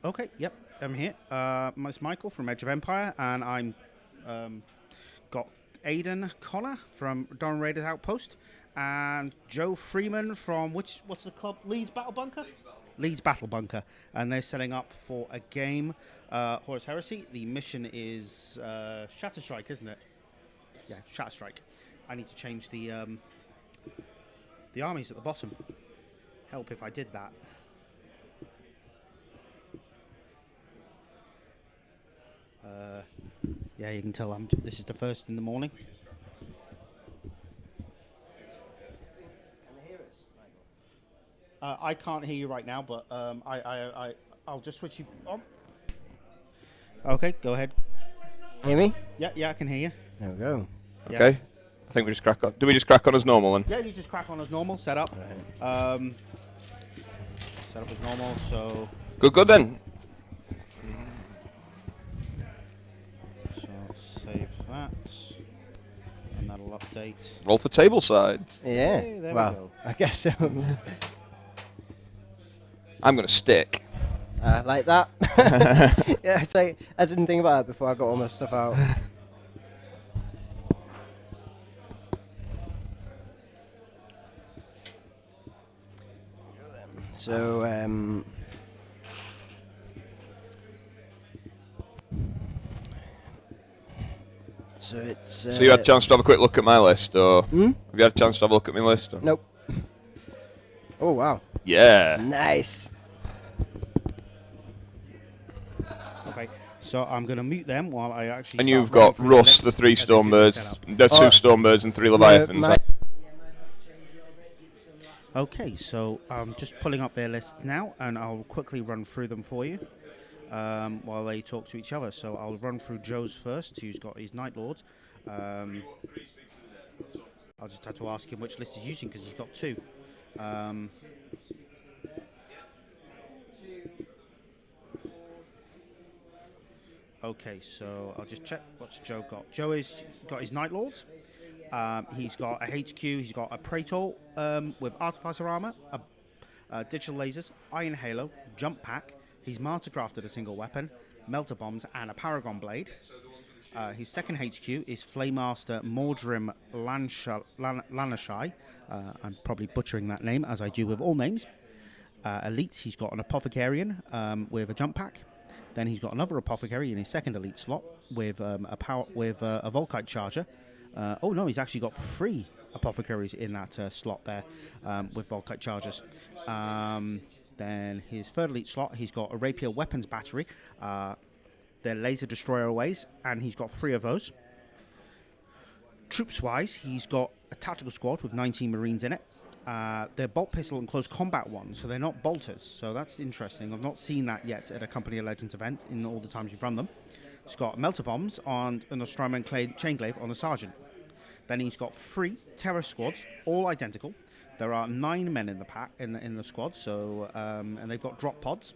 okay, yep, I'm here. It's Michael from Edge of Empire, and I'm got Aidan Connor from Durham Raiders Outpost, and Joe Freeman from what's the club? Leeds Battle Bunker. Leeds Battle Bunker, and they're setting up for a game. Horus Heresy. The mission is Shatter Strike, isn't it? Yeah, Shatter Strike. I need to change the armies at the bottom. Help if I did that. Yeah, you can tell this is the first in the morning. Can they hear us, I can't hear you right now, but I'll just switch you on. Okay, go ahead. Hear me? Yeah, I can hear you. There we go. Yeah. Okay. I think we just crack on. Do we just crack on as normal then? Yeah, you just crack on as normal. Set up. Right. Set up as normal. So. Good then. So I'll save that, and that'll update. Roll for table sides. Yeah. Hey, there we well, go. I guess so. I'm going to stick. Like that. Yeah, it's like I didn't think about it before I got all my stuff out. So, so it's. So you had a chance to have a quick look at my list, or Hmm? have you had a chance to have a look at my list? Or? Nope. Oh wow. Yeah. Nice. Okay. So I'm going to mute them while I actually. And start you've running got through the Russ, list, the 3 and then give me a Stormbirds, setup. the 2 Stormbirds and 3 Leviathans. Okay, so I'm just pulling up their lists now, and I'll quickly run through them for you while they talk to each other. So I'll run through Joe's first, who's got his Night Lords. I'll just have to ask him which list he's using because he's got 2. Okay, so I'll just check what's Joe got. Joe has got his Night Lords. He's got a HQ, he's got a Praetor with Artificer Armor, digital lasers, Iron Halo, Jump Pack. He's Martyr crafted a single weapon, Melter Bombs, and a Paragon Blade. His second HQ is Flaymaster Mordrim Lanashai. I'm probably butchering that name, as I do with all names. Elite, he's got an Apothecarian with a Jump Pack. Then he's got another Apothecary in his second Elite slot with a Volkite Charger. Oh no, he's actually got 3 Apothecaries in that slot there with Volkite Chargers. Then his third Elite slot, he's got a Rapier Weapons Battery. They're Laser Destroyer Aways, and he's got 3 of those. Troops-wise, he's got a Tactical Squad with 19 Marines in it. They're Bolt Pistol and Close Combat ones, so they're not bolters. So that's interesting. I've not seen that yet at a Company of Legends event in all the times you've run them. He's got Melter Bombs on an Astronomer Chainglaive on a Sergeant. Then he's got 3 Terror Squads, all identical. There are 9 men in the pack in the squad, so and they've got drop pods.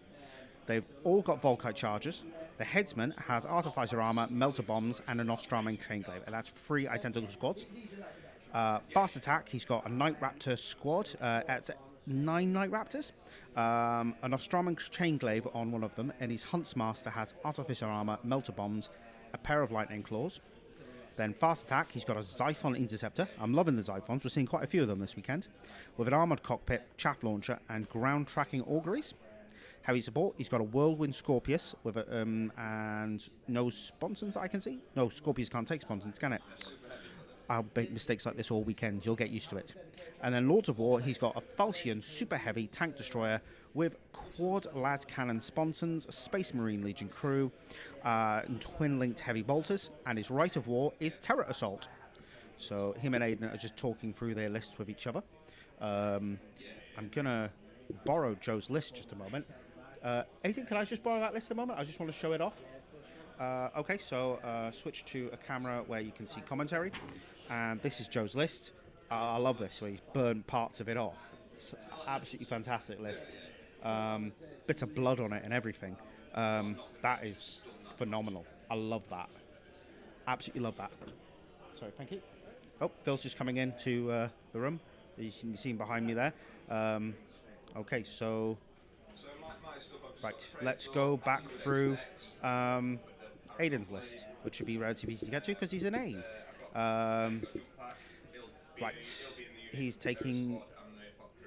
They've all got Volkite Chargers. The headsman has Artificer Armor, Melter Bombs, and an Astronomer Chainglaive, and that's 3 identical squads. Fast Attack, he's got a Night Raptor squad. It's 9 Night Raptors. An Astronomer Chainglaive on one of them, and his Huntsmaster has Artificer Armor, Melter Bombs, a pair of Lightning Claws. Then Fast Attack, he's got a Xiphon Interceptor. I'm loving the Xiphons. We're seeing quite a few of them this weekend. With an Armoured Cockpit, Chaff Launcher, and Ground Tracking Auguries. Heavy Support, he's got a Whirlwind Scorpius with and no sponsons that I can see. No, Scorpius can't take sponsons, can it? I'll make mistakes like this all weekend. You'll get used to it. And then Lords of War, he's got a Falchion Super Heavy Tank Destroyer with Quad Las Cannon sponsons, Space Marine Legion crew, and twin-linked heavy bolters. And his Rite of War is Terror Assault. So him and Aidan are just talking through their lists with each other. I'm going to borrow Joe's list just a moment. Aidan, can I just borrow that list a moment? I just want to show it off. Okay, so switch to a camera where you can see commentary. And this is Joe's list. I love this, where he's burned parts of it off. It's an absolutely fantastic list. Bit of blood on it and everything. That is phenomenal. I love that. Absolutely love that. Sorry, thank you. Oh, Phil's just coming into the room. You see him behind me there. Okay, so... So my stuff I've Right, let's go back through Aidan's list, which should be relatively easy to get to because he's an A. Right, he's taking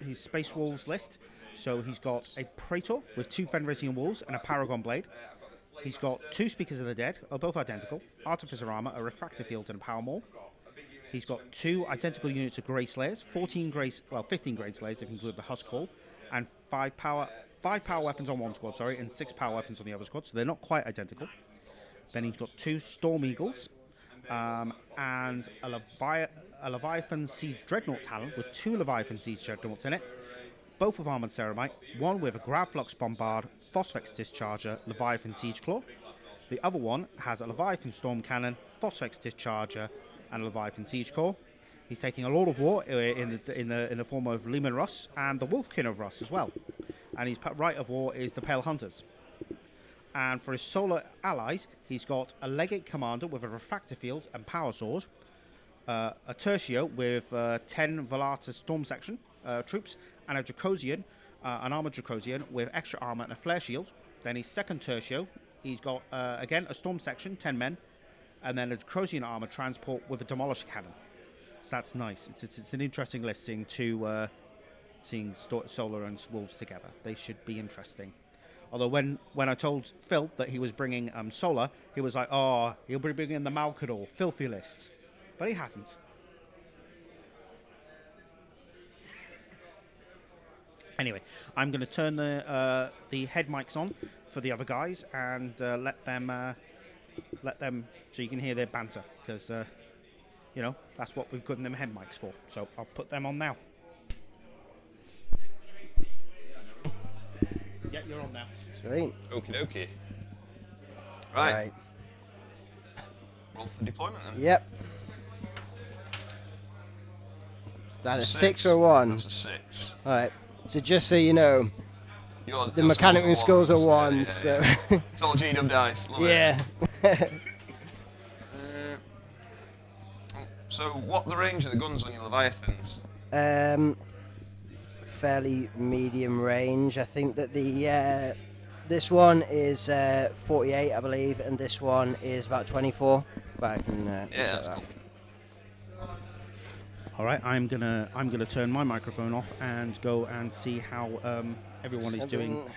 his Space Wolves list. So he's got a Praetor with 2 Fenrisian Wolves and a Paragon Blade. He's got 2 Speakers of the Dead, both identical, Artificer Armor, a Refractor Field, and a Power Maul. He's got 2 identical units of Grey Slayers, 15 Grey Slayers if you include the Husk Hall, and 5 power weapons on one squad, and 6 power weapons on the other squad, so they're not quite identical. Then he's got 2 Storm Eagles, and a Leviathan Siege Dreadnought Talon with 2 Leviathan Siege Dreadnoughts in it, both with Armored Ceramite, one with a Gravflux Bombard, Phosphex Discharger, Leviathan Siege Claw. The other one has a Leviathan Storm Cannon, Phosphex Discharger, and a Leviathan Siege Core. He's taking a Lord of War in the form of Leman Russ and the Wolfkin of Russ as well. And his right of war is the Pale Hunters. And for his solar allies, he's got a Legate Commander with a Refractor Field and Power Sword, a Tertio with 10 Volata Storm Section troops, and a Dracosian, an Armored Dracosian with extra armor and a Flare Shield. Then his second Tertio, he's got, again, a Storm Section, 10 men, and then a Dracosian Armored Transport with a Demolisher Cannon. So that's nice. It's an interesting list seeing Solar and Wolves together. They should be interesting. Although when I told Phil that he was bringing Solar, he was like, oh, he'll be bringing the Malkador, filthy list. But he hasn't. Anyway, I'm going to turn the head mics on for the other guys and let them so you can hear their banter, because that's what we've given them head mics for. So I'll put them on now. Yeah, you're on now. Sweet. Okie dokie. Right. Roll for deployment then. Yep. Is that a 6 or a 1? That's a 6. Alright. So just so you know, your mechanical scores are 1s. Yeah. So it's all G-dub dice. Love yeah. it. So what are the range of the guns on your Leviathans? Fairly medium range. I think that the this one is 48, I believe, and this one is about 24. But I can yeah, that's cool. All right, I'm gonna turn my microphone off and go and see how everyone is doing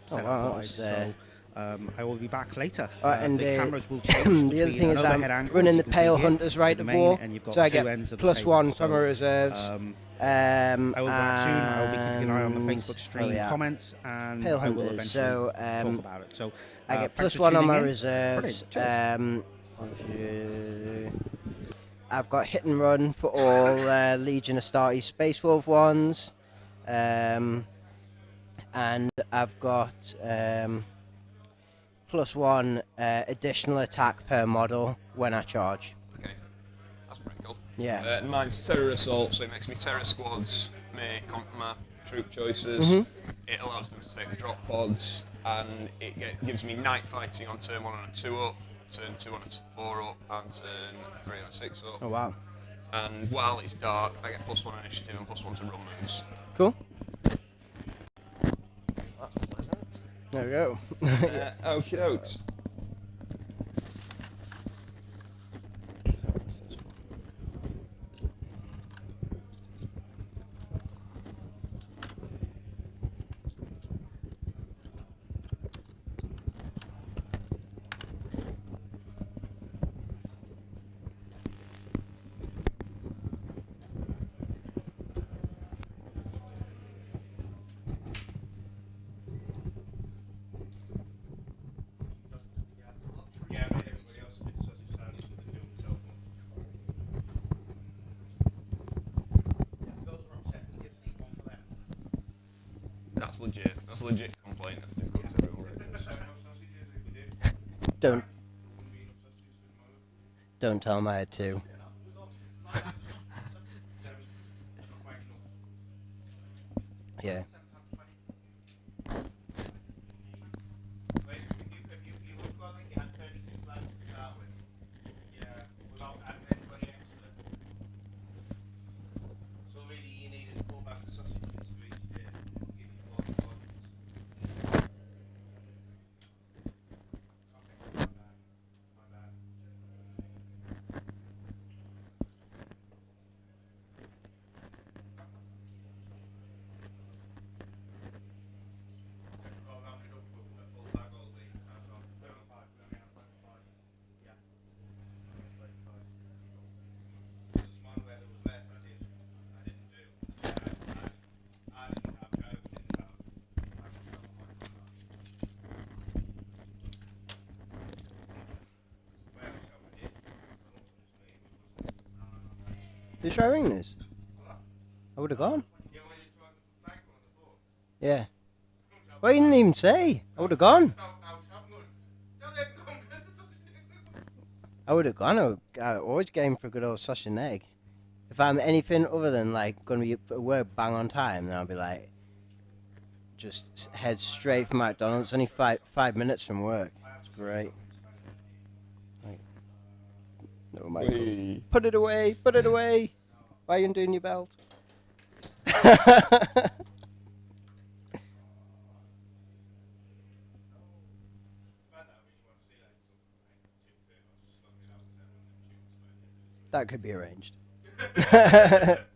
setup-wise. So I will be back later. And the cameras will change. The other thing is I'm running the Pale Hunters right of war, so I get +1 from my reserves. I will be back soon. I will be keeping an eye on the Facebook stream comments, and Pale I will Hunters, eventually talk about it. So I get +1 on my reserves. I've got hit and run for all Legion Astartes Space Wolf ones, and I've got +1 additional attack per model when I charge. Okay, that's pretty cool. Yeah. Mine's Terror Assault, so it makes me Terror Squads make my troop choices. It allows them to take the drop pods, and it gives me night fighting on turn 1 on a 2-up. Turn 2 on a 4-up, and turn 3 on a 6-up. Oh wow. And while it's dark, I get +1 initiative and +1 to run moves. Cool. That's pleasant. There we go. Okie dokes. That's legit complaint if they've cooked everyone breakfast. Don't tell them I had 2. Yeah. Did you try ringing this? I would have gone. Yeah. Well, you didn't even say. I would have gone. I would have gone. I always game for a good old sausage and egg. If I'm anything other than like going to be at work bang on time, then I'll be like, just head straight for McDonald's. Only 5 minutes from work. It's great. Right. No, Michael. Put it away. Put it away. Why are you undoing your belt? That could be arranged. That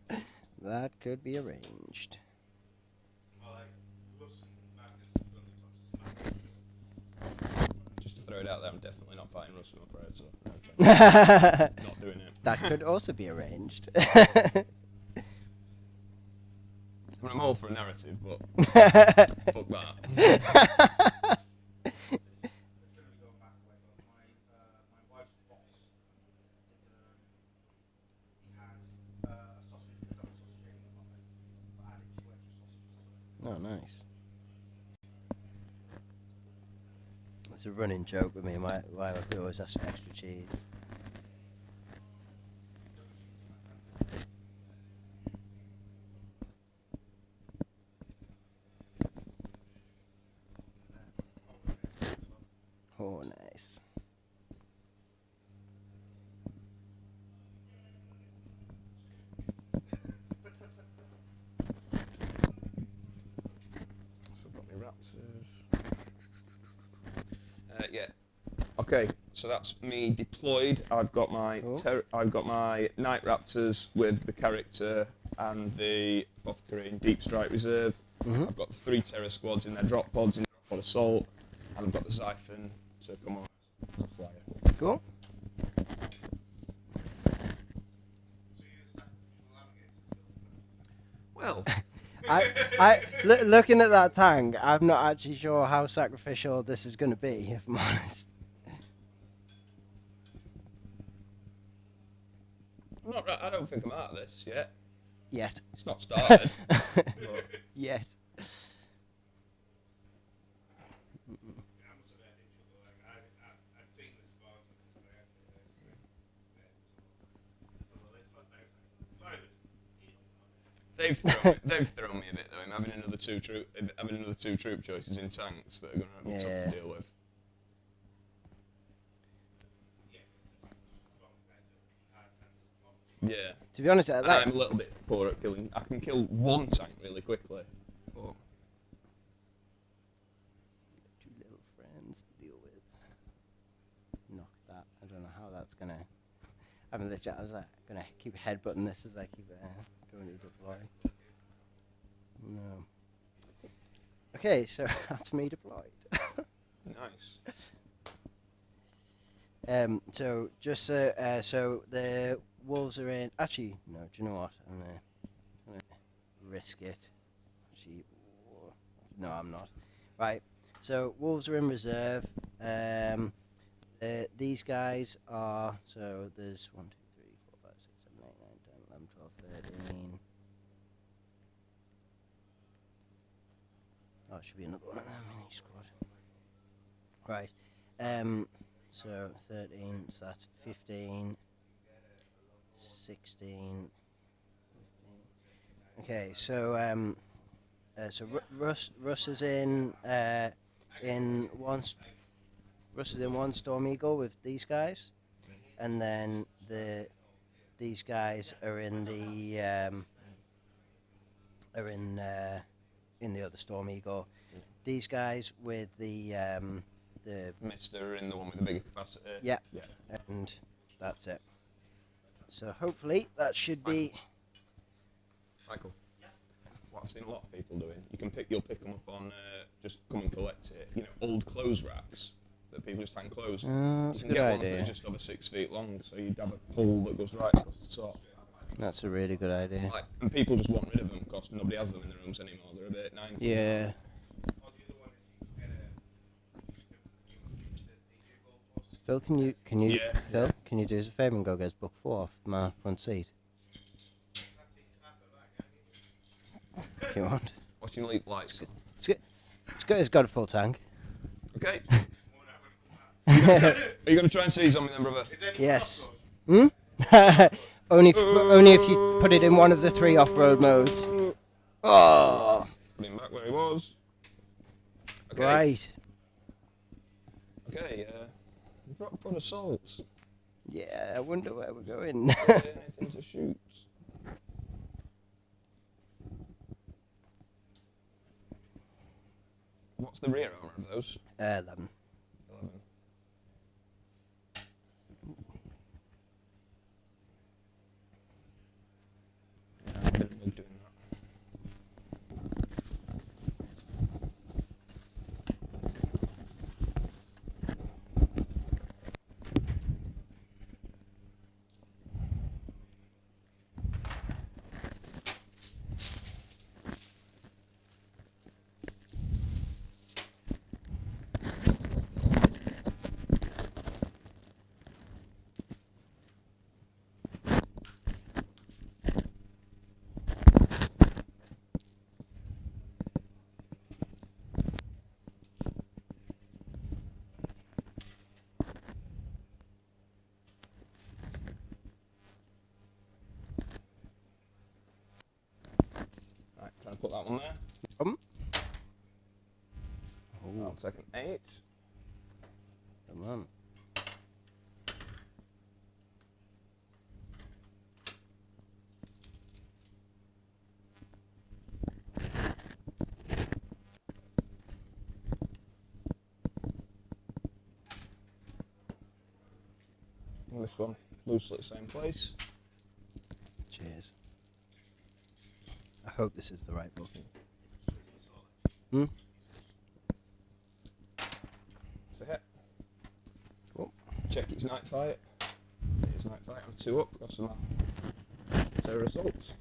could be arranged. Just to throw it out there, I'm definitely not fighting Russ with my pride, so no chance. Not doing it. That could also be arranged. I mean, I'm all for a narrative, but fuck that. Oh, nice. It's a running joke with me. Why we always ask for extra cheese. Oh, nice. So I've got my Raptors. Yeah. Okay, so that's me deployed. I've got my Night Raptors with the character and the Apothecary in Deep Strike Reserve. I've got the 3 Terror Squads in their drop pods in Drop Pod Assault, and I've got the Xiphon to come on as a flyer. Cool. Well, Looking at that tank, I'm not actually sure how sacrificial this is going to be, if I'm honest. I don't think I'm out of this yet. Yet. It's not started. But Yet. they've thrown me a bit though. I'm having another two troop choices in tanks that are going to be tough to deal with. Yeah. To be honest, I'm a little bit poor at killing. I can kill one tank really quickly. But two little friends to deal with. Knock that. I don't know how that's gonna. I was gonna keep headbutting this as I keep going to deploy. No. Okay, so that's me deployed. nice. So just so the wolves are in. Actually, no. Do you know what? I'm gonna risk it. Actually, no, I'm not. Right. So wolves are in reserve. These guys are. So there's 1, 2, 3, 4, 5, 6, 7, 8, 9, 10, 11, 12, 13. Oh, it should be another one of them mini squad. Right. So 13, so that's 15, 16, 15. Okay, so Russ is in one. Russ is in one Storm Eagle with these guys, and then these guys are in the other Storm Eagle. These guys with the Mister in the one with the bigger capacity. Yeah. And that's it. So hopefully that should be. Michael. What I've seen a lot of people doing, you'll pick them up on just come and collect it. You know, old clothes racks that people just hang clothes in. That's You a can good get ones idea. that are just over 6 feet long, so you'd have a pole that goes right across the top. That's a really good idea. And people just want rid of them because nobody has them in their rooms anymore. They're a bit 90s. Yeah. Phil, can you Yeah. Phil, can you do us a favour and go get book 4 off my front seat? fucking want. Watching Leap lights. It's got a full tank. Okay. Are you going to try and seize on me then, brother? Yes. Hmm? only if you put it in one of the 3 off-road modes. Oh. Put him back where he was. Okay. Right. Okay, drop on assaults. Yeah, I wonder where we're going. Anything to shoot. What's the rear armour of those? 11. 11. Yeah, I'm a bit of bug doing that. Right, try and put that one there. I'll take an 8. Come on. And this one, loosely the same place. Cheers. I hope this is the right book. Hmm? It's a hit. Cool. Check its night fight. It's night fight on 2 up. Got some terror assaults.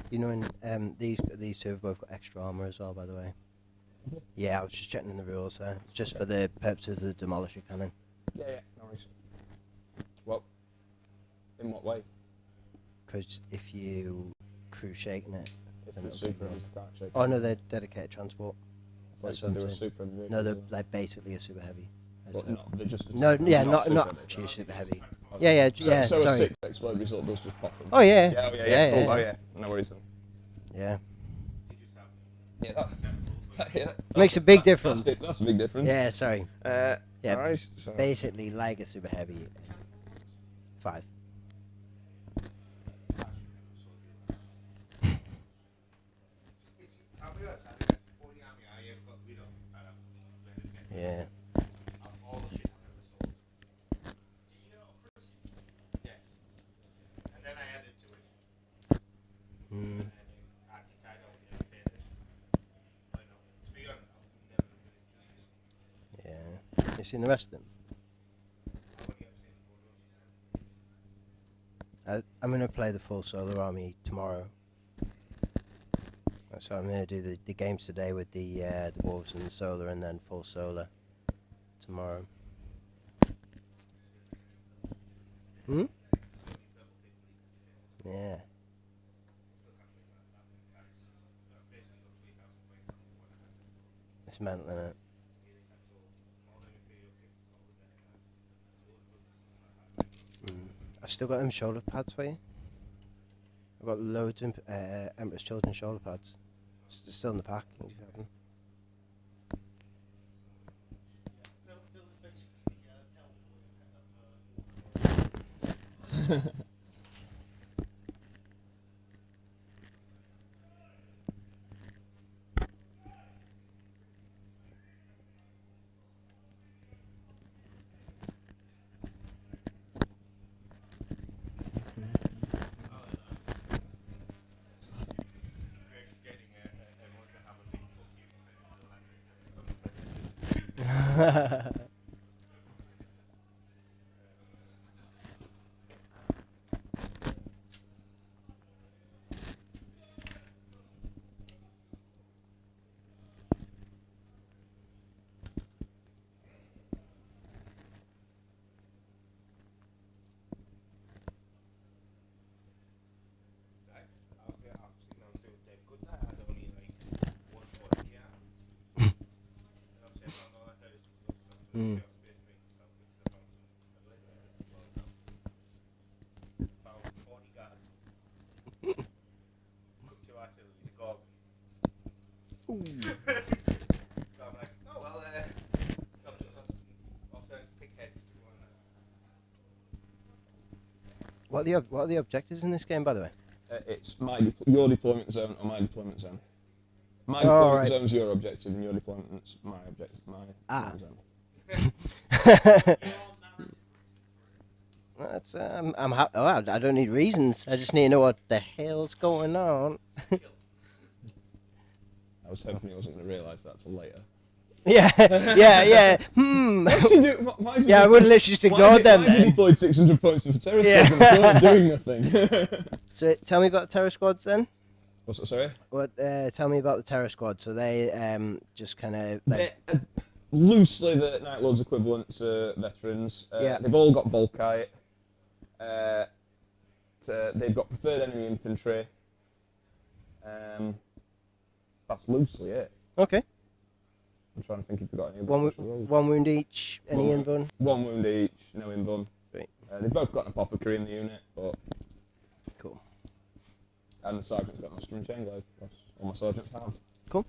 You know, these 2 have both got extra armor as well, by the way. Yeah, I was just checking in the rules there, just for the purposes of the demolisher cannon. Yeah, no worries. Well, in what way? Because if you crew shaking it, If then it's it'll be super heavy, fine. I can't shake Oh it. no, they're dedicated transport. I thought That's you what said they I'm were saying. super heavy. No, they're vehicles. like basically a super heavy. But they're just a No, yeah, not super heavy. actually super heavy. Okay. Yeah, So, yeah. so a Sorry. 6 explode result does just pop in. Oh yeah. Yeah, cool. Yeah. Oh yeah, no worries then. Yeah. Yeah, that Makes a big difference. That's a big difference. Yeah, sorry. Yeah. Alright, so Basically, like a super heavy. 5. Yeah. Mm. Yeah. You seen the rest of them? I'm going to play the full solar army tomorrow. So I'm going to do the games today with the wolves and the solar, and then full solar tomorrow. Hmm? Yeah. It's mental, isn't it? I've still got them shoulder pads for you. I've got loads of Emperor's Children shoulder pads. Still in the pack. You can have them. Mm. What are the objectives in this game, by the way? It's your deployment zone or my deployment zone. My Oh, deployment right. zone's your objective, and your deployment's my objective. My zone. That's I'm happy. Oh, I don't need reasons. I just need to know what the hell's going on. I was hoping he wasn't going to realise that till later. Yeah. What's he do? Why is he Yeah, I just- would literally just ignore them. Why has he deployed 600 points for terror Yeah. squads and doing nothing? So tell me about the terror squads then. What's that, sorry? What? Tell me about the terror squad. So they just kind of They're loosely the Night Lord's equivalent to veterans. Yeah. They've all got Volkite. They've got preferred enemy infantry. That's loosely it. okay. I'm trying to think if we've got any other One special roles. one wound each. Any One- invuln? One wound each, no invuln. Great. They've both got an apothecary in the unit, but Cool. and the sergeant's got an Austrian chainglaive. That's all my sergeants have. Cool.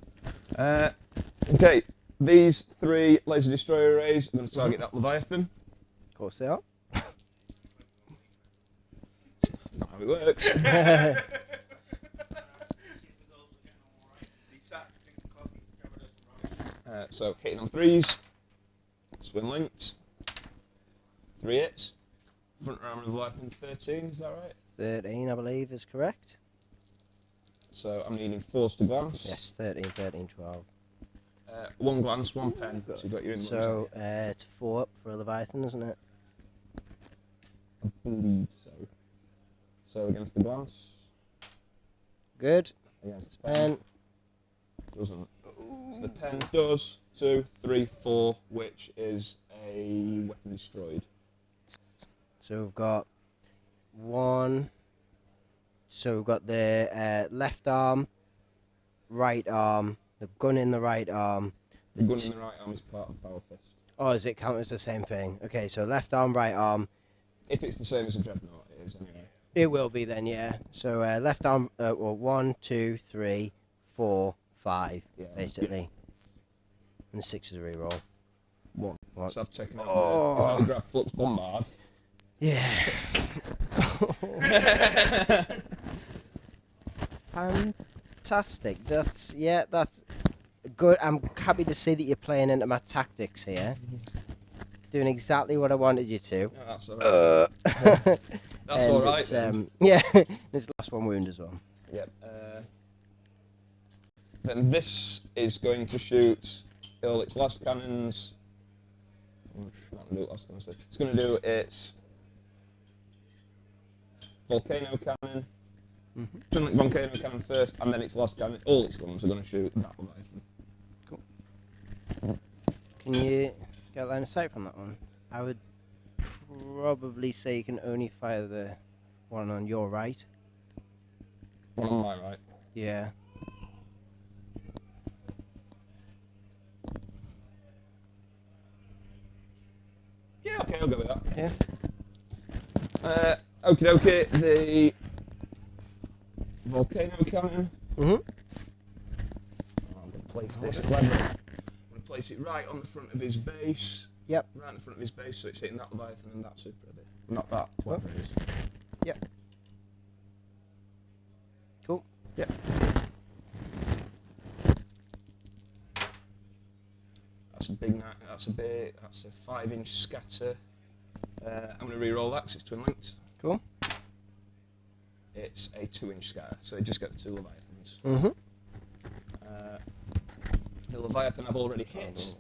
Okay, these 3 laser destroyer arrays are going to target that Leviathan. Of course they are. That's not how it works. So hitting on 3s, swing linked, 3 hits, front armor of Leviathan 13, is that right? 13, I believe, is correct. So I'm needing force to glance. Yes, 13, 13, 12. 1 glance, 1 pen, so you've got your inland. So it's 4 up for a Leviathan, isn't it? I believe so. So against the glance, Good. against the pen, And doesn't. So the pen does 2, 3, 4, which is a weapon destroyed. so we've got 1. So we've got the left arm, right arm, the gun in the right arm. The gun in the right arm is part of Power Fist. Oh, does it count as the same thing? Okay, so left arm, right arm. If it's the same as a dreadnought, it is anyway. It will be then, yeah. So left arm, well, 1, 2, 3, 4, 5, Yeah. basically. And 6 is a reroll. 1. What? So I've taken out Oh. the, is that the Graf Flux Bombard? Yeah. Fantastic. That's good. I'm happy to see that you're playing into my tactics here. Doing exactly what I wanted you to. No, that's alright. That's And alright it's, then. Yeah, it's last 1 wound as well. Yep. Then this is going to shoot all its last cannons. It's not going to do last cannons. It's going to do its volcano cannon. Volcano cannon first, and then its last cannon. All its guns are going to shoot that Leviathan. Can you get a line of sight from that one? I would probably say you can only fire the one on your right. One on my right. Yeah. Yeah, okay, I'll go with that. Yeah. Okie dokie, the volcano cannon. Mhm. I'm going to place this clever. I'm going to place it right on the front of his base. Yep. Right in the front of his base, so it's hitting that Leviathan and that super heavy. Not that, Cool. whatever it is. Yep. Cool. Yep. That's a big, that's a 5-inch scatter. I'm going to re-roll that because it's twin linked. Cool. It's a 2-inch scatter, so you just get the 2 Leviathans. Mhm. The Leviathan I've already hit.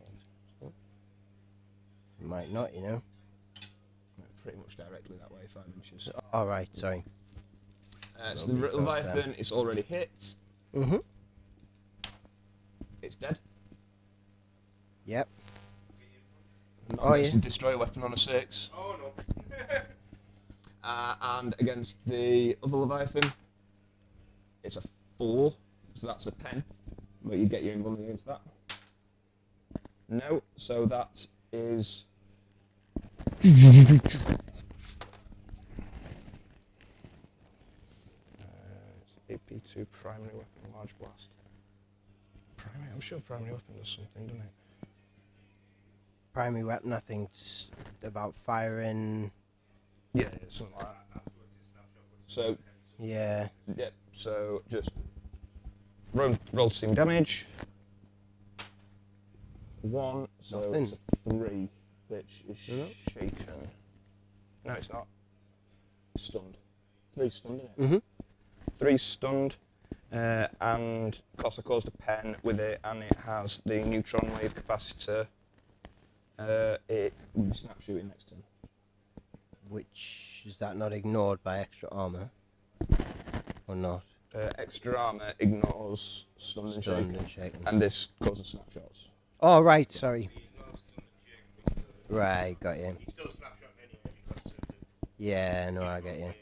might not, you know. Pretty much directly that way, 5 inches. All right, sorry. So the Leviathan is already hit. Mhm. It's dead. Yep. Not Oh, against yeah. a destroy weapon on a 6. Oh no. And against the other Leviathan, it's a 4, so that's a 10. But you get your invulnerable against that. No, so that is. AP2 primary weapon, large blast. Primary, I'm sure primary weapon does something, doesn't it? Primary weapon, I think, it's about firing. Yeah, something like that. So, Yeah. yep, so just roll to team damage. 1, so Nothing. it's a 3, which is shaken. No, it's not. Stunned. 3 stunned, isn't it? Mhm. 3 stunned, and of course I caused a pen with it, and it has the neutron wave capacitor. It will be snap shooting next turn. Which is that not ignored by extra armor, or not? Extra armor ignores stunned and shaken, Stunned and shaken. and this causes snapshots. Oh right, sorry. Right, got you. Yeah, no, I get you.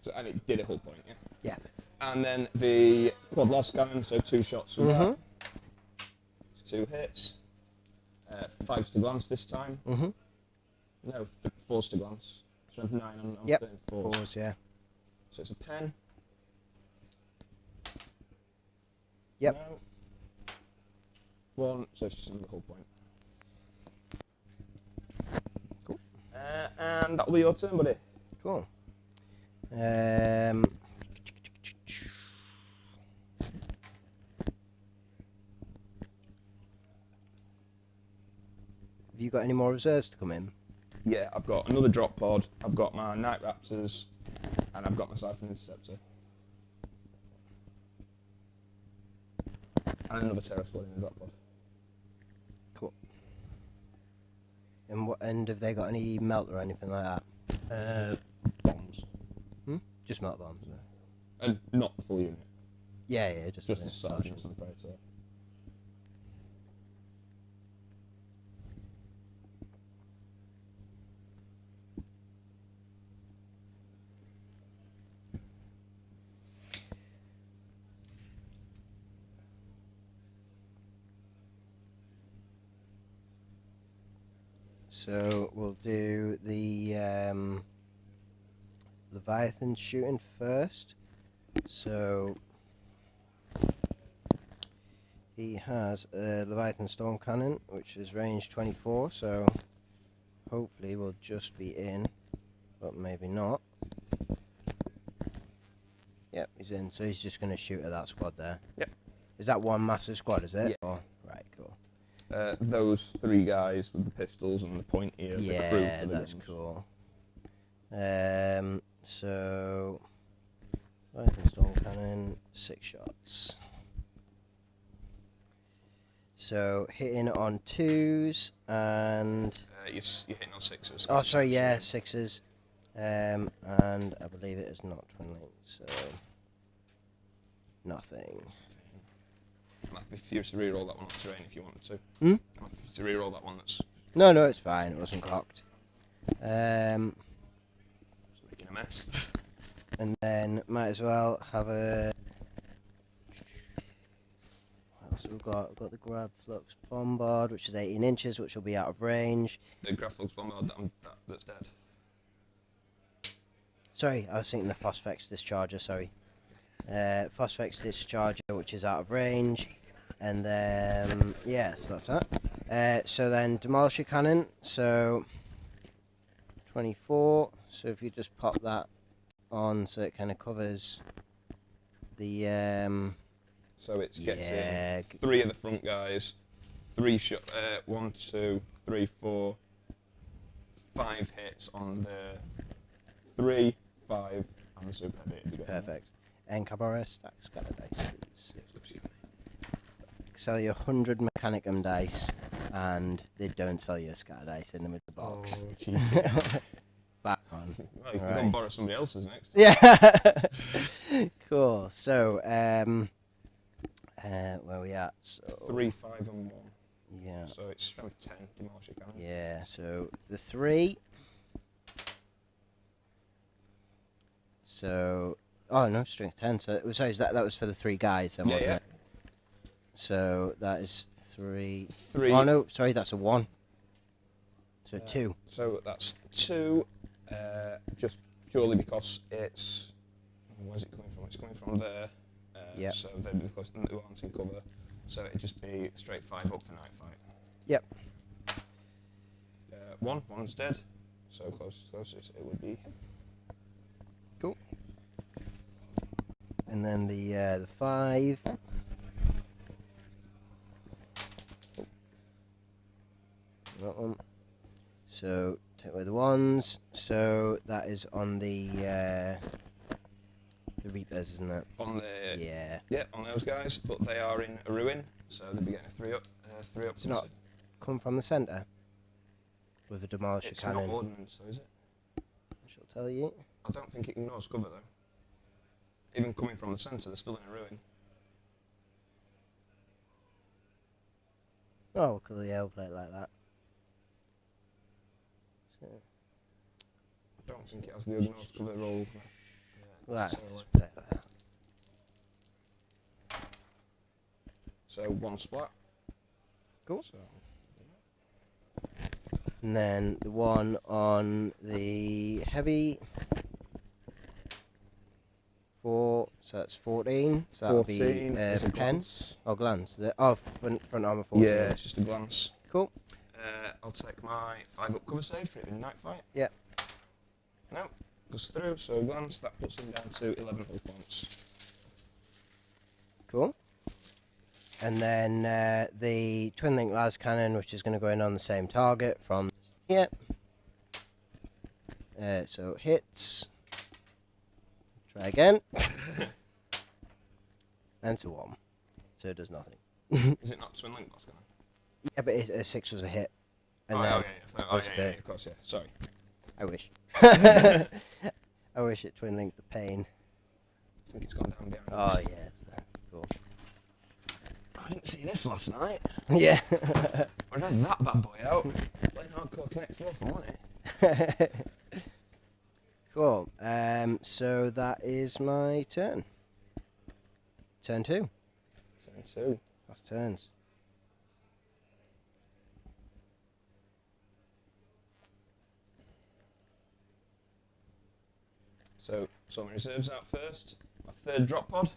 So, and it did a whole point, yeah? Yeah. And then the quad blast cannon, so 2 shots with that. It's 2 hits. 5's to glance this time. Mhm. No, 4's to glance. Strength 9 on Yep. 4s. 4s, yeah. So it's a pen. Yep. No. 1, so it's just another whole point. Cool. And that'll be your turn, buddy. Cool. Have you got any more reserves to come in? Yeah, I've got another drop pod, I've got my Night Raptors, and I've got my Siphon Interceptor. And another Terror Squad in the drop pod. Cool. And have they got any melt or anything like that? Bombs. Just melt bombs. And not the full unit, Yeah, just the Sergeants and the Predator. So we'll do the Leviathan shooting first. So he has a Leviathan storm cannon, which is range 24. So hopefully we'll just be in, but maybe not. Yep, he's in. So he's just going to shoot at that squad there. Yep. Is that one massive squad? Is it? Yeah. Oh, right, cool. Those 3 guys with the pistols and the point here, the crew Yeah, for the that's guns. cool. So Leviathan storm cannon, 6 shots. So hitting on 2s and You're hitting on 6s. oh, sorry, yeah, 6s. And I believe it is not 20, so nothing. I'm happy for you to reroll that one on terrain if you wanted to. Hmm? I'm happy to reroll that one that's No, it's fine. It wasn't cocked. making a mess. And then might as well have a. What else have we got? We've got the Grab Flux Bombard, which is 18 inches, which will be out of range. The Graphics Bombard that's dead. Sorry, I was thinking the Phosphex Discharger, sorry. Phosphex Discharger, which is out of range. And then, yeah, so that's that. So then Demolisher Cannon, so 24. So if you just pop that on so it kind of covers the... So it's gets yeah, in 3 of the front guys, 3 shot, 1, 2, 3, 4, 5 hits on the 3, 5, and the super heavy. perfect. And Cabaret stacks got a dice, please. Sell you 100 Mechanicum dice and they don't sell you a scatter dice in them with the box. Oh, cheeky. Back on. Well, you can go Right. and borrow somebody else's next. Yeah. Cool. So, where are we at? So 3, 5, and 1. Yeah. So it's strength 10, demolish a cannon. Yeah. So the 3. So, oh no, strength 10. So sorry, that was for the 3 guys then, wasn't it? So that is 3. 3. Oh no, sorry, that's a 1. So 2. So that's 2, just purely because it's. Where's it coming from? It's coming from there. Yep. So they'd be close, they aren't in cover. So it'd just be straight 5 up for night fight. Yep. 1's dead. So closest it would be him. Cool. And then the 5. That one. So take away the 1s. So that is on the Reapers, isn't it? On the Yeah. on those guys, but they are in a ruin, so they'll be getting a 3 up. 3 up. It's not come from the centre with a demolisher It's cannon. not ordnance, though, is it? I shall tell you. I don't think it ignores cover though. Even coming from the centre, they're still in a ruin. Oh, we'll colour the L plate like that. So, I don't think it has the ignores cover roll. right, necessarily. let's put it like that. So 1 splat. Cool. So, And then the one on the heavy 4, so that's 14. So that'll be 14 is a pen glance. or glance. Is it? Oh, front armor 14. Yeah, it's just a glance. Cool. I'll take my 5 up cover save for it in night fight. Yeah. No, goes through, so glance, that puts him down to 11 hull points. Cool. And then the twin link las cannon, which is going to go in on the same target from here. So hits. Try again. And so on. So it does nothing. Is it not twin link boss cannon? Yeah, but a 6 was a hit. And Oh, then yeah. Oh, goes yeah, to- of course, yeah. Sorry. I wish. I wish it twin linked the pain. I think it's gone down behind Oh us. yeah, it's there. Cool. I didn't see this last night. Yeah. I had that bad boy out. Playing Hardcore Connect 4 for money. Cool. So that is my turn. Turn 2. Turn 2. Last turns. So, sort my reserves out first. My 3rd drop pod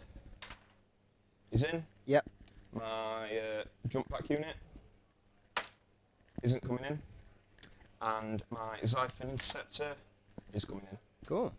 is in. Yep. My jump pack unit isn't coming in. And my Xiphon interceptor is coming in. Cool.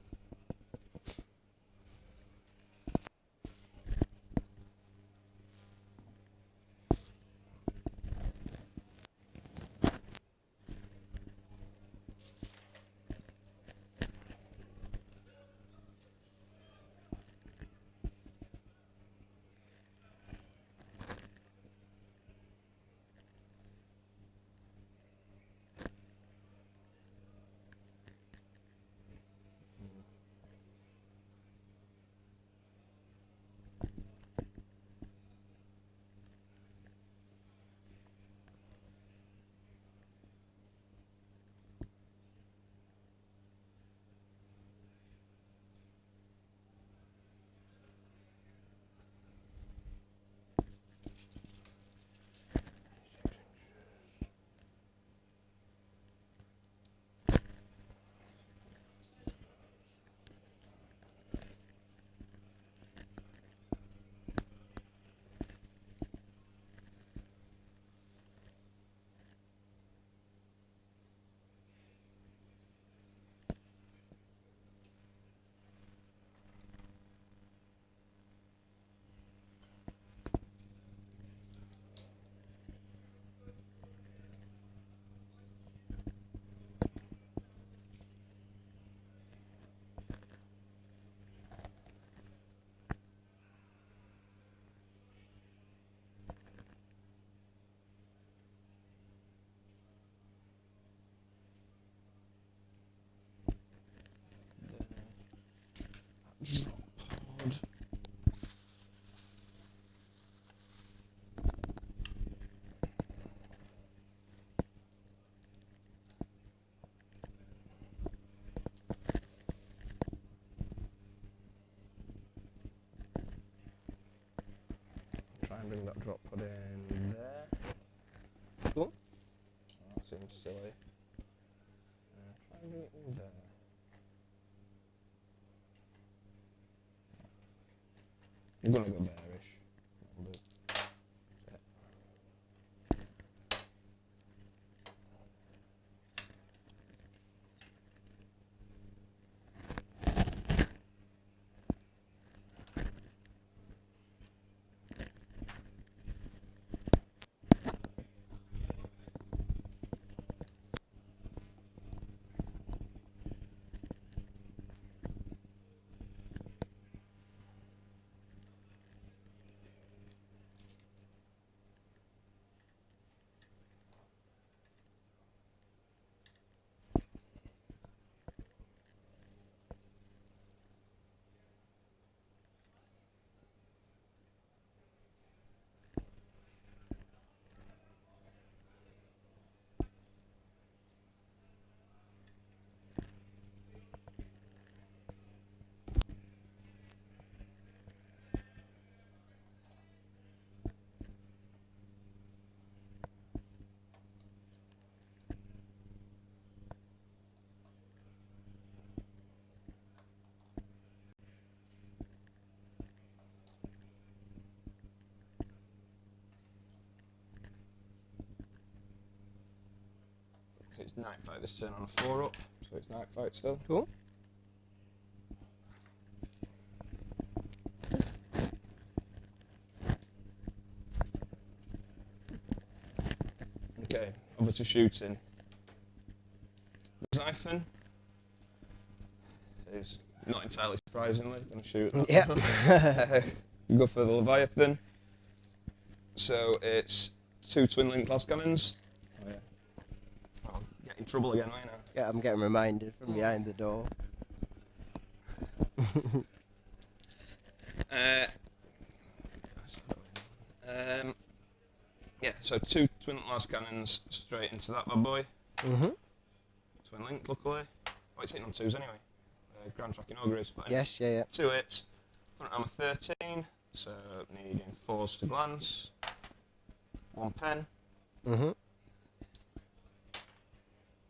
Drop pod. Try and bring that drop pod in there. Cool. That seems silly. Try and bring it in there. I'm gonna go bearish. That'll do. It's night fight this turn on a 4 up, so it's night fight still. Cool. Okay, over to shooting. Xiphon is not entirely surprisingly going to shoot that. Yeah. Go for the Leviathan. So it's 2 twin link glass cannons. Oh yeah. I'll get in trouble again, ain't I? Yeah, I'm getting reminded from behind the door. Yeah, so 2 twin link glass cannons straight into that bad boy. Mhm. Twin link, luckily. Oh, it's hitting on 2s anyway. Grand tracking ogres. But Yes, yeah, yeah. 2 hits. Front armor 13, so needing 4s to glance. 1 pen. Mhm.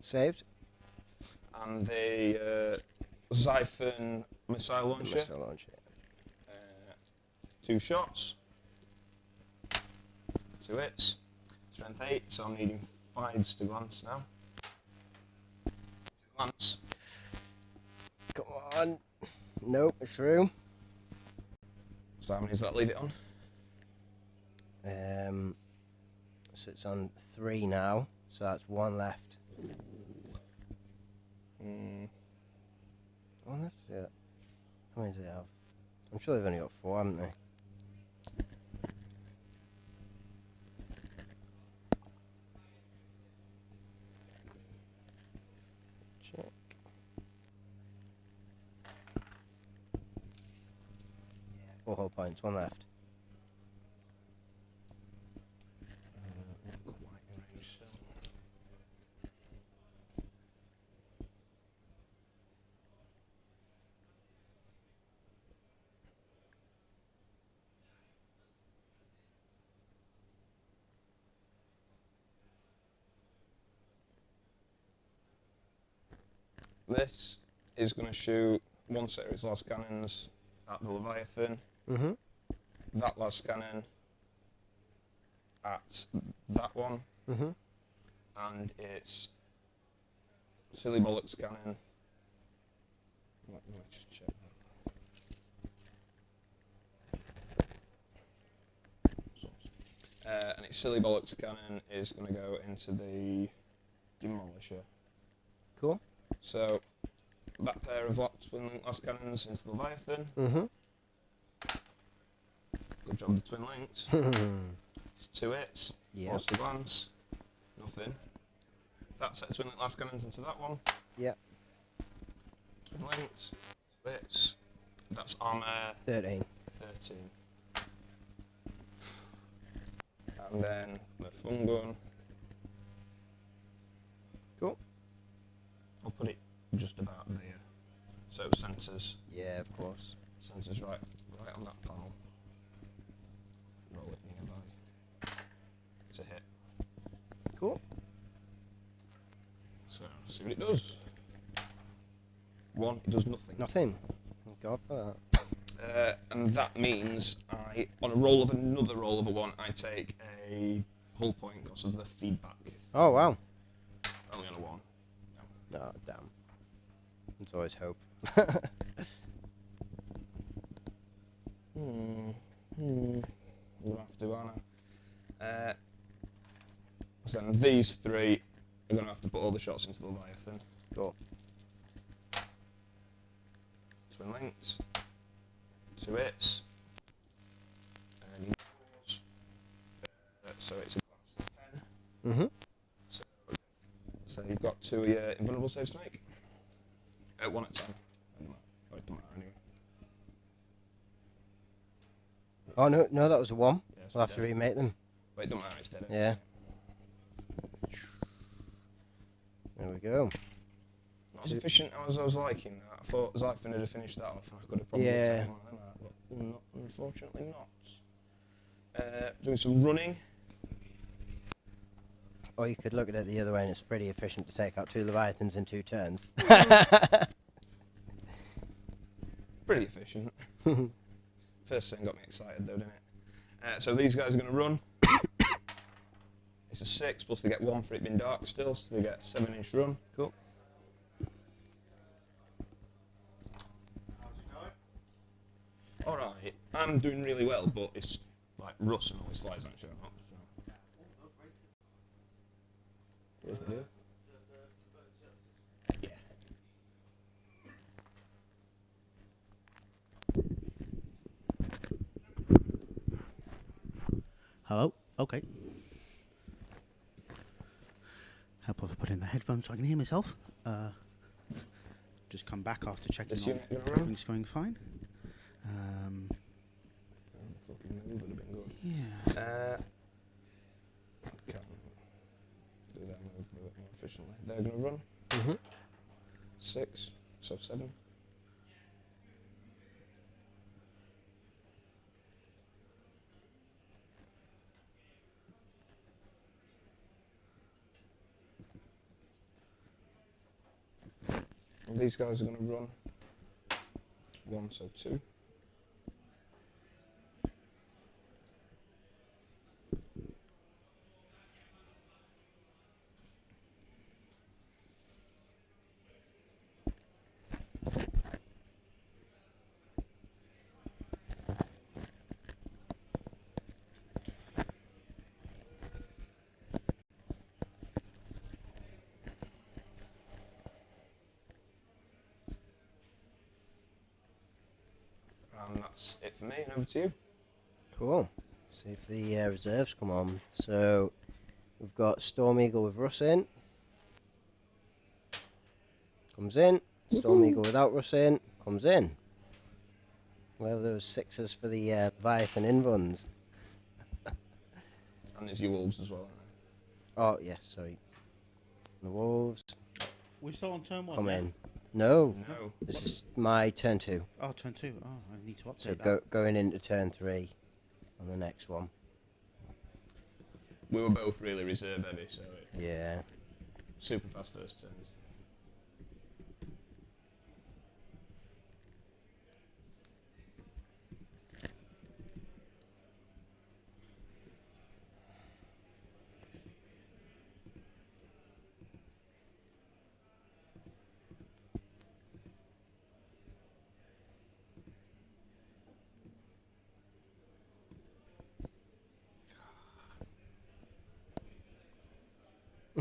Saved. And the Xiphon missile launcher. Missile launcher. 2 shots. 2 hits. Strength 8, so I'm needing 5s to glance now. Glance. Come on. Nope, it's through. So how many does that leave it on? So it's on 3 now. So that's 1 left. 1 left? Yeah. How many do they have? I'm sure they've only got 4, haven't they? Check. 4 whole points, 1 left. Not quite in range still. This is going to shoot 1 set of its last cannons at the Leviathan. Mhm. That last cannon at that one. Mhm. And it's silly bollocks cannon. Let me just check that. And its silly bollocks cannon is going to go into the demolisher. Cool. So that pair of twin link glass cannons into the Leviathan. Mhm. Good job, the twin links. It's 2 hits. Yeah. 4s to glance. Nothing. That set of twin link glass cannons into that one. Yeah. Twin links. 2 hits. That's armour 13. 13. And then the fun gun. Cool. I'll put it just about there. So centres. Yeah, of course. Centres right on that panel. Roll it nearby. It's a hit. Cool. So, see what it does. 1, it does nothing. Nothing. Thank God for that. And that means on a roll of another roll of a 1, I take a hull point because of the feedback. Oh, wow. Only on a 1. No, damn. There's always hope. I'm going to have to, aren't I? So then these 3 are going to have to put all the shots into the Leviathan. Cool. Twin links. 2 hits. And so it's a glass of 10. Mm-hmm. So you've got 2 of your invulnerable saves to make. 1 at 10. Oh, it doesn't matter anyway. Oh, no, that was a 1. Yeah, so We'll have to remake them. But it doesn't matter, it's dead. Yeah. There we go. Not as efficient as I was liking that. I thought Zyphon had finished that off and I could have probably taken one of them out, but not, unfortunately not. Doing some running. Or you could look at it the other way and it's pretty efficient to take out 2 Leviathans in 2 turns. Pretty efficient. First thing got me excited though, didn't it? So these guys are going to run. It's a 6, plus they get 1 for it being dark still, so they get a 7-inch run. Cool. Alright, I'm doing really well, but it's like Russ and all his flies aren't showing up. So. Yeah. Hello? Okay. Help if I put in the headphones so I can hear myself. Just come back after checking This on unit gonna run? everything's going fine. Fucking move would have been good. Yeah. Can't do that move a bit more efficiently. They're going to run. Mm-hmm. 6, so 7. And these guys are going to run 1, so 2. And that's it for me, and over to you. Cool. See if the reserves come on. So we've got Storm Eagle with Russ in. Comes in. Storm Eagle without Russ in. Comes in. Where are those 6s for the Leviathan invuns? And there's your wolves as well, aren't Oh, yes, sorry. The Wolves We're still on turn 1. come yeah? in. No, there? No. this is my turn 2. Oh, turn 2. Oh, I need to update So that. going into turn 3 on the next one. We were both really reserve heavy, so Yeah. super fast first turns.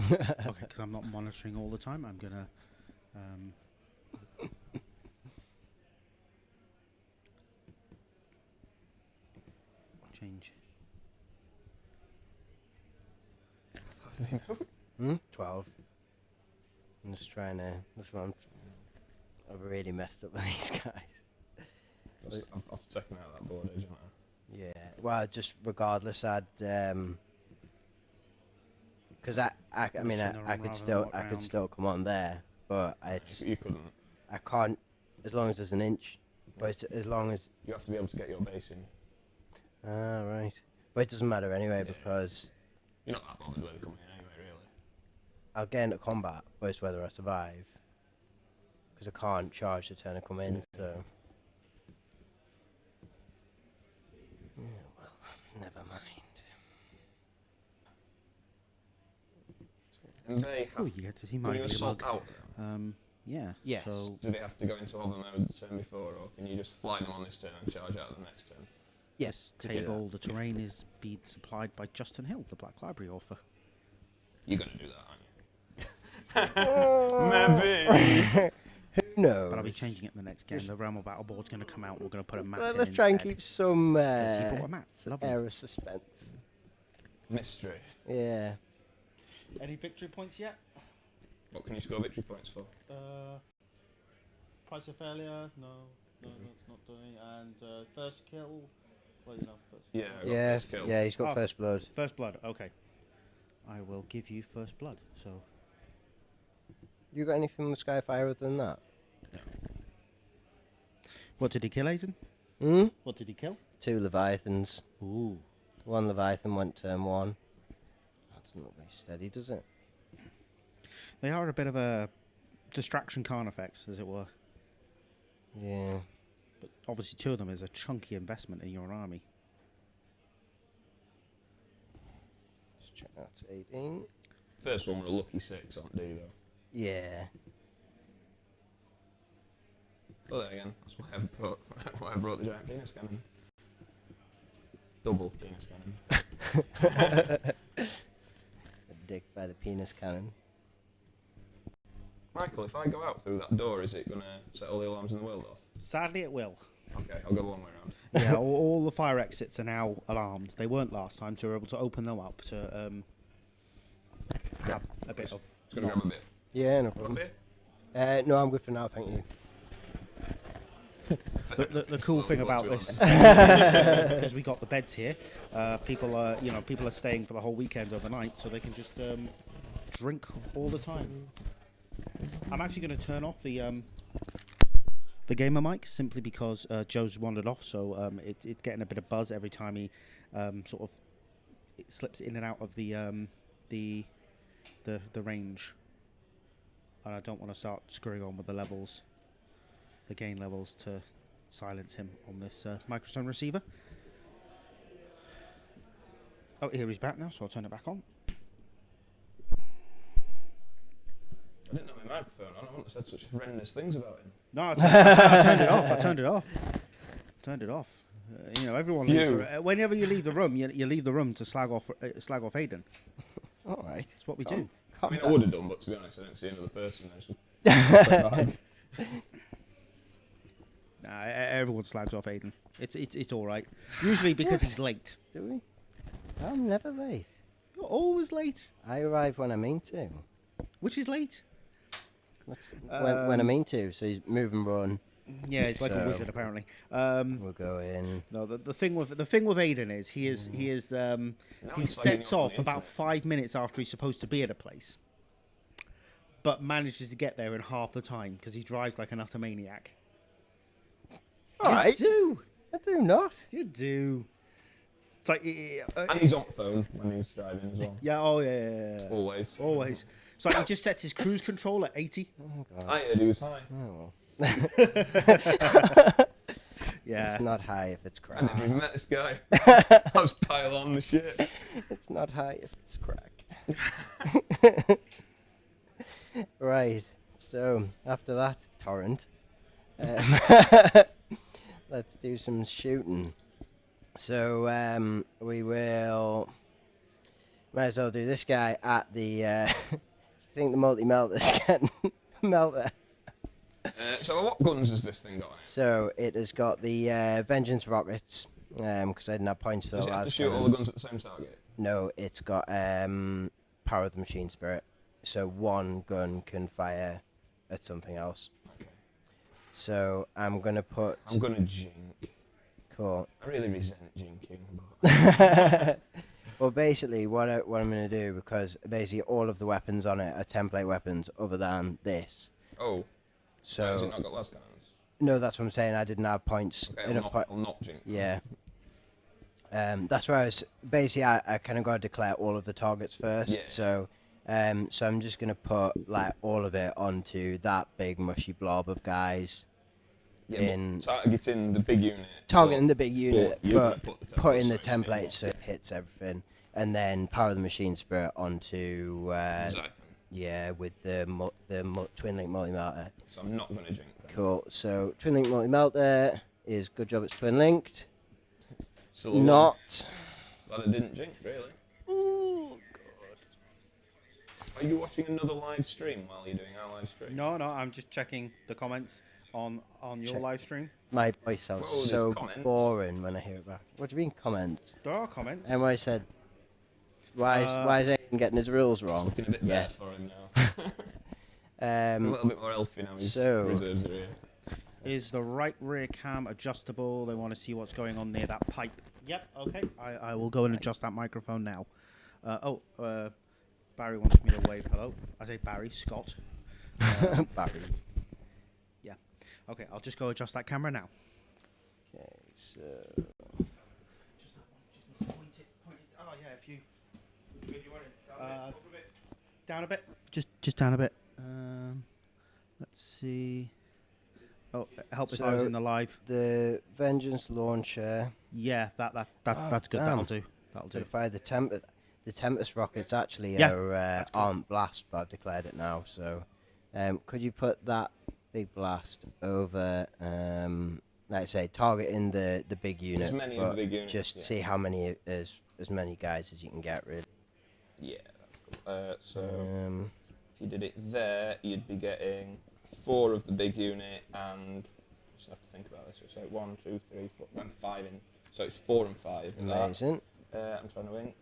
Okay, because I'm not monitoring all the time, I'm going to change. 12. I'm just trying to... I've really messed up with these guys. I've taken out that board edge, haven't I? Yeah. Well, just regardless, I'd because I mean Pushing I them could rather still than walk round. come on there, but it's You couldn't. I can't as long as there's an inch. But it's, as long as You have to be able to get your base in. right. But it doesn't matter anyway Yeah. because You're not that bothered where they're coming in anyway, really. I'll get into combat, but it's whether I survive. Because I can't charge the turn I come in, so. Yeah, well, never mind. And they Oh, have you get to see to my do assault video. out there. Yeah. Yes. So Do they have to go into hover mode the turn before, or can you just fly them on this turn and charge out the next turn? yes, to do table. The terrain is being supplied by Justin Hill, the Black Library author. You're going to do that, aren't you? Maybe. Who knows? But I'll be changing it in the next game. Just- The Realm of Battle board's going to come out. We're going to put a map in Let's try and instead. keep some Yes, he brought a map. Lovely. air of suspense. Mystery. Yeah. Any victory points yet? What can you score victory points for? Price of failure? No, that's not doing. And first kill? Well, first. Yeah, I got Yeah. first kill. Yeah. He's got Oh. first blood. First blood. Okay. I will give you first blood. So You got anything with Skyfire other than that? what did he kill, Aidan? Hmm. What did he kill? 2 Leviathans. Ooh. 1 Leviathan went turn 1. That's not very steady, does it? They are a bit of a distraction Carnifex, as it were. Yeah. But obviously 2 of them is a chunky investment in your army. Let's check that's 18. First one were a lucky 6 on D, though. Yeah. But then again, that's why I brought the giant penis cannon. Double penis cannon. A dick by the penis cannon. Michael, if I go out through that door, is it going to set all the alarms in the world off? Sadly, it will. Okay, I'll go the long way around. Yeah, all the fire exits are now alarmed. They weren't last time, so we're able to open them up to have a bit of. Just going to grab a bit. Yeah, no Want a problem. bit? No, I'm good for now, thank you. The cool thing about this, because we got the beds here, people are staying for the whole weekend overnight, so they can just drink all the time. I'm actually going to turn off the gamer mic simply because Joe's wandered off, so it's getting a bit of buzz every time he it slips in and out of the range, and I don't want to start screwing on with the levels, the gain levels, to silence him on this microphone receiver. Oh, here he's back now, so I'll turn it back on. I didn't know my microphone on. I wouldn't have said such horrendous things about him. No, I turned it off. I turned it off. Everyone leaves whenever you leave the room, you leave the room to slag off Aidan. All right. That's what we do. I mean, I would have done, but to be honest, I didn't see another person. I just Nah, everyone slags off Aidan. It's all right. Usually because he's late. Do we? I'm never late. You're always late. I arrive when I mean to. Which is late. When I mean to, so he's move and run. Yeah, it's like a So- wizard apparently. We'll go in. No, the thing with Aidan is he he's sets slagging off on off the about internet. 5 minutes after he's supposed to be at a place, but manages to get there in half the time because he drives like an utter maniac. All right. do. I do not. You do. It's like And he's on the phone when he's driving as well. yeah, yeah. Always. Always. It's like he just sets his cruise control at 80. Oh god. I heard he was high. Oh well. Yeah. It's not high if it's I crack. never even met this guy. I was pile on the shit. It's not high if it's crack. Right. So after that torrent, let's do some shooting. So we will. Might as well do this guy at the. I think the multi-melter's getting melter. So what guns has this thing got on it? So it has got the Vengeance rockets. Because I didn't have points for Does the it have to last shoot all the ones. guns at the same target? No, it's got Power of the Machine Spirit. So one gun can fire at something else. Okay. So I'm gonna put. I'm gonna jink. Cool. I really resent jinking. But Well, basically, what I'm gonna do, because basically all of the weapons on it are template weapons, other than this. oh, So has it not got las cannons? no, that's what I'm saying. I didn't have points. Okay, I'll not jink. Yeah. That's where I was. Basically, I kind of got to declare all of the targets first. Yeah. So I'm just gonna put like all of it onto that big mushy blob of guys. Yeah, targeting the big unit. Targeting the big unit, you're but gonna put in the so it's in template so it hits everything, and then power the machine spirit onto Siphon. yeah, with the twin link multi melter. So I'm not gonna jink. Then. Cool. So twin link multi melter is good job. It's twin linked. So Not. Glad I didn't jink, really. Ooh, Are you watching another live stream while you're doing our live stream? No, I'm just checking the comments on your Check. live stream. my voice sounds Whoa, there's so comments. boring when I hear it back. What do you mean comments? There are comments. And I said, why is Aidan getting his rules It's wrong? looking a bit Yeah. better for him now. a little bit more elfy now. His so- reserves are here. Is the right rear cam adjustable? They want to see what's going on near that pipe. Yep, okay. I will go and adjust that microphone now. Barry wants me to wave hello. I say Barry, Scott. Barry. Yeah. Okay, I'll just go adjust that camera now. Okay, so Just point it. Oh, yeah, if you... down a bit. Just down a bit. Let's see. Oh, help if I was So- in the live. the Vengeance launcher. Yeah, that's good. damn. That'll do. That'll To do. fire the Tempest rockets actually Yeah, are aren't blast, but I've declared it now. So, could you put that big blast over, like I say, targeting the big unit, As many as but the big unit. just yeah. see how many as many guys as you can get, really. Yeah, that's cool. So Um, if you did it there, you'd be getting 4 of the big unit, and just have to think about this. So 1, 2, 3, 4, and 5 in. So it's 4 and 5. In that. amazing. I'm trying to think.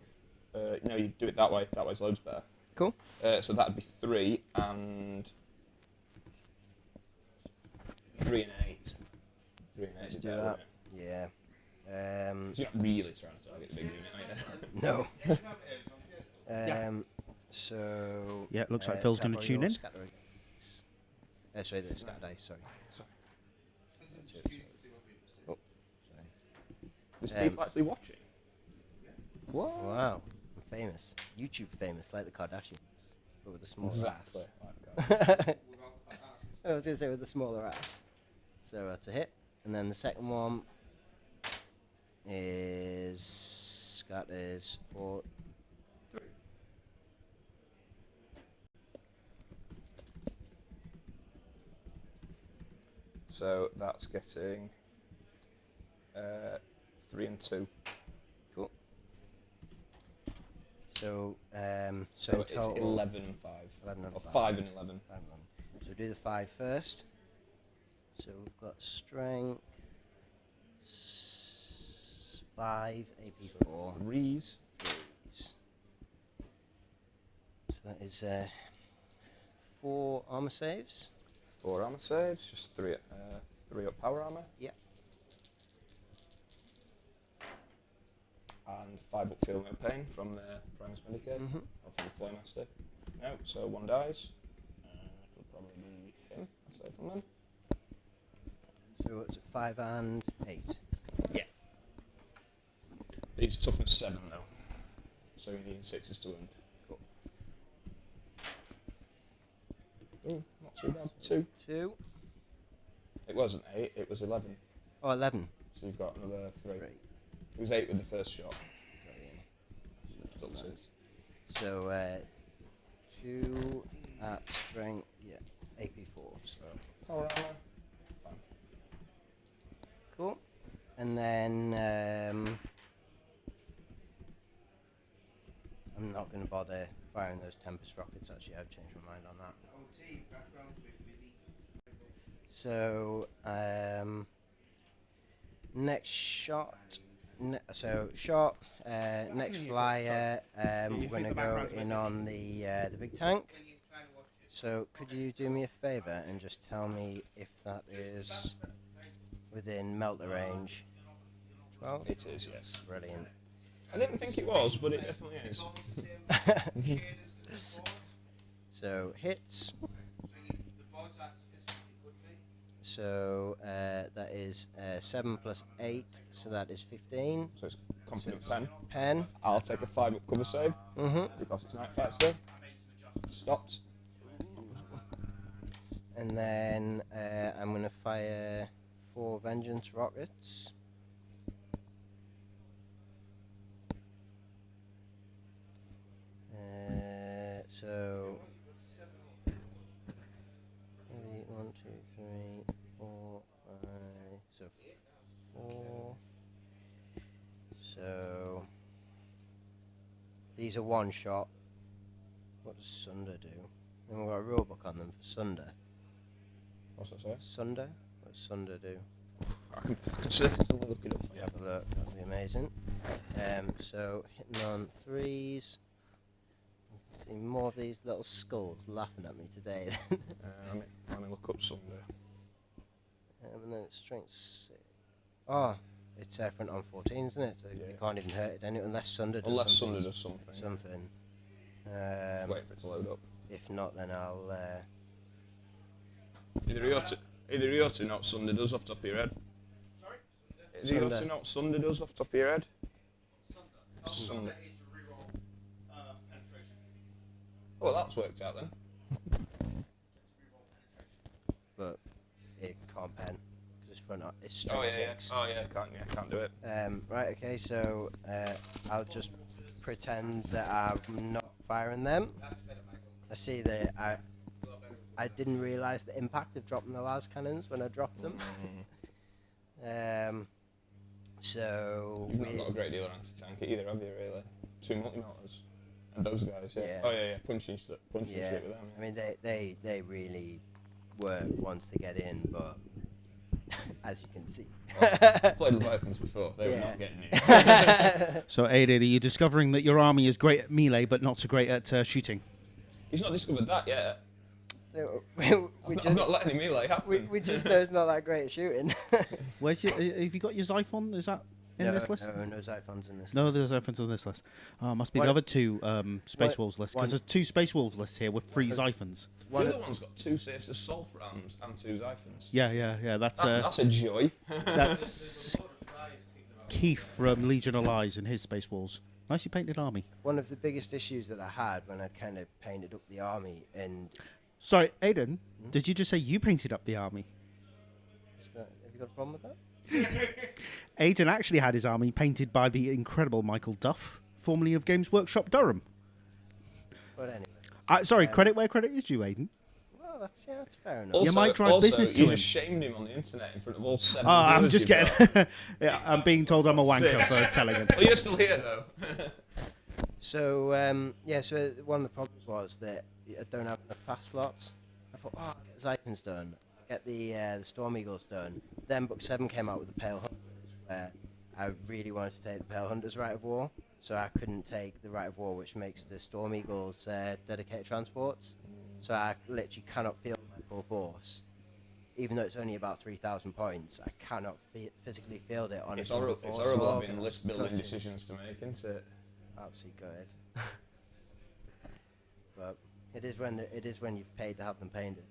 No, you do it that way. That way's loads better. Cool. So that'd be 3 and 3 and 8. 3 and 8. Let's is do better, that. wouldn't it? Yeah. 'Cause you're not really trying to target the big unit, are you? No. Yeah. So. Yeah, it looks like Phil's going to tune in. Sorry, the scatter dice. Sorry. Sorry. Oh, There's Um, people actually watching. What? sorry. Wow. I'm famous. YouTube famous, like the Kardashians, but with a smaller Exactly. ass. I was going to say with the smaller ass. So that's a hit. And then the second one is scatters for 3. So that's getting 3 and 2. Cool. So, So in it's total, 11 and 5. 11 and Or 5. 5 and 11. So do the 5 first. So we've got strength 5, AP4. 3s. So that is 4 armor saves. 4 armor saves. Just 3 up power armor. Yep. And 5 up feel no pain from the Primus Medicaid. Mhm. Or from the Flowmaster. No, so 1 dies. It'll probably be him, I'd say, from them. So it's 5 and 8. Yeah. These are toughness 7 though. So you need 6s to wound. Cool. Ooh, not too bad. 2. 2. It wasn't 8, it was 11. Oh, 11. So you've got another 3. 3. It was 8 with the first shot. Brilliant. Still 2. So 2 at strength, yeah, AP4. So Power armor. Fine. cool. And then I'm not going to bother firing those Tempest rockets. Actually, I've changed my mind on that. So next shot. Next flyer. We're you going to think the go background's in busy? on the big tank. So could you do me a favour and just tell me if that is within melter range? 12? It is, yes. Brilliant. I didn't think it was, but it definitely is. So hits. So that is 7 plus 8, so that is 15. So it's confident pen. Pen. I'll take a 5 up cover save because it's night fight still. Stopped. And then I'm going to fire 4 vengeance rockets. So 1, 2, 3, 4, 5. So 4. So these are one shot. What does Sunder do? And we've got a rulebook on them for Sunder. What's that say? Sunder? What does Sunder do? I can certainly look it up for you. Have a look, that'll be amazing. So hitting on 3s. See more of these little skulls laughing at me today. Let me look up Sunday. And then it's strength 6. Oh, it's front on 14, isn't it? So Yeah. you can't even hurt it unless Sunder does Unless something. Sunday does something. Something. Just wait for it to load up. If not, then I'll... Either you ought to know what Sunday does off the top of your head. Sorry? Either you ought to know what Sunday does off the top of your head. Sunday. Sunday. Oh, well, that's worked out then. But it can't pen. Because it's front on... It's Oh strength 6. yeah. Can't do it. Right, okay, so I'll just pretend that I'm not firing them. I see that I didn't realise the impact of dropping the las cannons when I dropped them. So You've not got a great deal of anti-tank either, have you, really? 2 multi-melters. And those guys, yeah. Yeah. Oh yeah, punching shit with them. Yeah. I mean, they really work once they get in, but as you can see. I've played Leviathans before, they were not getting in. So, Aidan, are you discovering that your army is great at melee but not so great at shooting? He's not discovered that yet. we I'm not letting him melee happen. we just know it's not that great at shooting. Where's your? Have you got your Xiphon? Is that in this list? No Xiphons in this No, list. there's Xiphons on this list. Must be What- the other 2 Space what- Wolves lists, one- because there's 2 Space Wolves lists here with 3 Xiphons. The other one's got 2 Siesta Sulf rams and 2 Xiphons. Yeah. That's a joy. That's Keith from Legion of Lies and his Space Wolves. Nicely painted army. One of the biggest issues that I had when I kind of painted up the army, and Sorry, Aidan, did you just say you painted up the army? have you got a problem with that? Aidan actually had his army painted by the incredible Michael Duff, formerly of Games Workshop Durham. But anyway, Sorry, credit where credit is due, Aidan. well, that's fair enough. Also, You might drive business to you him. just shamed him on the internet in front of all 7 I'm viewers just you've getting. got. Yeah, I'm being told I'm a wanker 6. for telling him. Well, you're still here though. So so one of the problems was that I don't have enough fast slots. I thought, I'll get Xiphons done, I'll get the Storm Eagles done. Then Book 7 came out with the Pale Hunters, where I really wanted to take the Pale Hunters Right of War, so I couldn't take the Right of War, which makes the Storm Eagles dedicated transports. So I literally cannot field my full force. Even though it's only about 3,000 points, I cannot physically field it on It's a single horrible. It's force horrible org. having list building Gotcha. decisions to make, isn't it? Absolutely good. But it is when you've paid to have them painted.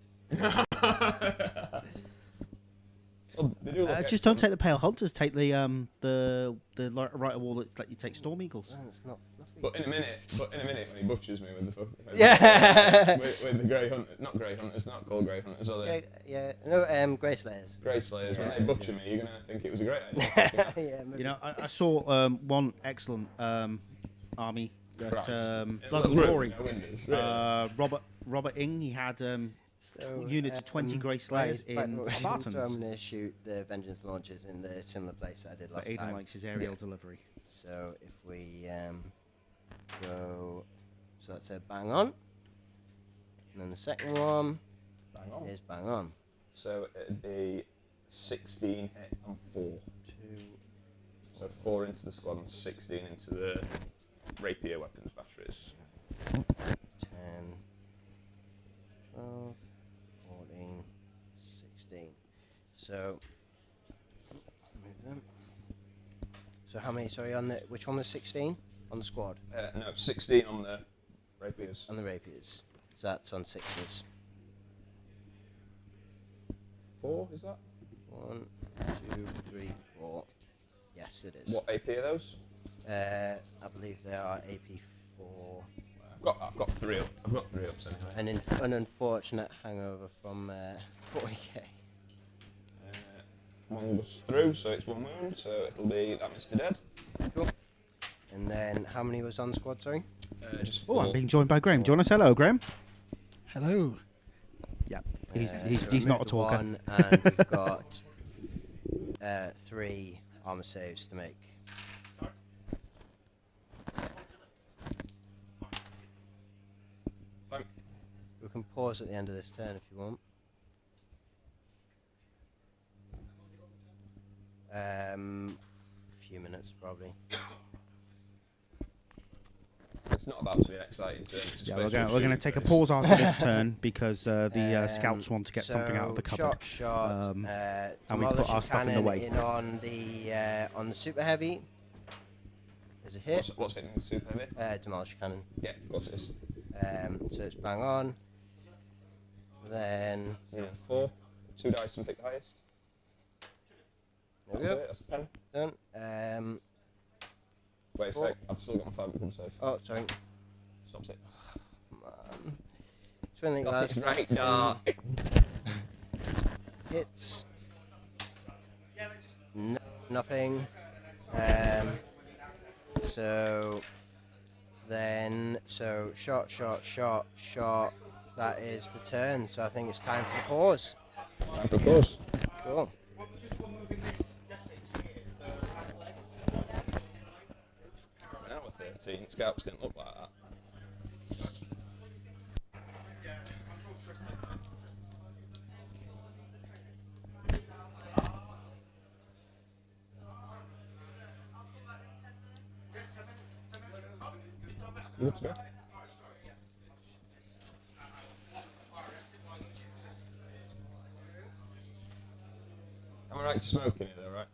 Well, they do look Just don't excellent. take the Pale Hunters. Take the right of war that let you take Storm Eagles. Well, it's not fluffy. But in a minute, when he butchers me with the fucking Yeah. with the grey hunters, not grey hunters, not called grey hunters, are they? No, Grey Slayers. Grey slayers. When Yeah. they butcher me, you're gonna think it was a great idea. Yeah, maybe. You know, I saw one excellent army that Christ. Blood and Room, Glory. no windows, really. Robert Ing. He had So, units of 20 Grey Slayers in So I'm Spartans. going to shoot the Vengeance launchers in the similar place that I did But last Aidan time. likes his aerial delivery. So if we go, so that's a bang on. And then the second one Bang on. is bang on. So it'd be 16 hit and 4. 2, So 4 into the squad and 16 into the rapier weapons batteries. 10, 12, 14, 16. So, move them. So how many, sorry, on the, which one was 16? On the squad? No, 16 on the rapiers. On the rapiers. So that's on 6s. 4, is that? 1, 2, 3, 4. Yes, it is. What AP are those? I believe they are AP4. I've got 3 up. I've got 3 ups anyway. An unfortunate hangover from 40k. One goes through, so it's 1 wound, so it'll be that Mr. Dead. Cool. And then how many was on squad, sorry? Just Oh, 4. I'm being joined by Graham. Do you want to say hello, Graham? Hello. Yeah. So He's not a remove the talker. 1, and we've got 3 armor saves to make. Fine. We can pause at the end of this turn if you want. Few minutes probably. It's not about to be an exciting turn. It's Yeah, we're going to take a pause after this turn because the scouts want to get something out of the cupboard. Shot, and we put our stuff in the way. on the super heavy. There's a hit. What's hitting the super heavy? Demolish cannon. Yeah, of course it is. So it's bang on. Then 4. 2 dice and pick the highest. there we go. That's a pen. Done. Wait a 4. sec, I've still got my 5 become safe. Oh, sorry. Stops it. Come on. Twinning That's glass. his right dart. Hits. No, nothing. So then, shot. That is the turn. So I think it's time for the pause. Time for pause. Cool. An hour 13. Scouts didn't look like that. You good to go? Am I right to smoke in here though, right?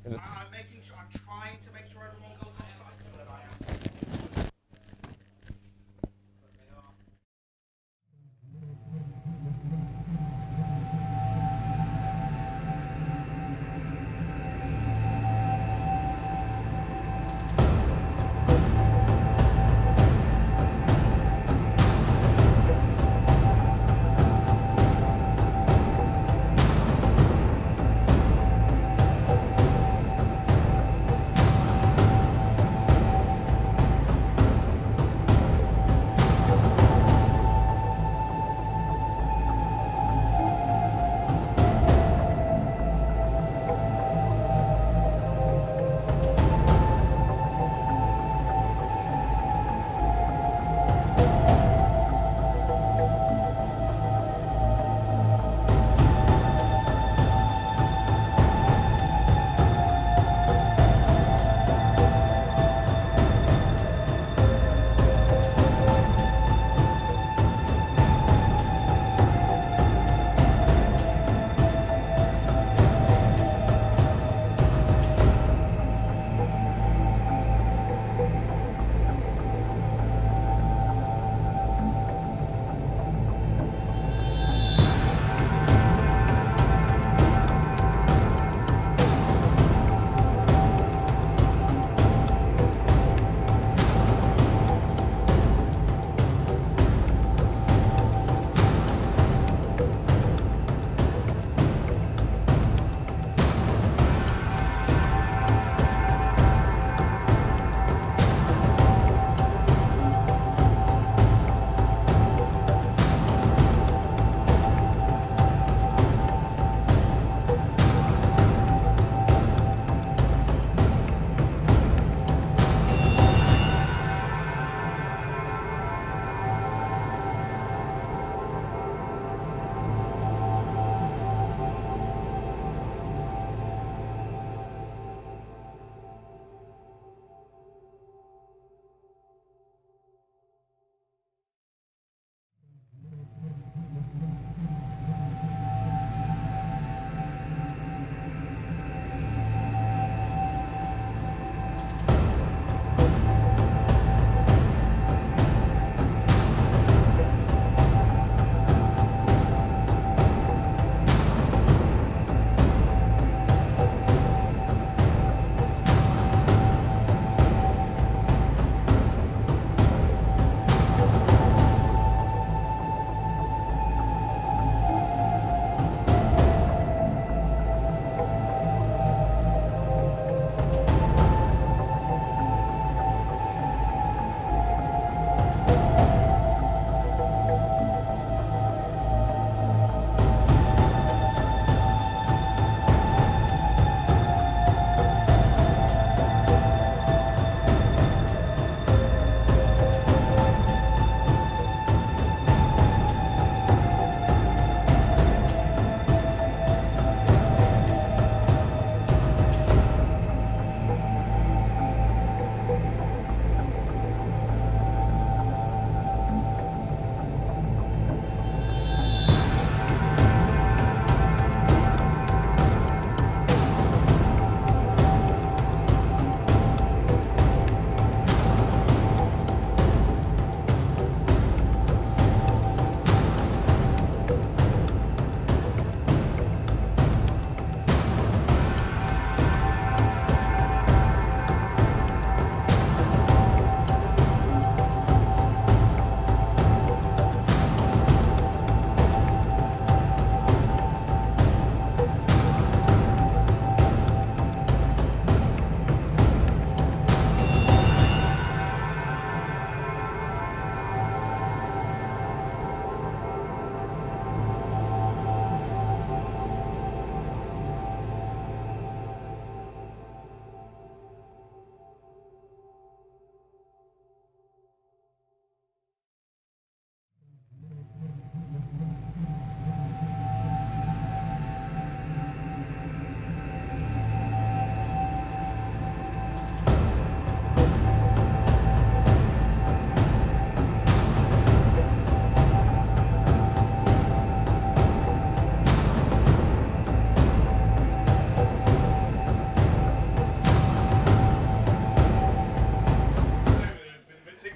Is it? I'm making sure. I'm trying to make sure everyone goes off site so that I am.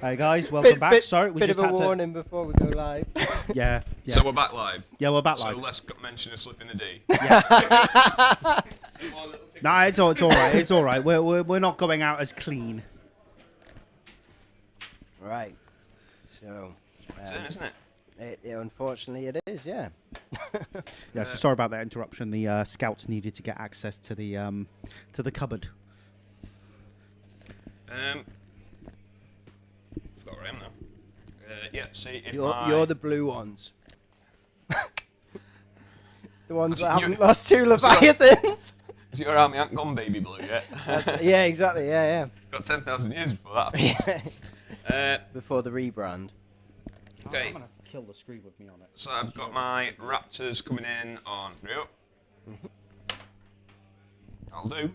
Hey guys, welcome back. Sorry, we bit just of a had to. warning before we go live. Yeah. So we're back live. Yeah, we're back So live. let's mention a slip in the D. Yeah. Nah, it's all right. It's all right. We're not going out as clean. Right. So. Turn, isn't it? Unfortunately, it is. Yeah. Yeah. So sorry about that interruption. The scouts needed to get access to the cupboard. Forgot where I am now. Yeah. See if You're the blue ones. The ones that You- haven't lost 2 Leviathans. Is your army ain't gone baby blue yet? Yeah, exactly. Yeah, Got 10,000 years before that. yeah. Before the rebrand. Okay. I'm gonna kill the screen with me on it. So I've got my Raptors coming in on 3 up. I'll do.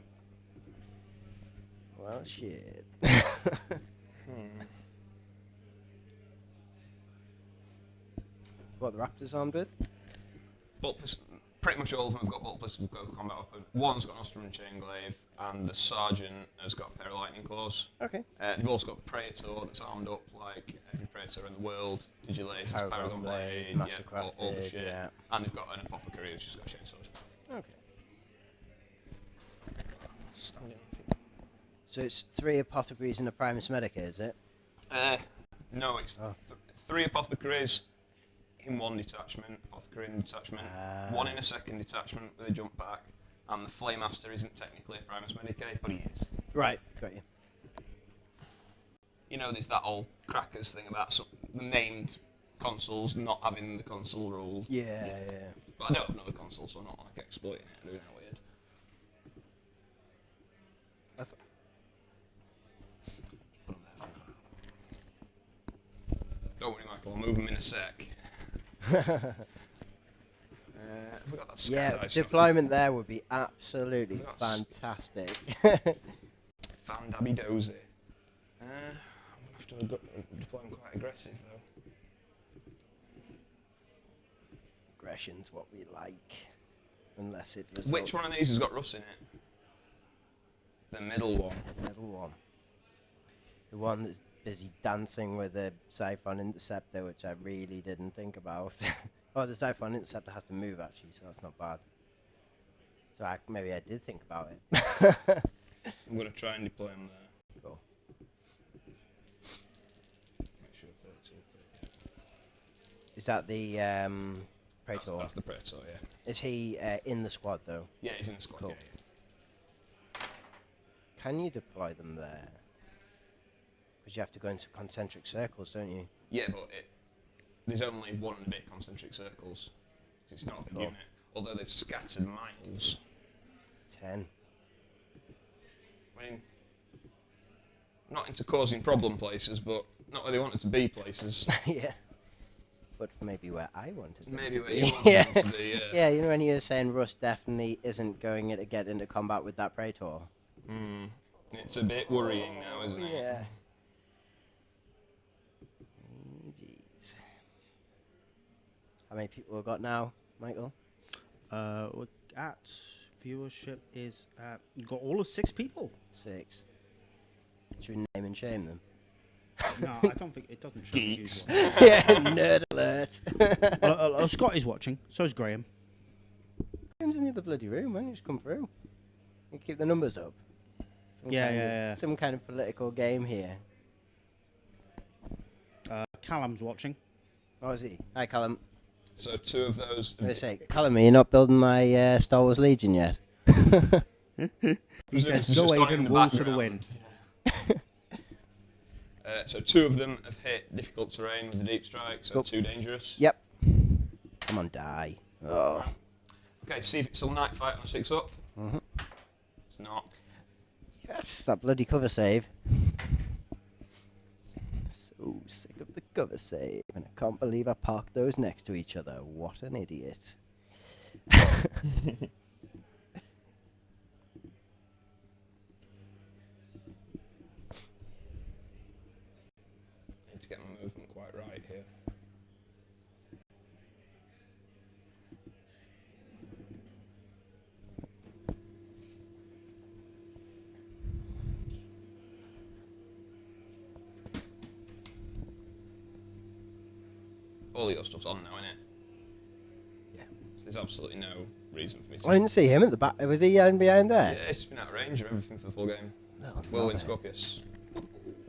Well, shit. What the Raptors armed with? Pretty much all of them have got bolt pistols with combat weapon. One's got an Osterman chain glaive, and the sergeant has got a pair of lightning claws. Okay. They've also got Praetor that's armed up like every Praetor in the world. Digilace, Paragon Blade, all the shit. Yeah. And they've got an apothecary who's just got a chainsaw. Okay. So it's 3 apothecaries and a Primus Medica, is it? No, it's 3 apothecaries in 1 detachment, apothecary in a detachment, 1 in a second detachment with a jump back, and the Flaymaster isn't technically a Primus Medicae, but he is. Right, got you. You know, there's that old crackers thing about the named consoles not having the console rules. Yeah. But I don't have another console, so I'm not like exploiting it and doing that weird. Put 'em there for now. Don't worry, Michael, I'll move them in a sec. Have we got that sky Yeah, dice? deployment there would be absolutely That's- fantastic. Fan dabby dozy. I'm going to have to deploy them quite aggressive, though. Aggression's what we like. Unless it results. Which one of these has got Russ in it? The middle one. The middle one. The one that's busy dancing with a Siphon Interceptor, which I really didn't think about. Oh, the Siphon Interceptor has to move, actually, so that's not bad. So maybe I did think about it. I'm going to try and deploy them there. Cool. Make sure 32, 30. Is that the Praetor? That's the Praetor, yeah. Is he in the squad, though? Yeah, he's in the squad, Cool. yeah. Can you deploy them there? Because you have to go into concentric circles, don't you? Yeah, but there's only 1 and a bit concentric circles. It's not a big Cool. unit. Although they've scattered miles. 10. I mean, not into causing problem places, but not where they wanted to be places. Yeah. But maybe where I wanted them Maybe to where be. you wanted them to be, yeah. Yeah, you know when you were saying Russ definitely isn't going to get into combat with that Praetor? It's a bit worrying now, isn't it? Yeah. Jeez. How many people have got now, Michael? We're at viewership is at you've got all of 6 people. 6. Should we name and shame them? No, I don't think it doesn't show the Geeks. usual. Yeah, nerd alert. Scott is watching. So is Graham. Graham's in the other bloody room, why don't you just come through? You keep the numbers up. Yeah. Some kind of political game here. Callum's watching. Oh, is he? Hi, Callum. So 2 of those. I'm going to say, Callum, are you not building my Star Wars Legion yet? He says, It's "Go, just gone in Aidan, the wolves to the background." wind." So 2 of them have hit difficult terrain with the deep strike, so Cool. 2 dangerous. Yep. Come on, die. Oh. Okay, see if it's still night fight on 6 up. Mhm. It's not. Yes, that bloody cover save. So sick of the cover save, and I can't believe I parked those next to each other. What an idiot. Need to get my movement quite right here. all your stuff's on now, isn't it? Yeah. So there's absolutely no reason for me to... I didn't see him at the back. Was he behind Yeah, there? it's just been out of range of everything for the full game. Oh, Whirlwind no. Scorpius.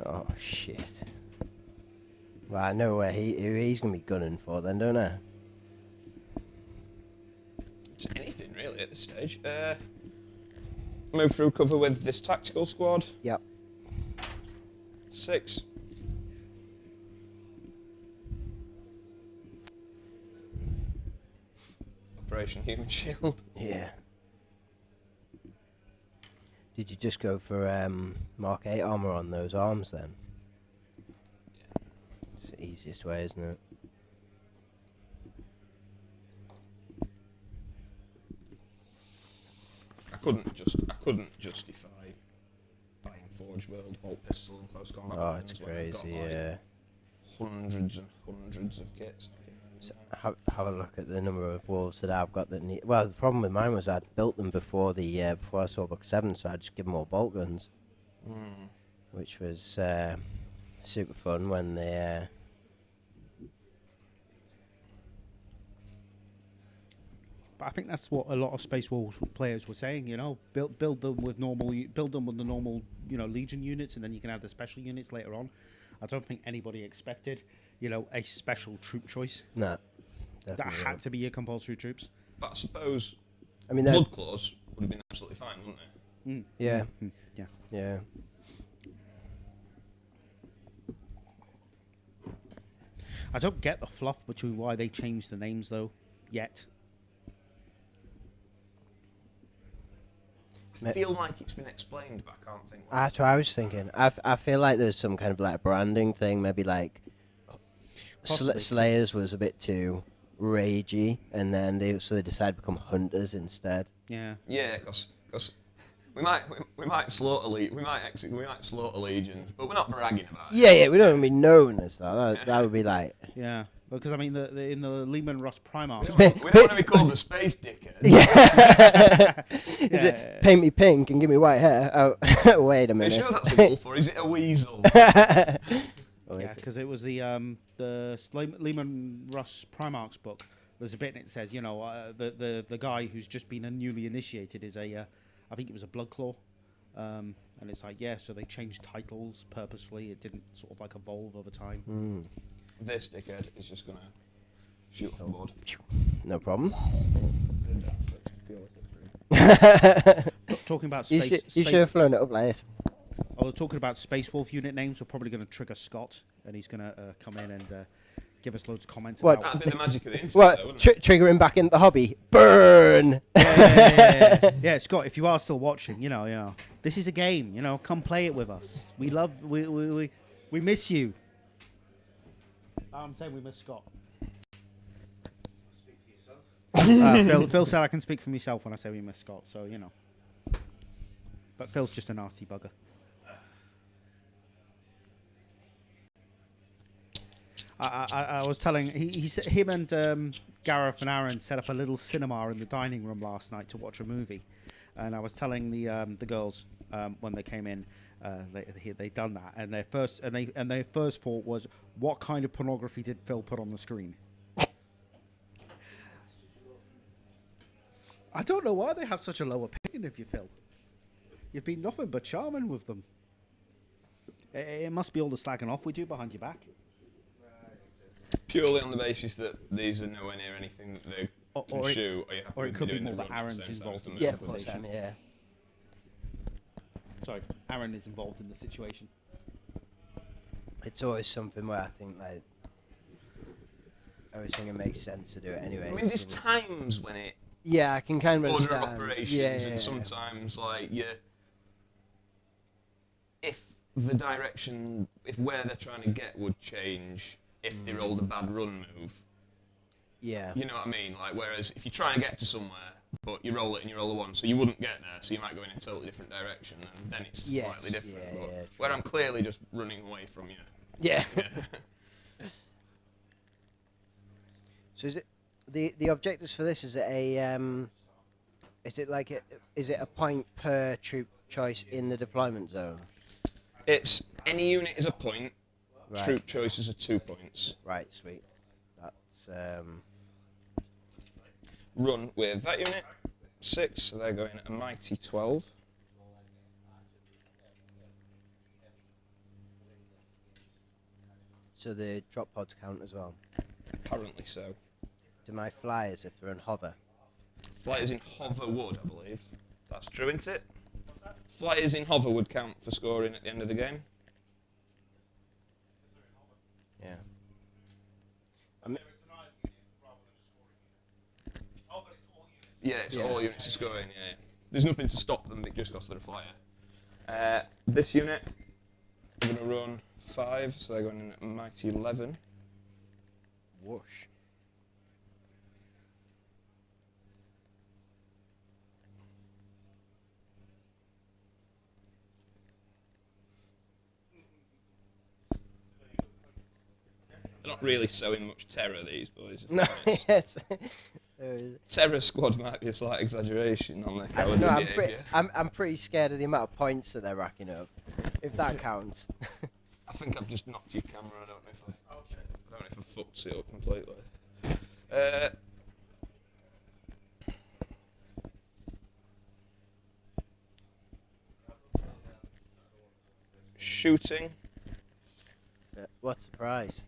Oh, shit. Well, I know who he's going to be gunning for then, don't I? Just anything, really, at this stage. Move through cover with this tactical squad. Yep. 6. Operation Human Shield. Yeah. Did you just go for Mark 8 armor on those arms then? It's the easiest way, isn't it? I couldn't justify buying Forge World, Bolt Pistol and Close Combat. Oh, weapons it's when I've got, crazy, like, yeah. hundreds and hundreds of kits. So have a look at the number of wolves that I've got that need. Well, the problem with mine was I'd built them before before I saw Book 7, so I just give them all bolt guns, which was super fun when they. But I think that's what a lot of Space Wolves players were saying. You know, build them with the normal Legion units, and then you can have the special units later on. I don't think anybody expected a special troop choice. No, That definitely had not. to be your compulsory troops. But I suppose I mean, Blood Claws would have been absolutely fine, wouldn't they? yeah, Yeah. yeah. I don't get the fluff between why they changed the names though yet. I feel like it's been explained, but I can't think. That's what I was thinking. I feel like there's some kind of like branding thing. Maybe like Possibly. Slayers was a bit too ragey, and then they decided to become hunters instead. Yeah. Yeah, because we might slaughter slaughter legions, but we're not bragging about it. Yeah, we don't want to be known as that. That would be like. Yeah. Because I mean, in the Lehman Russ Primarch. We don't want to be called the space dickhead. Yeah. Yeah. Paint me pink and give me white hair. Oh, wait a Are you minute. sure that's a wolf or is it a weasel? Oh, Yeah, is it? because it was the Lehman Russ Primarch's book. There's a bit in it that says, the guy who's just been newly initiated is I think it was a Bloodclaw, and it's like, so they changed titles purposefully. It didn't sort of like evolve over time. This dickhead is just gonna shoot off the board. No problem. Talking about You should have flown it up like this. talking about Space Wolf unit names, we're probably going to trigger Scott, and he's going to come in and give us loads of comments What? about. That'd be the magic of the internet, What? though, wouldn't it? Trigger him back into the hobby. Burn! Yeah, Scott, if you are still watching, this is a game. Come play it with us. We miss you. I'm saying we miss Scott. Phil said I can speak for myself when I say we miss Scott, so But Phil's just a nasty bugger. I was telling him and Gareth and Aaron set up a little cinema in the dining room last night to watch a movie, and I was telling the girls when they came in. They done that, and their first thought was, what kind of pornography did Phil put on the screen? I don't know why they have such a low opinion of you, Phil. You've been nothing but charming with them. It must be all the slagging off we do behind your back. Purely on the basis that these are nowhere near anything that they can shoot, or you have or to it be could be doing more the that run at the Aaron's same time as involved the in move. the Yeah, of course, conversation. yeah. Sorry, Aaron is involved in the situation. It's always something where I think like I always think it makes sense to do it anyway. I mean, there's times when it Yeah, I can kind of order of understand. operations, Yeah, and sometimes if the direction, if where they're trying to get would change, if they rolled a bad run move, yeah. you know what I mean? Like, whereas if you're trying to get to somewhere, but you roll it and you roll a 1, so you wouldn't get there, so you might go in a totally different direction, and then it's Yes, slightly different. yeah, But yeah, where true. I'm clearly just running away from you. Yeah. Yeah. So is it the objectives for this? Is it is it a point per troop choice in the deployment zone? It's any unit is a point. Right. Troop choices are 2 points. Right, sweet. That's Let's Run with that unit, 6, so they're going a mighty 12. so the drop pods count as well. Apparently so. Do my flyers if they're on hover? Flyers in hover would, I believe. That's true, isn't it? Flyers in hover would count for scoring at the end of the game. Yeah. Yeah, it's all units are scoring, yeah. There's nothing to stop them, it just costs their flyer. This unit, I'm going to run 5, so they're going in at mighty 11. Whoosh. They're not really showing much terror, these boys. No, yes. Terror squad might be a slight exaggeration on their I don't cowardly know, behaviour. I'm pretty scared of the amount of points that they're racking up, if that counts. I think I've just knocked your camera. I don't know if I've fucked it up completely. Shooting. What's the prize?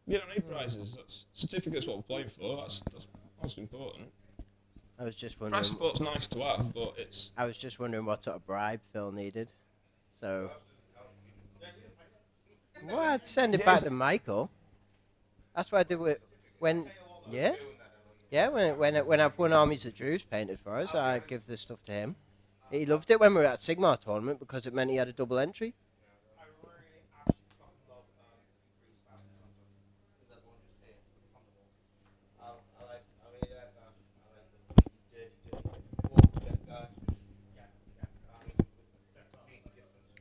You don't need prizes. That's certificates. What we're playing for. That's most important. I was just Prize wondering. support's nice to have, but it's. I was just wondering what sort of bribe Phil needed. So. Well, I'd send it back to Michael. That's what I did with when. Yeah. Yeah. When I've won armies that Drew's painted for us, I give this stuff to him. He loved it when we were at Sigmar tournament because it meant he had a double entry.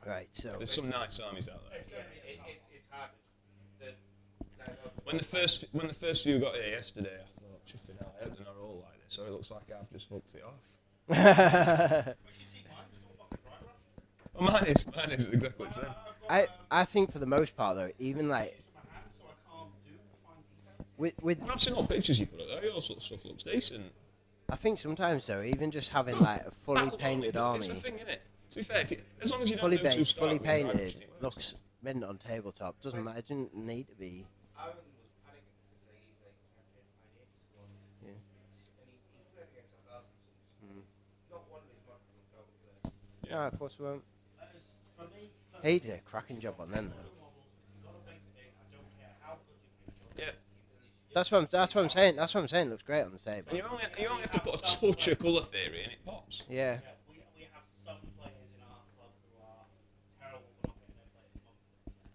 Right, so There's some nice armies out there. When the first few got here yesterday, I thought, chuffing out, I hope they're not all like this, or it looks like I've just fucked it off. Well, mine is exactly the same. I think for the most part though, even like with I've seen all the pictures you put up there, all sorts of stuff looks decent. I think sometimes though, even just having like a fully painted army, It's a thing, innit? To be fair, as long as you don't fully do too based, stark fully with it, painted, it works. looks mint on tabletop. Doesn't matter, it doesn't need to be. Yeah, of course we won't. He did a cracking job on them though. Yeah. That's what I'm saying. That's what I'm saying. It looks great on the table. And you only have to put a touch of colour theory and it pops. Yeah.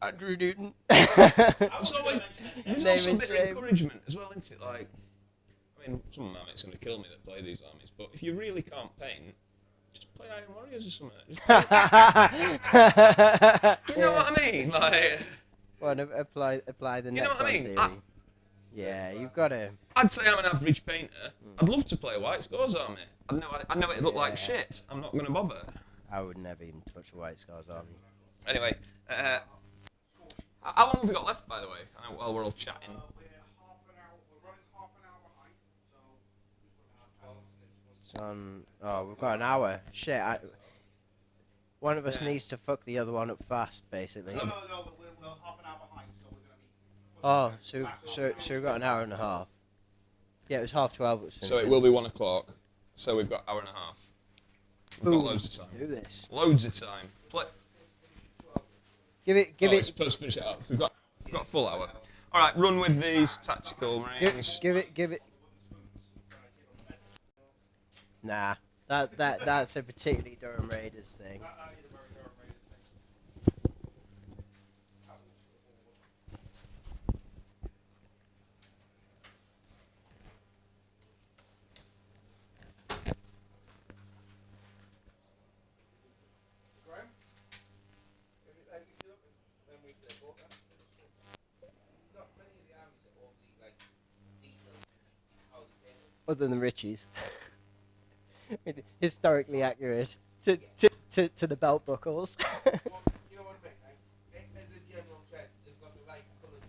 Andrew Newton. There's also a bit of encouragement as well, isn't it? Like, I mean, some of my mates are going to kill me that play these armies, but if you really can't paint, just play Iron Warriors or something. You know what I mean? Like, Well, apply the you know what I mean? theory. Yeah, you've got to. I'd say I'm an average painter. I'd love to play a White Scores army. I know it'd look like Yeah. shit. I'm not going to bother. I would never even touch a White Scars army. Anyway, how long have we got left, by the way? I know while we're all chatting. It's on. Oh, we've got an hour. Shit. One of us needs to fuck the other one up fast, basically. No, we're half an hour behind, so we're going to be... Oh, so we've got an hour and a half. Yeah, it was 12:30. So it will be 1 o'clock. So we've got hour and a half. We've got loads of time. Do this. Loads of time. Give it. It's supposed to finish it up. We've got a full hour. All right, run with these tactical marines. Give it. Nah, that's a particularly Durham Raiders thing. Other than Richie's. Historically accurate to the belt buckles. You know what I mean? As a general trend, they've got the right colour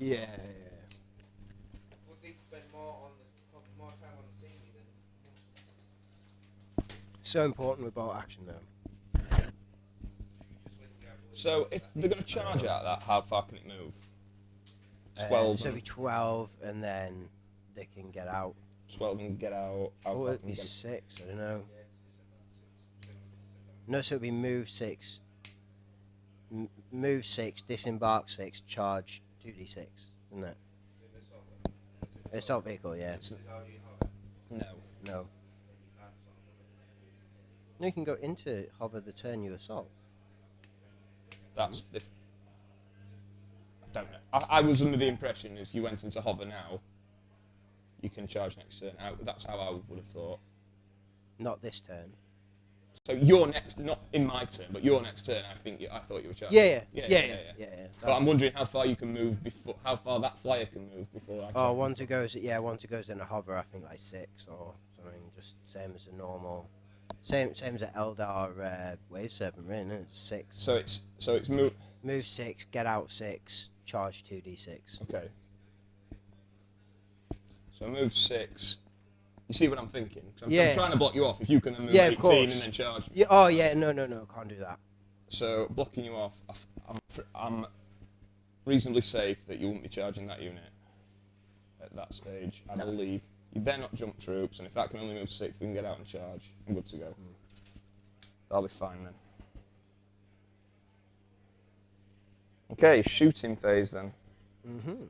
Yeah. Would they spend more time on the safety than So important with bolt action though. So if they're going to charge out of that, how far can it move? 12. So it'll be 12, and then they can get out. 12 and get out. How Oh, far it'd can be you get? 6. I don't know. No, so it'd be move 6. Move 6, disembark 6, charge 2d6, isn't it? Assault vehicle, yeah. No. No. No, you can go into hover the turn you assault. That's I don't know. I was under the impression if you went into hover now, you can charge next turn. That's how I would have thought. Not this turn. So your next, not in my turn, but your next turn, I thought you were charging. Yeah. But I'm wondering how far you can move before, how far that flyer can move before I. Oh, once it goes in a hover, I think like 6 or something. Just same as a normal, same as an Eldar wave serpent, really. Isn't it? 6. So it's move. Move 6, get out 6, charge 2d6. Okay. So move 6. You see what I'm thinking? 'Cause I'm trying to block you off. If you can then move 18 and then charge. Yeah. Oh yeah. No. Can't do that. So blocking you off, I'm reasonably safe that you won't be charging that unit at that stage. I believe you better not jump troops, and if that can only move 6, they can get out and charge. I'm good to go. That'll be fine then. Okay, shooting phase then. Mhm.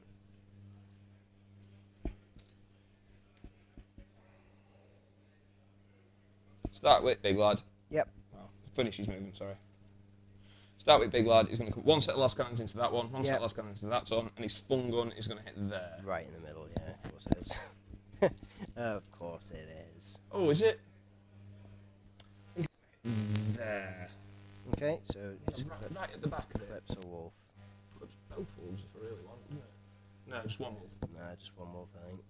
Start with big lad. Yep. Well, finish his movement, sorry. Start with big lad. He's going to put one set of last cannons into that one, one set of last cannons into that one, and his fun gun is going to hit there. Right in the middle. Yeah. Of course it is. Of course it is. Oh, is it? There. Okay. So it's Right at the back of it. clips a wolf. Clips both wolves if I really want, isn't it? No, just one wolf. Nah, just one wolf, I think.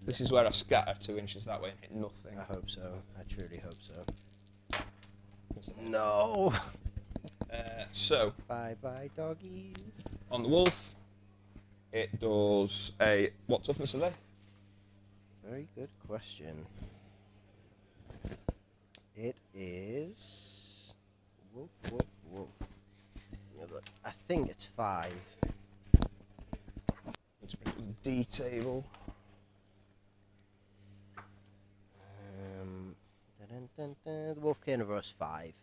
This is where I scatter 2 inches that way and hit nothing. I hope so. I truly hope so. No. So, Bye bye, doggies. on the wolf, it does a... What toughness are they? Very good question. It is. Wolf. Yeah, look, I think it's 5. Let's bring up the D table. The Wolf King of Us 5.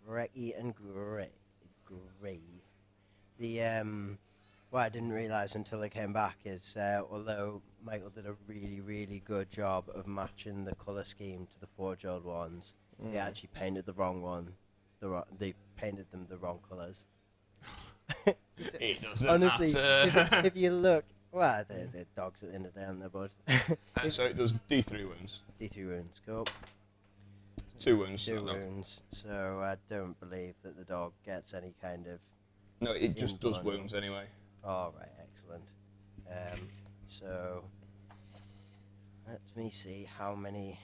Frecky and grey. The what I didn't realise until I came back is although Michael did a really good job of matching the colour scheme to the Forge-Old ones, he actually painted the wrong one. They painted them the wrong colours. It doesn't Honestly, matter. if you look, well, they're dogs at the end of the day, aren't they, bud? So it does D3 wounds. D3 wounds, cool. 2 wounds. 2 no. wounds, so I don't believe that the dog gets any kind of... No, it just does Inborn. wounds anyway. Oh, right, excellent. So, let me see how many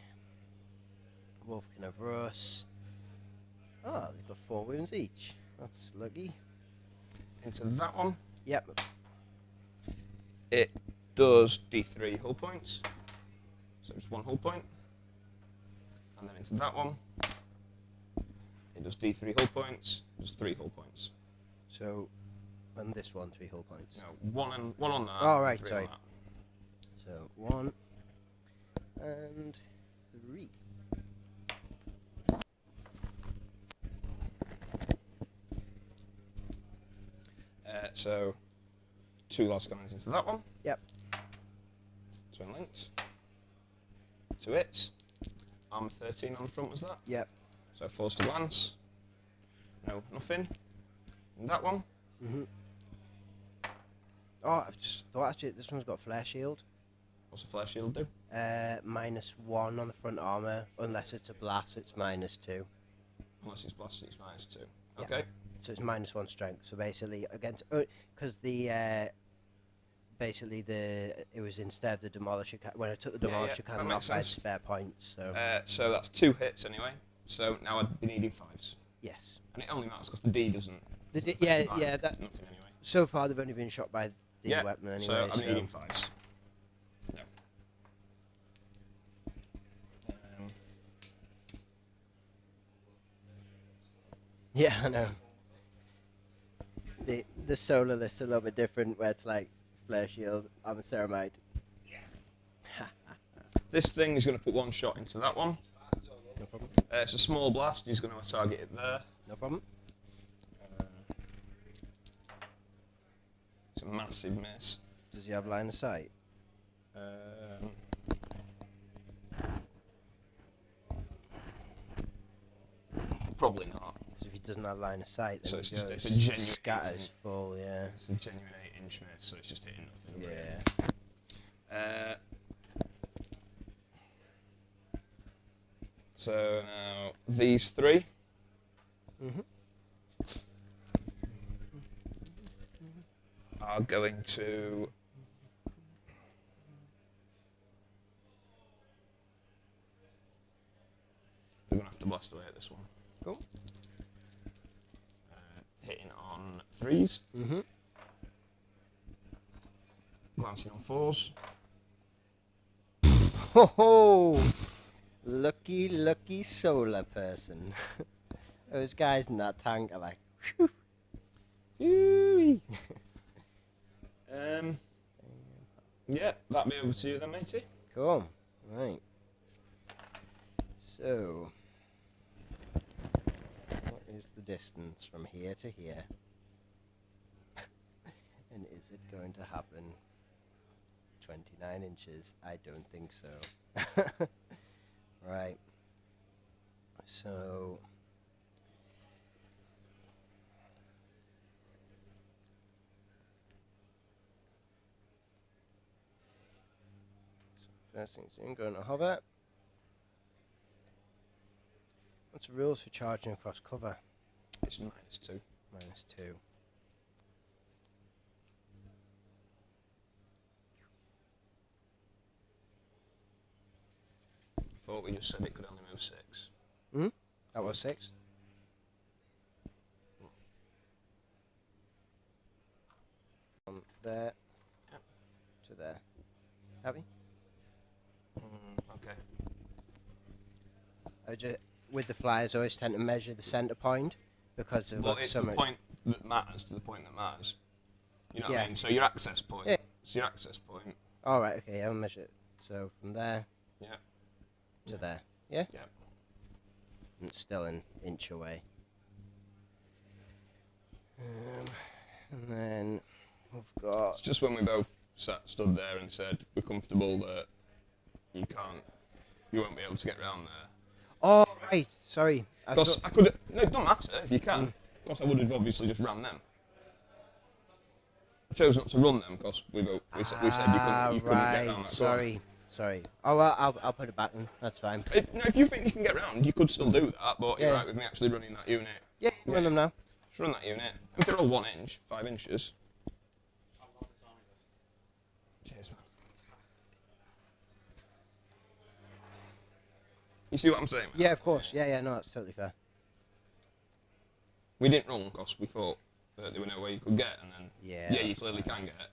Wolfkin of Rus. Oh, they've got 4 wounds each. That's lucky. Into that one, Yep. it does D3 hull points. So just 1 hull point. And then into that one, it does D3 hull points, does 3 hull points. So, and this one, 3 hull points. No, one on that. Oh, right, 3 sorry. on that. So, 1 and 3. So 2 last cannons into that one. Yep. Twin linked. 2 hits. Armor 13 on the front was that? Yep. So force to glance. No, nothing. And that one. Oh, I've just thought actually this one's got flare shield. What's a flare shield do? -1 on the front armor. Unless it's a blast, it's -2. Unless it's blast, it's -2. Yeah. Okay. So it's -1 strength. So basically, against because it was instead of the demolisher when I took the demolisher cannon makes off, I had sense. spare points. So So that's 2 hits anyway. So now I'd be needing 5s. yes. And it only matters because the D doesn't. Yeah. That. Nothing anyway. so far they've only been shot by the Yeah, weapon anyway. so I'm needing 5s. No. Yeah, I know. The solar list's a little bit different, where it's like flare shield, armor ceramite. This thing is going to put 1 shot into that one. No problem. It's a small blast. He's going to target it there. No problem. It's a massive miss. Does he have line of sight? Probably not. Because if he doesn't have line of sight, then So he it's goes, a genuine scatters full, yeah. It's a genuine 8-inch miss, so it's just hitting nothing. Yeah. So now these 3. Are going to we're gonna have to blast away at this one. Cool. Hitting on 3s. Mm-hmm. Glancing on 4s. Ho ho! Lucky, lucky solar person. Those guys in that tank are like, whew. Phew. Yeah, that'll be over to you then, matey. Cool. Right. So, what is the distance from here to here? And is it going to happen? 29 inches? I don't think so. Right. So, first thing's in, going to hover. What's the rules for charging across cover? It's -2. -2. I thought we just said it could only move 6. Hmm? That was 6. From there to there. Have you? Okay. With the flyers, I always tend to measure the centre point because of Well, like it's so the much. point that matters to the point that matters. You know what Yeah. I mean? So your access point. Yeah. So your access point. All right. Okay. I'll measure it. So from there. Yeah. To there. Yeah. Yeah. And it's still an inch away. And then we've got. It's just when we both stood there and said we're comfortable that you won't be able to get round there. Oh right. Sorry. Because I could. No, it don't matter if you can. Of course, I would have obviously just ran them. I chose not to run them because we said you couldn't get right. round that. Sorry. Oh well, I'll put it back then. That's fine. If you think you can get round, you could still do that. But Yeah. you're right with me actually running that unit. Yeah. Run them now. Just run that unit. If they're all 1 inch, 5 inches. Cheers, man. You see what I'm saying? Man? Yeah. Of course. Yeah. No, that's totally fair. We didn't run because we thought that there were no way you could get, and then Yeah. you that's clearly fine. can get.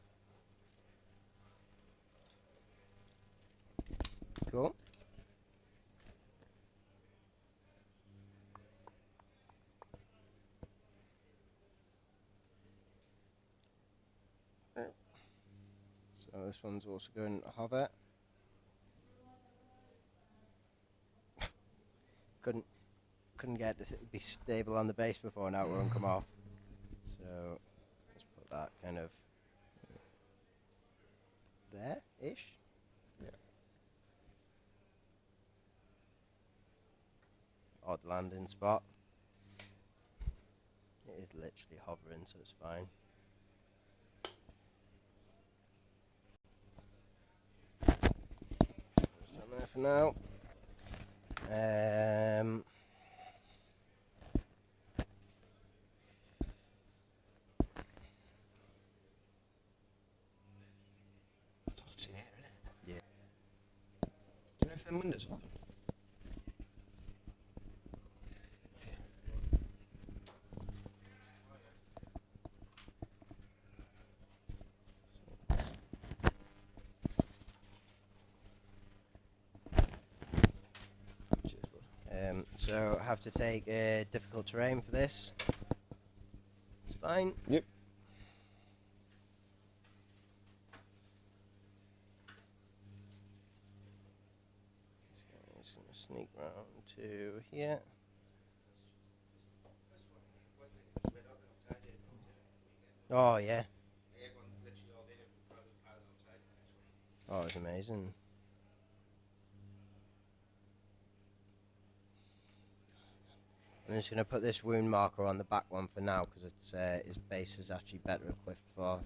Cool. So this one's also going to hover. couldn't get to be stable on the base before, now it won't come off. So let's put that kind of there-ish. Yeah. Odd landing spot. It is literally hovering, so it's fine. Just on there for now. It's hot in here, isn't it? Yeah. Do you know if them windows open? So I have to take difficult terrain for this. It's fine. Yep. Just gonna sneak round to here. Oh yeah. Oh, it's amazing. I'm just gonna put this wound marker on the back one for now because it's his base is actually better equipped for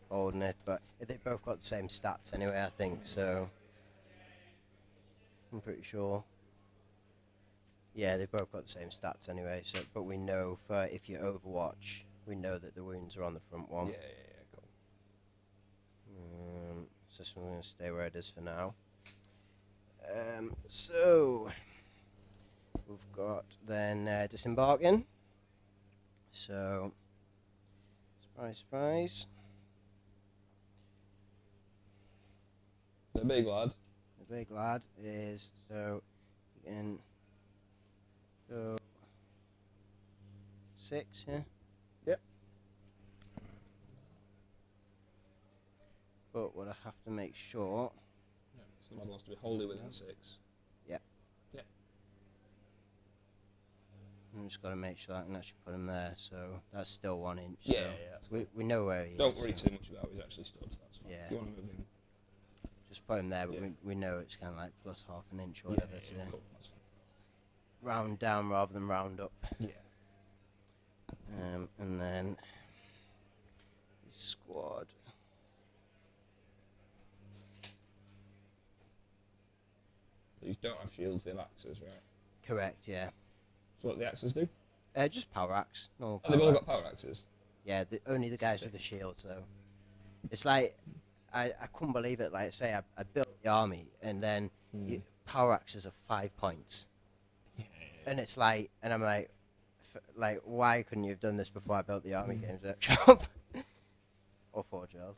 holding it. But they both got the same stats anyway, I think. So I'm pretty sure. Yeah, they both got the same stats anyway. So, but we know for if you Overwatch, we know that the wounds are on the front one. Yeah, cool. So this one's gonna stay where it is for now. So we've got then disembarking. So surprise. The big lad. The big lad is so you can go 6, yeah. Yep. But what I have to make sure. Yeah, so the model has to be wholly within 6. Yeah. Yeah. I'm just got to make sure I can actually put him there. So that's still 1 inch. Yeah, so that's we know where he is. Don't worry too much about how he's actually stood. That's fine. Yeah. If you want to move him. Just put him there, but Yeah. we know it's kind of like plus half an inch or whatever to Cool. That's fine. round down rather than round up. Yeah. And then his squad. These don't have shields, they have axes, right? Correct, yeah. So what do the axes do? Just power axe. No. Oh, they've all got power axes. Yeah, only the guys with the shields though. It's like I couldn't believe it. Like say I built the army and then power axes are 5 points. Yeah. And it's like, and I'm like, why couldn't you have done this before I built the army games workshop? Or Forge World.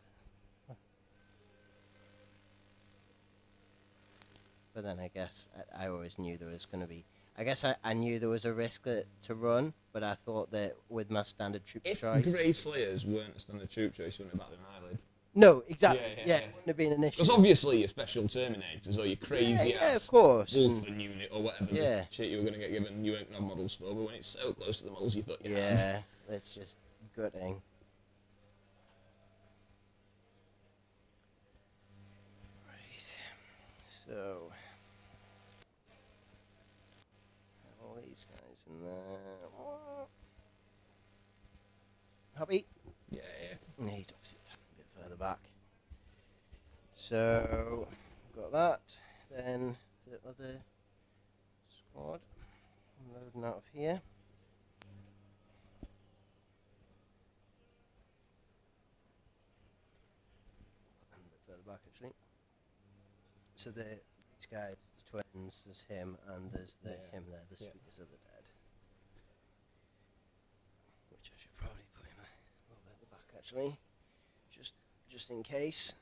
But then I guess I always knew there was going to be. I guess I knew there was a risk to run, but I thought that with my standard troop If choice. Grey Slayers weren't a standard troop choice, you wouldn't have batted an eyelid. No, exactly. Yeah. It wouldn't have been an issue. Because obviously your special Terminators or your crazy Yeah, ass of course. Wolfen unit or whatever Yeah. shit you were going to get given, you ain't no models for, but when it's so close to the models you thought you had. Yeah, it's just gutting. Right. So all these guys in there. Happy? Yeah. And he's obviously a tiny bit further back. So got that. Then the other squad loading out of here. A bit further back actually. So these guys, the twins, there's him and there's him there, the Speakers of the Dead. Which I should probably put him a little bit at the back actually. Just in case.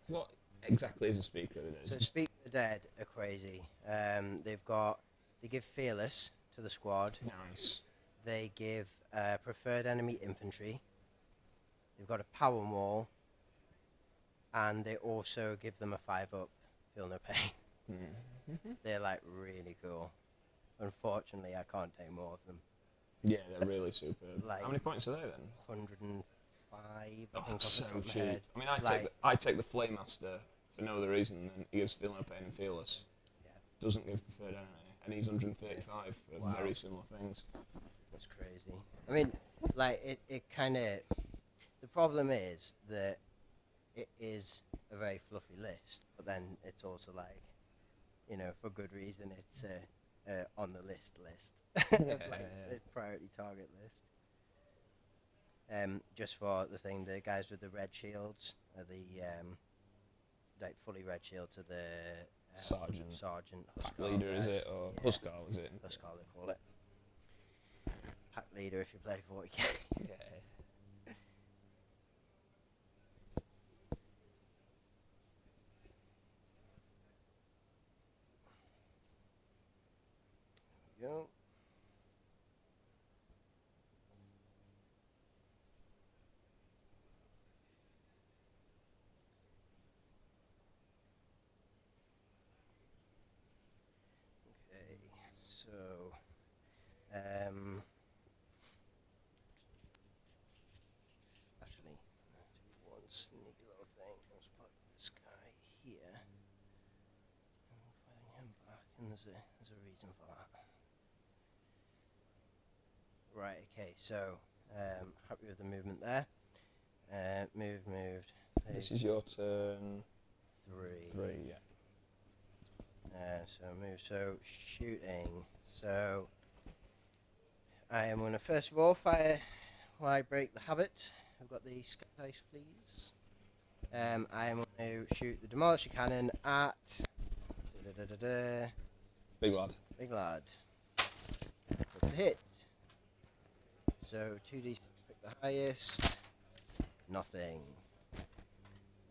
What exactly is a Speaker of the Dead? So Speak the Dead are crazy. They give Fearless to the squad. Nice. They give preferred enemy infantry. They've got a power wall. And they also give them a 5-up, feel no pain. They're like really cool. Unfortunately, I can't take more of them. Yeah, they're really superb. Like- How many points are they then? 105. I think, Oh, off the so top of my cheap. head. I mean, I take the Flame Master for no other reason than he gives Feel No Pain and Fearless. Yeah. Doesn't give preferred enemy, and he's 135 for Wow. very similar things. That's crazy. I mean, like, it kind of... The problem is that it is a very fluffy list, but then it's also like, you know, for good reason, it's on the list. The priority target list. Just for the thing, the guys with the red shields are the like fully red shields are the Sergeant. Pack Huskar leader, is guys. it? Or Yeah. Huskar, is it? Huskar they call it. Pack leader if you play 40k. Yeah. we go. Okay, so actually, one sneaky little thing. Let's put this guy here. And we'll find him back, and there's a reason for that. Right. Okay. So happy with the movement there. Moved. This is your turn. 3. Yeah. So move. So shooting. So I am going to first of all fire. While I break the habit, I've got the scat dice, please. I am going to shoot the demolisher cannon at Big lad. big lad. That's a hit. So 2d6, pick the highest. Nothing.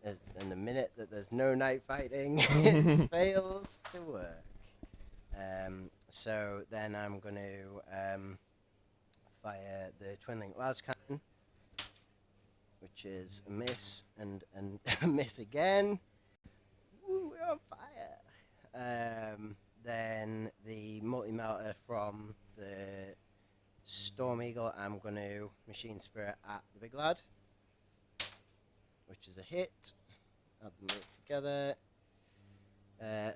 And the minute that there's no night fighting, it fails to work. So then I'm going to fire the twin link las cannon, which is a miss and a miss again. Woo, we're on fire. Then the multi-melter from the Storm Eagle, I'm going to machine spirit at the big lad, which is a hit. Add them both together.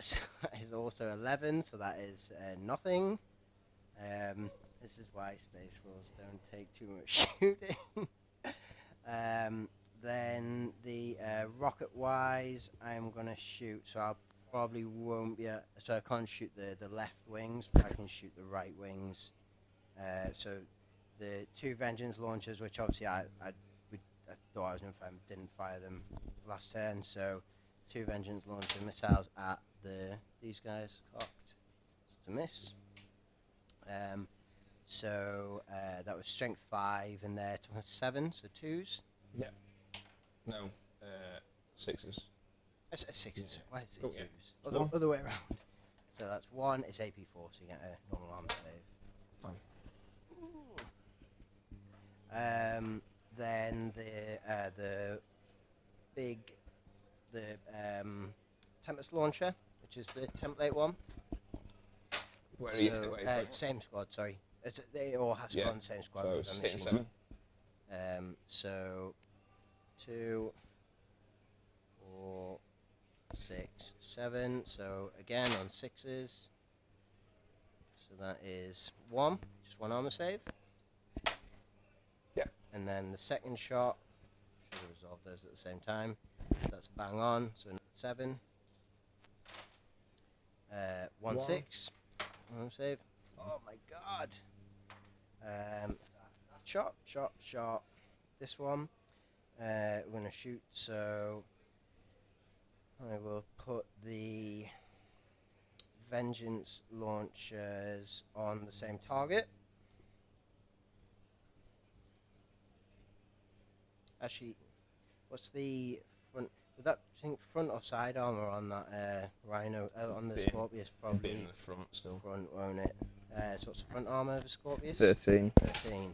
So that is also 11, so that is nothing. This is why Space Wars don't take too much shooting. Then the rocket-wise, I'm going to shoot, so I probably won't be... so I can't shoot the left wings, but I can shoot the right wings. So the 2 Vengeance launchers, which obviously I thought I was going to fire, didn't fire them last turn, so 2 Vengeance launcher missiles at these guys, cocked. It's a miss. So that was strength 5 and they're 7, so 2s. Yeah. No, 6s. 6s. Why is it Oh, 2s? yeah. Other way around. So that's 1. It's AP4, so you get a normal armor save. Fine. Then the Tempest launcher, which is the template one. Where are you? Same squad, sorry. They all have to go on the same squad. So with it's their hitting machine. 7. So 2, 4, 6, 7. So again on 6s. So that is 1, just 1 armor save. Yeah. And then the second shot, should have resolved those at the same time. That's bang on, so another 7. 1, 6. Armor save. Oh my god. Shot. This one. We're going to shoot, so I will put the Vengeance launchers on the same target. Actually, what's the front? Would that think front or side armor on that Rhino? On the Scorpius, probably in the front still. front, won't it? So what's the front armor of the Scorpius? 13. 13.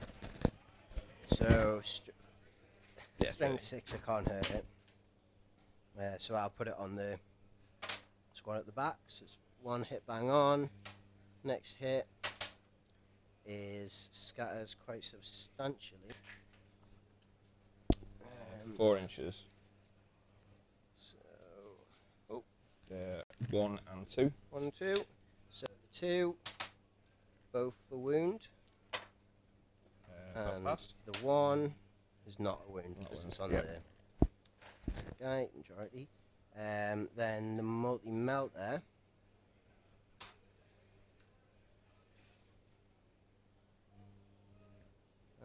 So strength 30. 6, I can't hurt it. So I'll put it on the squad at the back. So it's 1 hit bang on. Next hit is scatters quite substantially. 4 inches. So 1 and 2. 1 and 2. So the 2, both for wound. And Fast. the 1 is not a wound Not because a it's wound, on yep. the guy, majority. Then the multi-melter.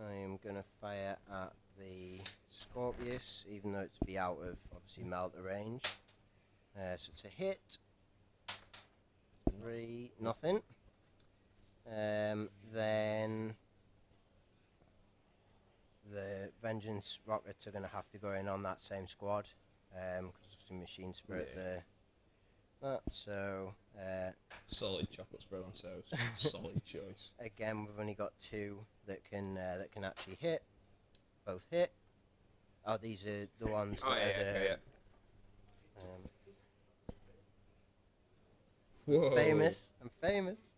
I am going to fire at the Scorpius, even though it's be out of, obviously, melter range. So it's a hit. 3, nothing. Then the Vengeance rockets are going to have to go in on that same squad, because it's a machine spirit, Yeah. that. So Solid chocolate spread on toast. Solid choice. again, we've only got 2 that can actually hit. Both hit. Oh, these are the ones that Oh, are yeah, the okay, yeah. I'm Whoa. famous. I'm famous.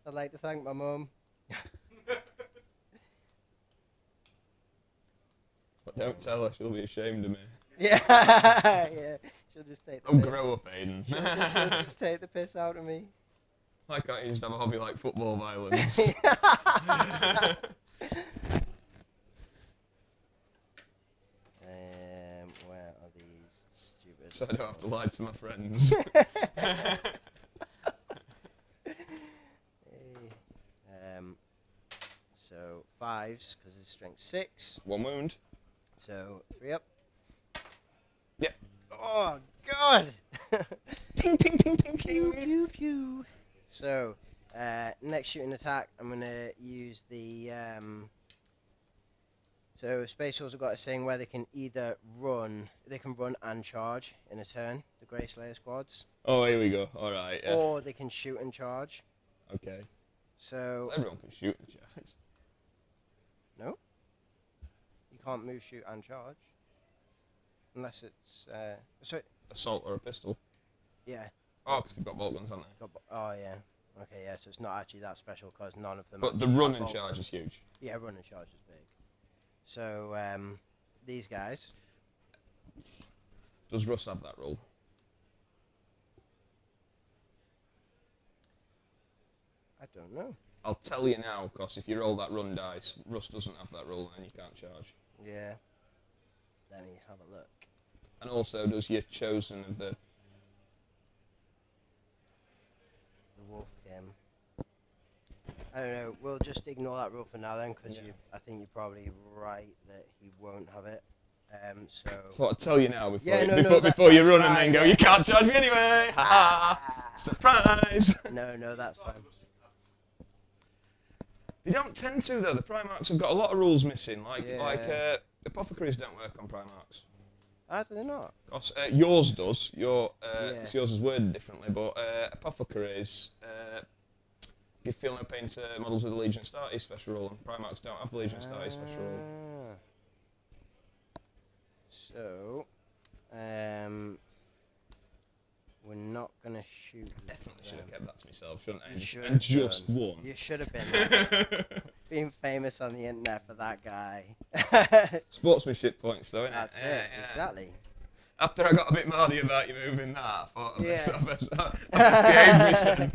I'd like to thank my mum. But don't tell her, she'll be ashamed of me. Yeah, yeah. She'll just take the Oh, piss. grow up, Aidan. She'll just take the piss out of me. Why can't you just have a hobby like football violence? Where are these stupid? So I don't have to lie to my friends. So 5s because it's strength 6. 1 wound. So 3 up. Yep. Oh God! Ping, ping, ping, ping, Pew, ping. pew, pew. So next shooting attack, I'm gonna use the. So Space Wolves have got a saying where they can either run and charge in a turn. The Grey Slayer squads. Oh, here we go. All right. Yeah. Or they can shoot and charge. Okay. So Well, everyone can shoot and charge. no, you can't move, shoot, and charge unless it's so Assault or a pistol. yeah. Oh, because they've got bolt guns, haven't they? Oh yeah. Okay, yeah. So it's not actually that special because none of them. But the actually run have and bolt charge guns. is huge. Yeah, run and charge is big. So these guys. Does Russ have that rule? I don't know. I'll tell you now, because if you roll that run dice, Russ doesn't have that rule and you can't charge. Yeah. Let me have a look. And also, does your chosen of the... The wolf game. I don't know. We'll just ignore that rule for now then, because Yeah. I think you're probably right that he won't have it. So. Thought I'd tell you now before, Yeah, you, no, before, no, before you that's run and fine, then go, yeah. you can't charge me anyway! Ha ha! Surprise! No, that's fine. They don't tend to though. The Primarchs have got a lot of rules missing. Like Yeah. apothecaries don't work on Primarchs. I do not. Yours does. Yeah. 'Cause yours is worded differently. But apothecaries give feel no pain to models with the Legion Starty special rule, and Primarchs don't have the Legion Starty special rule. Ah. So, we're not gonna shoot. Definitely should have kept that to myself, shouldn't I? You should And have just done. one. You should have been being famous on the internet for that guy. Sportsmanship points, though, innit? That's it, exactly. After I got a bit mardy about you moving that, I thought I best Yeah. behave myself.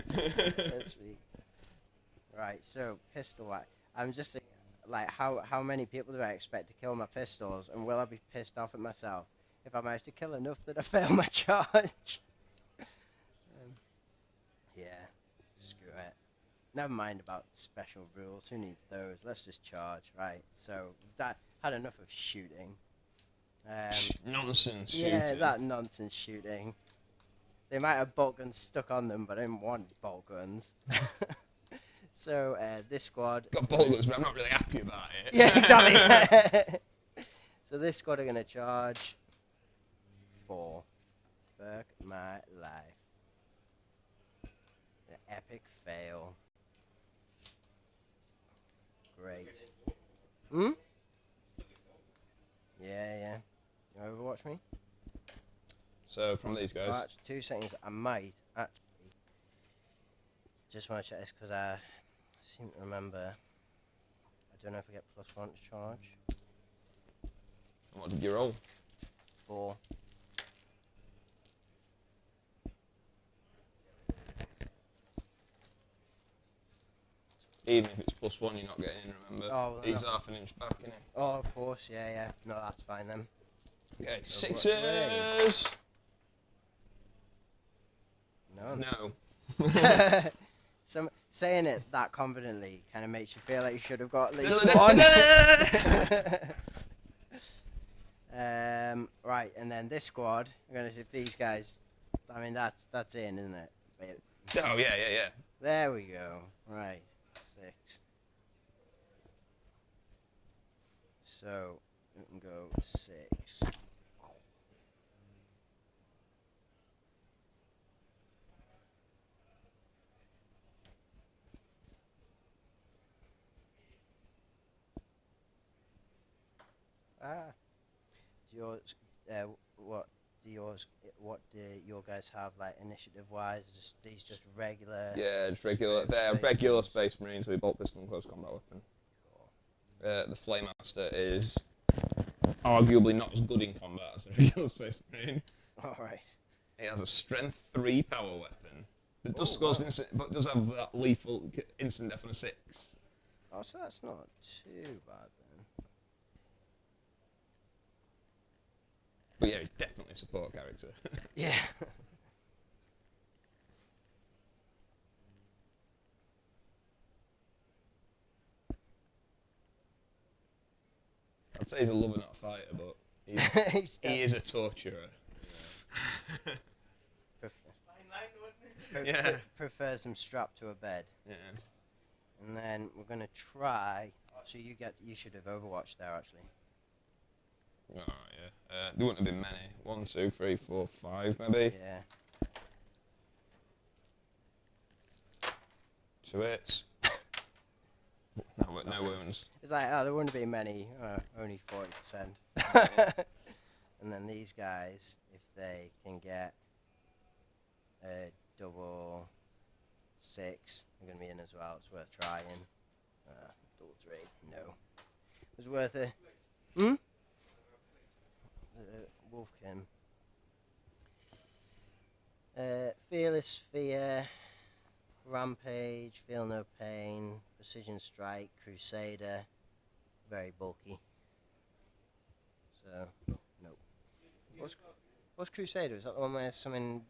That's sweet. Right, so pistol whack. I'm just thinking, like, how many people do I expect to kill my pistols, and will I be pissed off at myself if I manage to kill enough that I fail my charge? Yeah, screw it. Never mind about special rules. Who needs those? Let's just charge. Right. So that had enough of shooting. Nonsense Yeah, shooting. that nonsense shooting. They might have bolt guns stuck on them, but I didn't want bolt guns. So this squad. Got bolt guns, but I'm not really happy about it. Yeah, exactly. So this squad are gonna charge 4. Fuck my life. An epic fail. Great. Hmm? Yeah. You overwatch me? So from these guys, Well, actually, 2 seconds. I might actually. Just want to check this because I seem to remember. I don't know if I get +1 to charge. what did you roll? 4. Even if it's +1, you're not getting in, remember? Oh, well, He's no. half an inch back, isn't he? Oh, of course. Yeah. No, that's fine then. Okay, So what- sixes! No. No. Saying it that confidently kind of makes you feel like you should have got at least one. Right, and then this squad, I'm gonna see if these guys. I mean, that's in, isn't it? Wait, Oh, yeah. there we go. Right, 6. So we can go 6. Ah. Do yours, what do yours, what do your guys have, like, initiative-wise? These just regular... Yeah, just regular. They're Space regular Marines. Space Marines with bolt pistol and close combat weapon. Cool. The Flamemaster is arguably not as good in combat as a regular Space Marine. Alright. He has a Strength 3 power weapon that does Oh, scores wow. instant, but does have that lethal instant death on a 6. Oh, so that's not too bad then. But yeah, he's definitely a support character. Yeah. I'd say he's a lover, not a fighter, but he is a torturer. Yeah. Prefers them strapped to a bed. Yeah. And then we're gonna try. So you should have Overwatch there actually. Oh, yeah. There wouldn't have been many. 1, 2, 3, 4, 5, maybe. Yeah. 2 hits. No wounds. It's like, oh, there wouldn't be many. Only 40%. And then these guys, if they can get a double 6, they're gonna be in as well. It's worth trying. Double 3, no. It was worth it. Wolfkin. Fearless Fear, Rampage, Feel No Pain, Precision Strike, Crusader, very bulky. So, nope. What's Crusader? Is that the one where something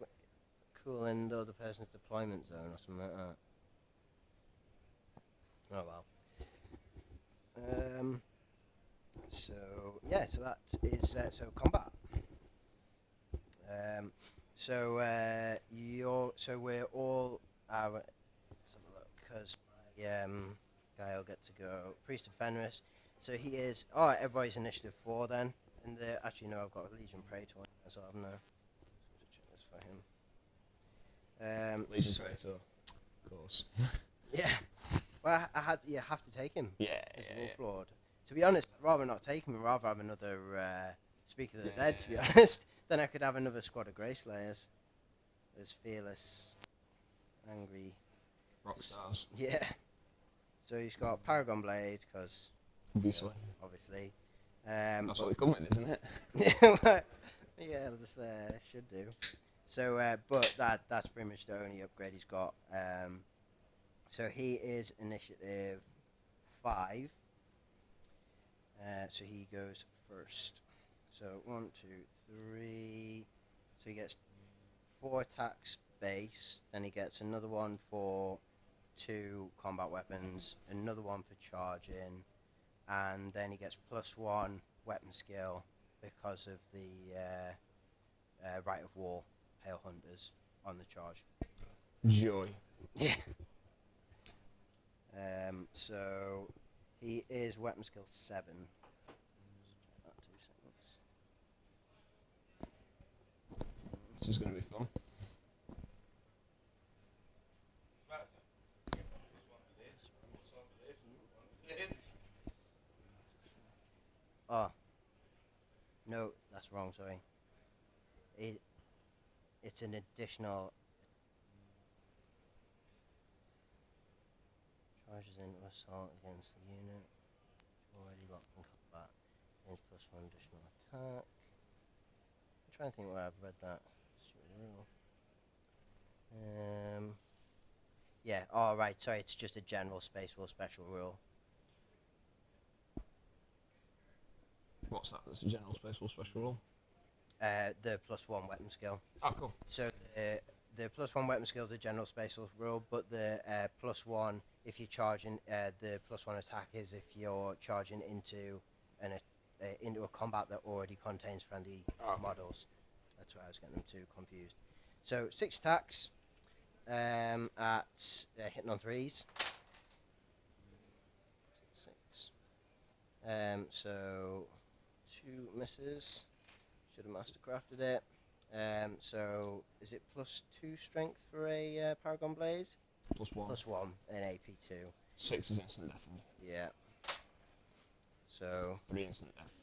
cool in the other person's deployment zone or something like that? Oh well. So yeah, so that is so combat. So we're all let's have a look, because guy will get to go. Priest of Fenris. So he is. Oh, everybody's initiative 4 then. And actually no, I've got a Legion Praetor as well, haven't I? Check this for him. Legion Praetor, of course. Yeah. Well, you have to take him. Yeah, As yeah, Wolf Lord. To be honest, I'd rather not take him and rather have another Speak of the Dead, to be honest. Then I could have another squad of Grey Slayers. There's Fearless, Angry. Rock stars. Yeah. So he's got Paragon Blade, because... Obviously. That's what we come with, isn't it? Yeah, this should do. So, but that's pretty much the only upgrade he's got. So he is initiative 5. So he goes first. So 1, 2, 3. So he gets 4 attacks base. Then he gets another one for 2 combat weapons, another one for charging, and then he gets +1 weapon skill because of the Rite of War, Pale Hunters, on the charge. Joy. Yeah. So he is weapon skill 7. This is going to be fun. Oh. No, that's wrong, sorry. It's an additional... Charges into assault against the unit. Already locked in combat. Gains +1 additional attack. I'm trying to think where I've read that. Yeah, oh right, sorry, it's just a general Space War special rule. What's that? That's a general Space War special rule? The +1 weapon skill. Oh, cool. So the +1 weapon skill is a general Space War rule, but the +1, if you're charging, the +1 attack is if you're charging into a combat that already contains friendly models. That's why I was getting them too confused. So 6 attacks at hitting on 3s. 6. So 2 misses. Should have mastercrafted it. So is it +2 strength for a Paragon Blade? +1. +1 in AP2. 6 is instant death. Yeah. So 3 instant death.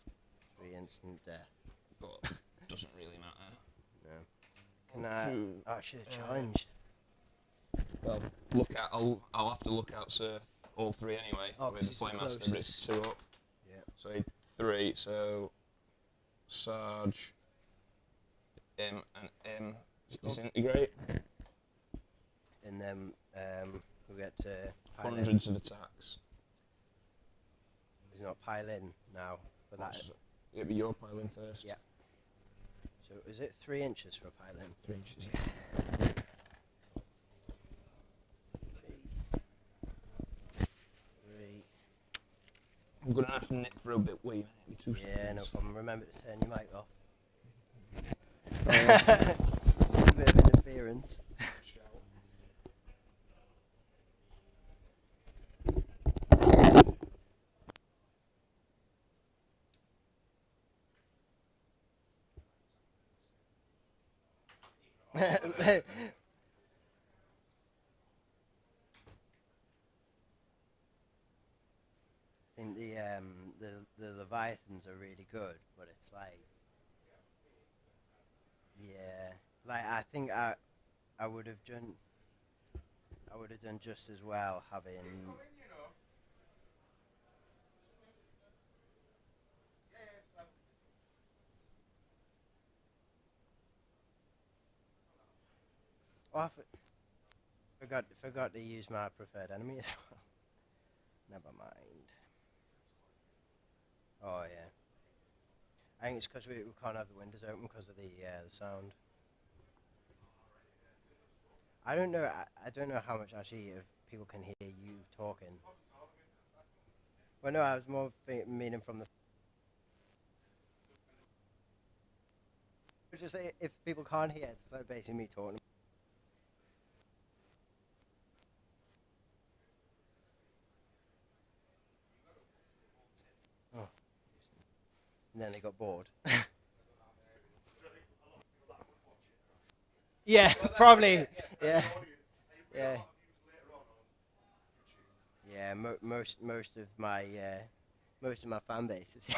3 instant death. but doesn't really matter. No. Can I? Oh, I should have challenged. Well, I'll have to look out, sir. All 3 anyway. Oh, With the 'cause it's the Playmaster, but it's 2 up. Yeah. So 3. So Sarge, M and M disintegrate. And then we get to pile in. Hundreds of attacks. He's not pile in now for that. Yeah, but you're piling first. Yeah. So is it 3 inches for a pile in? 3 inches. Yeah. 3. I'm gonna have to knit for a bit. Wait, maybe 2 seconds. Yeah, no problem. Remember to turn your mic off. A bit of interference. I think the Leviathans are really good, but it's like, yeah, like I think I would have done just as well having. Oh, I forgot to use my preferred enemy as well. Never mind. Oh yeah. I think it's because we can't have the windows open because of the sound. I don't know. I don't know how much actually if people can hear you talking. Well, no, I was more meaning from the. Just say if people can't hear, it's so basically me talking. Oh. And then they got bored. Yeah, probably. Yeah, yeah. Yeah, most of my fan base is.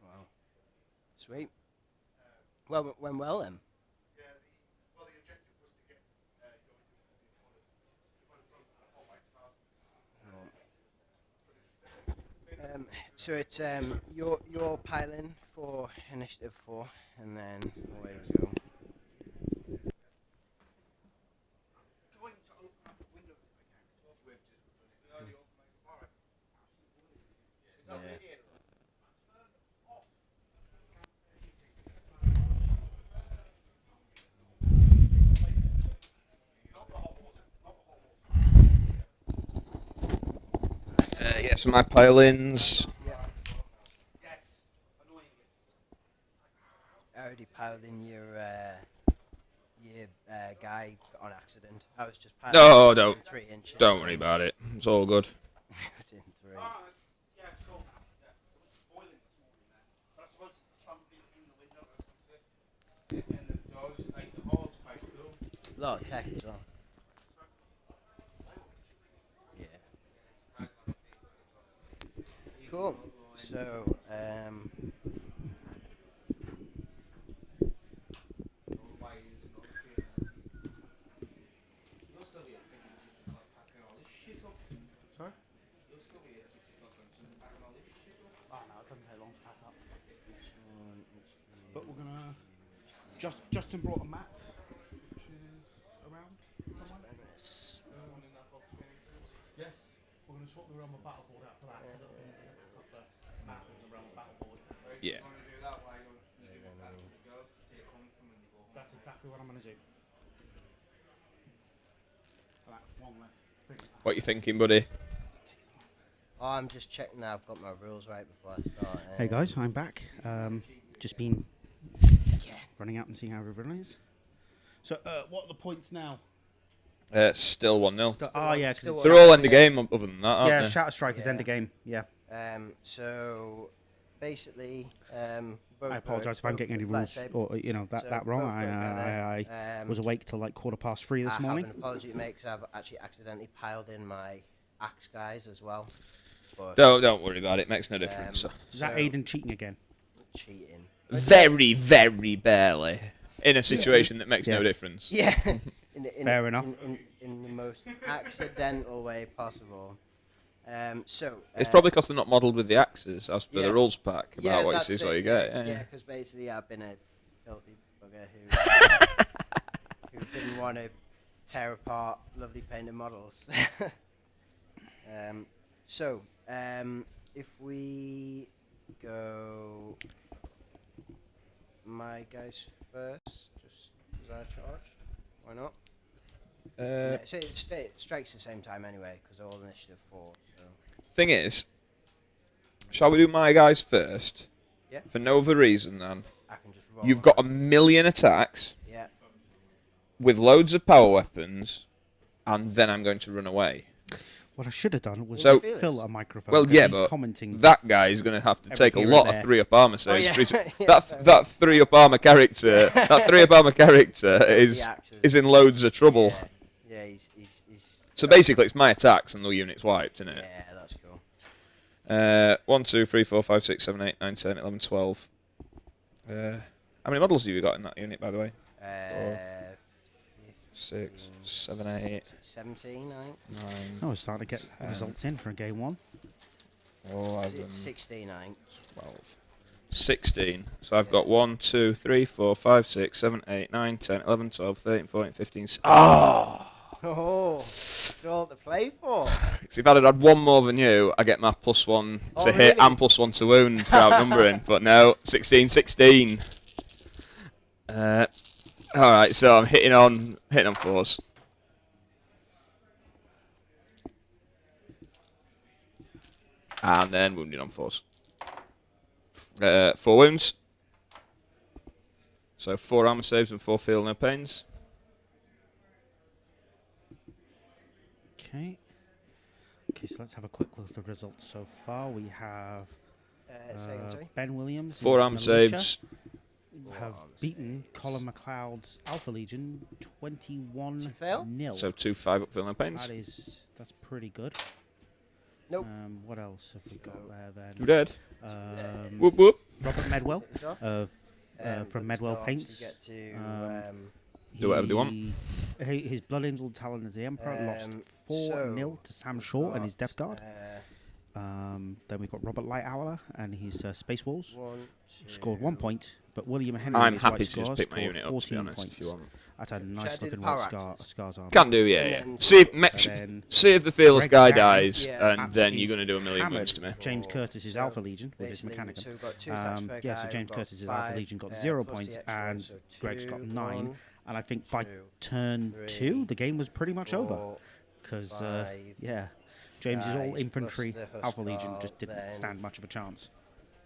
Wow. Sweet. Well, it went well then. So it's you're piling for initiative 4, and then away we go. Yeah, so my pile-ins. I already piled in your guy on accident. I was just piling No, in don't. 3 inches. Don't worry about it. It's all good. In 3. A lot of tech as well. Yeah. Cool. So, Sorry? Oh no, it doesn't take long to pack up. But we're gonna. Justin brought a mat, which is around somewhere. Yes, we're gonna swap the realm of battle board out for that. Because it'll be easier to cut the mat with the realm of battle board. Yeah. That's exactly what I'm gonna do. Right, one less thing. What you thinking, buddy? oh, I'm just checking that I've got my rules right before I start. Hey guys, I'm back. Just been running out and seeing how everyone is. So, what are the points now? Still 1-0. Oh yeah, because They're all end of game other than that, aren't yeah, they? Shatter Strike is Yeah. end of game. Yeah. So basically. I apologise if I'm getting any rules or that wrong. I was awake till like 3:15 this morning. I have an apology to make because I've actually accidentally piled in my axe guys as well. But Don't worry about it. Makes no difference. Is that Aidan cheating again? Cheating. Very, very barely. In a situation that makes no difference. Yeah. Fair enough. In the most accidental way possible. It's probably because they're not modelled with the axes, as per the rules pack, about what you see is what you get. Yeah, because basically I've been a filthy bugger who didn't want to tear apart lovely painted models. If we go my guys first, just as I charge, why not? So it strikes the same time anyway, because they're all initiative 4. So. Thing is, shall we do my guys first? Yeah. For no other reason than I can just roll you've got 1,000,000 attacks. Yeah. With loads of power weapons, and then I'm going to run away. What I should have done was So- fill a microphone. Well, 'cause yeah, he's but commenting. that guy is going to have to take a here lot and of there. 3-up armor saves. yeah. for his- Yeah, that 3-up armor character, that 3-up armor character is in loads of trouble. Yeah, he's So basically, it's my attacks and the unit's wiped, isn't it? yeah, that's cool. 1, 2, 3, 4, 5, 6, 7, 8, 9, 10, 11, 12. How many models have you got in that unit, by the way? 6, 7, 8, 17, I think. 9, I was starting to get results in for game 1. 11, 16, I think. 12. 16. So I've got 1, 2, 3, 4, 5, 6, 7, 8, 9, 10, 11, 12, 13, 14, 15. Oh, that's all to play for. So if I'd have had one more than you, I get my +1 to hit and +1 to wound for outnumbering. But no, 16, 16. Alright, so I'm hitting on 4s. And then wounding on 4s. 4 wounds. So 4 armor saves and 4 feel no pains. Okay. Okay, so let's have a quick look at the results so far. We have Ben Williams. 4 who's armor militia, saves. have beaten Colin McLeod's Alpha Legion 21-0. So 2 5-up feel no pains. That's pretty good. Nope. What else have we got there then? You dead? Whoop whoop. Robert Medwell from Medwell Paints. Get to, Do whatever they want. His Blood Angel Talon of the Emperor lost 4-0 to Sam Shaw and his Death Guard. Then we've got Robert Lightower and his Space Wolves. Scored 1 point, but William Henry. I'm his happy White to just Scars pick my scored unit up, to be 14 honest, points. if you want. That's a nice do the looking power White axes? Scars armor. Can do, yeah. then- See then if the fearless guy Greg Downey, dies, and then absolutely you're going to do 1,000,000 hammered wounds to me. James Curtis's Alpha Legion with his basically, Mechanicum. so we've got 2 attacks per Yeah, so guy, James we've got Curtis's Alpha 5, Legion got 0 plus points, the extra, and so Greg's got 2, 9. 1, And I think by 2, turn 3, 2, the game was pretty much over. 4, Because, 5 yeah, James's all guys infantry plus the Alpha Legion Huskar, just didn't then stand much of a chance.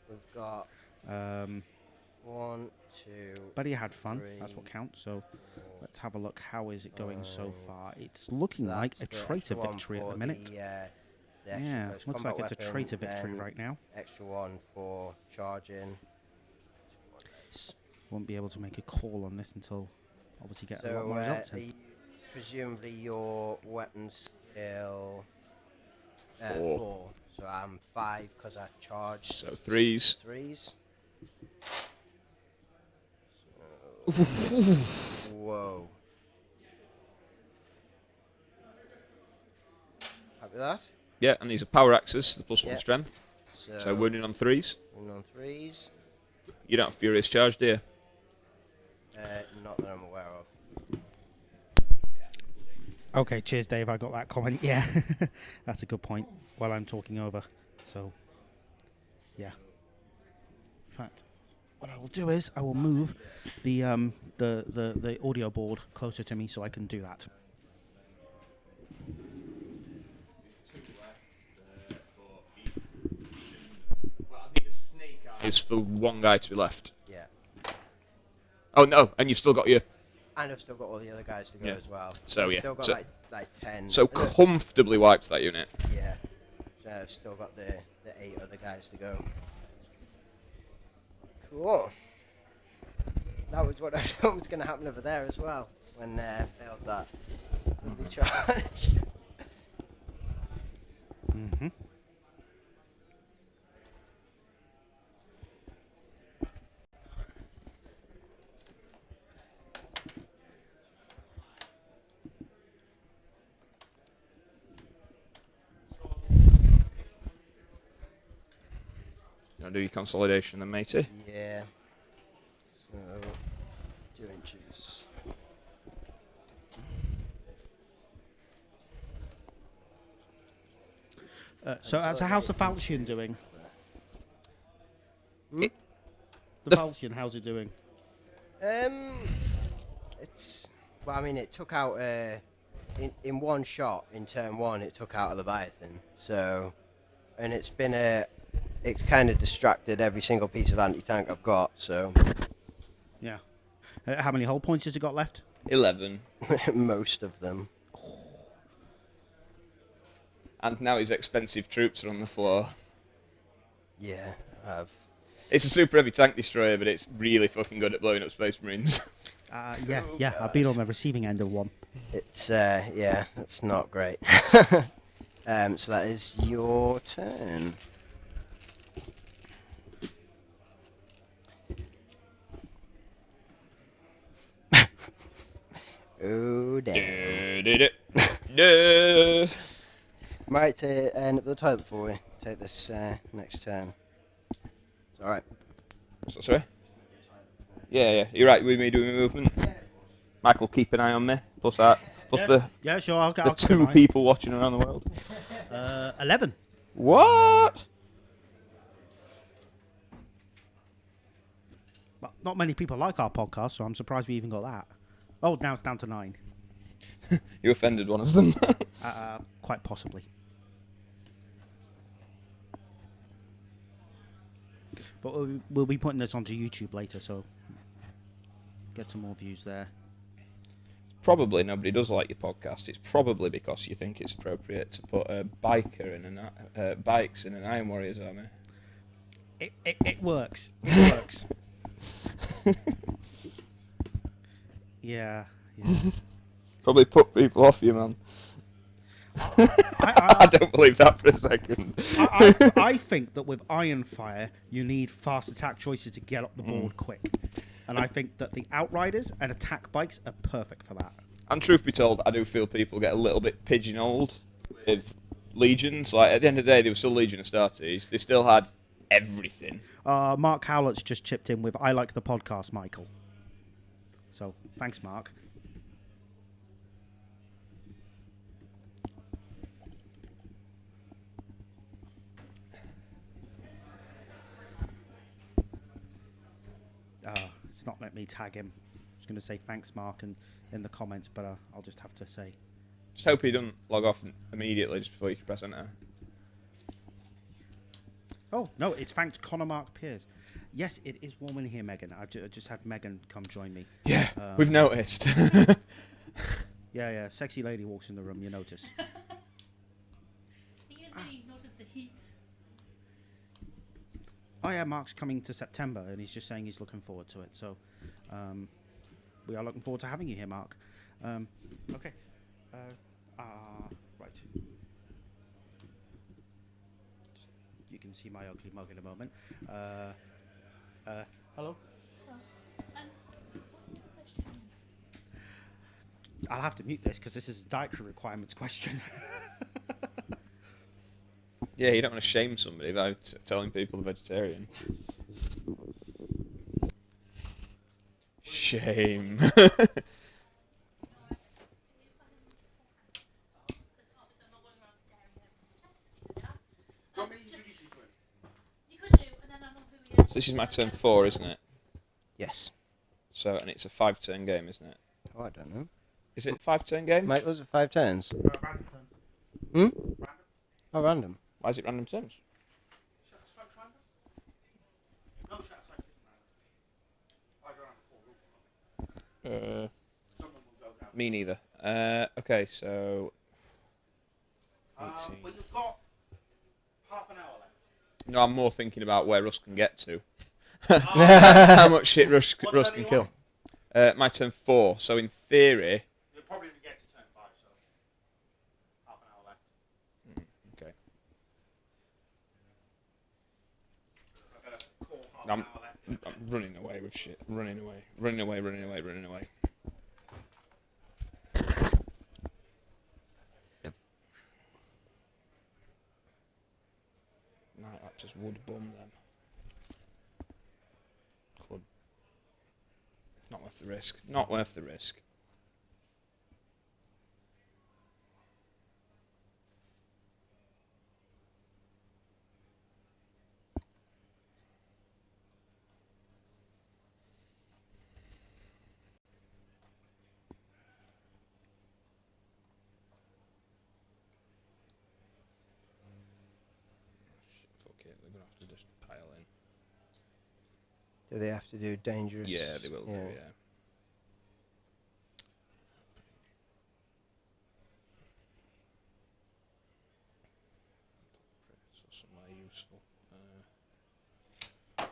We've got Um, 1, 2. but he had fun. That's 3, what counts. So let's have a look. How is it going so far? It's looking like a That's the traitor extra one victory at for the minute. the extra Yeah, close looks like combat it's a weapon, traitor victory then right now. Extra 1 for charging. Won't be able to make a call on this until obviously get a lot So more results in. presumably your weapons skill 4. So I'm 5 because I charged. So 3s. 3s. Whoa. Happy with that? Yeah, and these are power axes, the +1 Yep. strength. So wounding on 3s. On 3s. You don't have Furious Charge, do you? Not that I'm aware of. Okay, cheers, Dave. I got that comment. Yeah, that's a good point. While I'm talking over, so yeah. In fact, what I will do is I will move the audio board closer to me so I can do that. Is for one guy to be left. Yeah. Oh no, and you've still got your. And I've still got all the other guys to go Yeah. as well. So, I've yeah, Still got so- like 10. So comfortably wiped that unit. Yeah. So I've still got the 8 other guys to go. Whoa. That was what I thought was going to happen over there as well when failed that lovely charge. Mm-hmm. You want to do your consolidation then, matey? Yeah. So, 2 inches. So how's the falchion doing? Hmm? The falchion, how's it doing? It's well, I mean, it took out in one shot in turn 1. It took out a Leviathan. So, and it's kind of distracted every single piece of anti-tank I've got. So, Yeah. How many hull points has it got left? 11. most of them. And now his expensive troops are on the floor. Yeah, I've. It's a super heavy tank destroyer, but it's really fucking good at blowing up Space Marines. Yeah. I've been on the receiving end of one. It's yeah, it's not great. So that is your turn. Oh damn! Might end up the toilet for you. Take this next turn. It's all right. So, sorry? Yeah. You're right with me doing my movement. Michael, keep an eye on me. Plus that. Plus Yeah, sure. I'll the keep 2 an eye. people watching around the world. 11. What? Well, not many people like our podcast, so I'm surprised we even got that. Oh, now it's down to 9. You offended one of them. Quite possibly. But we'll be putting this onto YouTube later, so get some more views there. Probably nobody does like your podcast. It's probably because you think it's appropriate to put a biker in bikes in an Iron Warriors army. It works. It works. Yeah. Probably put people off you, man. I don't believe that for a second. I think that with Iron Fire, you need fast attack choices to get up the board quick. And I think that the Outriders and attack bikes are perfect for that. And truth be told, I do feel people get a little bit pigeonholed with Legions. Like, at the end of the day, they were still Legion Astartes. They still had everything. Mark Howlett's just chipped in with, I like the podcast, Michael. So, thanks, Mark. It's not let me tag him. I was going to say thanks, Mark, in the comments, but I'll just have to say. Just hope he doesn't log off immediately just before you can press enter. Oh, no, it's thanked Connor Mark Piers. Yes, it is warm in here, Megan. I just had Megan come join me. Yeah, we've noticed. Yeah, sexy lady walks in the room, you notice. He usually noticed the heat. Oh yeah, Mark's coming to September, and he's just saying he's looking forward to it. So, we are looking forward to having you here, Mark. Okay. Right. You can see my ugly mug in a moment. Hello? What's the vegetarian? I'll have to mute this because this is a dietary requirements question. Yeah, you don't want to shame somebody by telling people they're vegetarian. Shame. You could do, and then I know who he is. So this is my turn 4, isn't it? Yes. So, and it's a 5-turn game, isn't it? Oh, I don't know. Is it a 5-turn game? Mike, those are 5 turns. Hmm? Oh, random. Why is it random turns? Me neither. Okay, so... 18. Well, you've got half an hour left. No, I'm more thinking about where Russ can get to. How much shit Russ What can turn are kill? you My turn 4, so in theory... You'll probably get to turn 5, so half an hour left. Okay. I've got a call half I'm, an hour left. I'm running away with shit. Running away. Night Raptors would bum them. Could. Not worth the risk. Not worth the risk. Fuck it, they're gonna have to just pile in. Do they have to do dangerous? Yeah, they will do, yeah. So somewhere useful. Go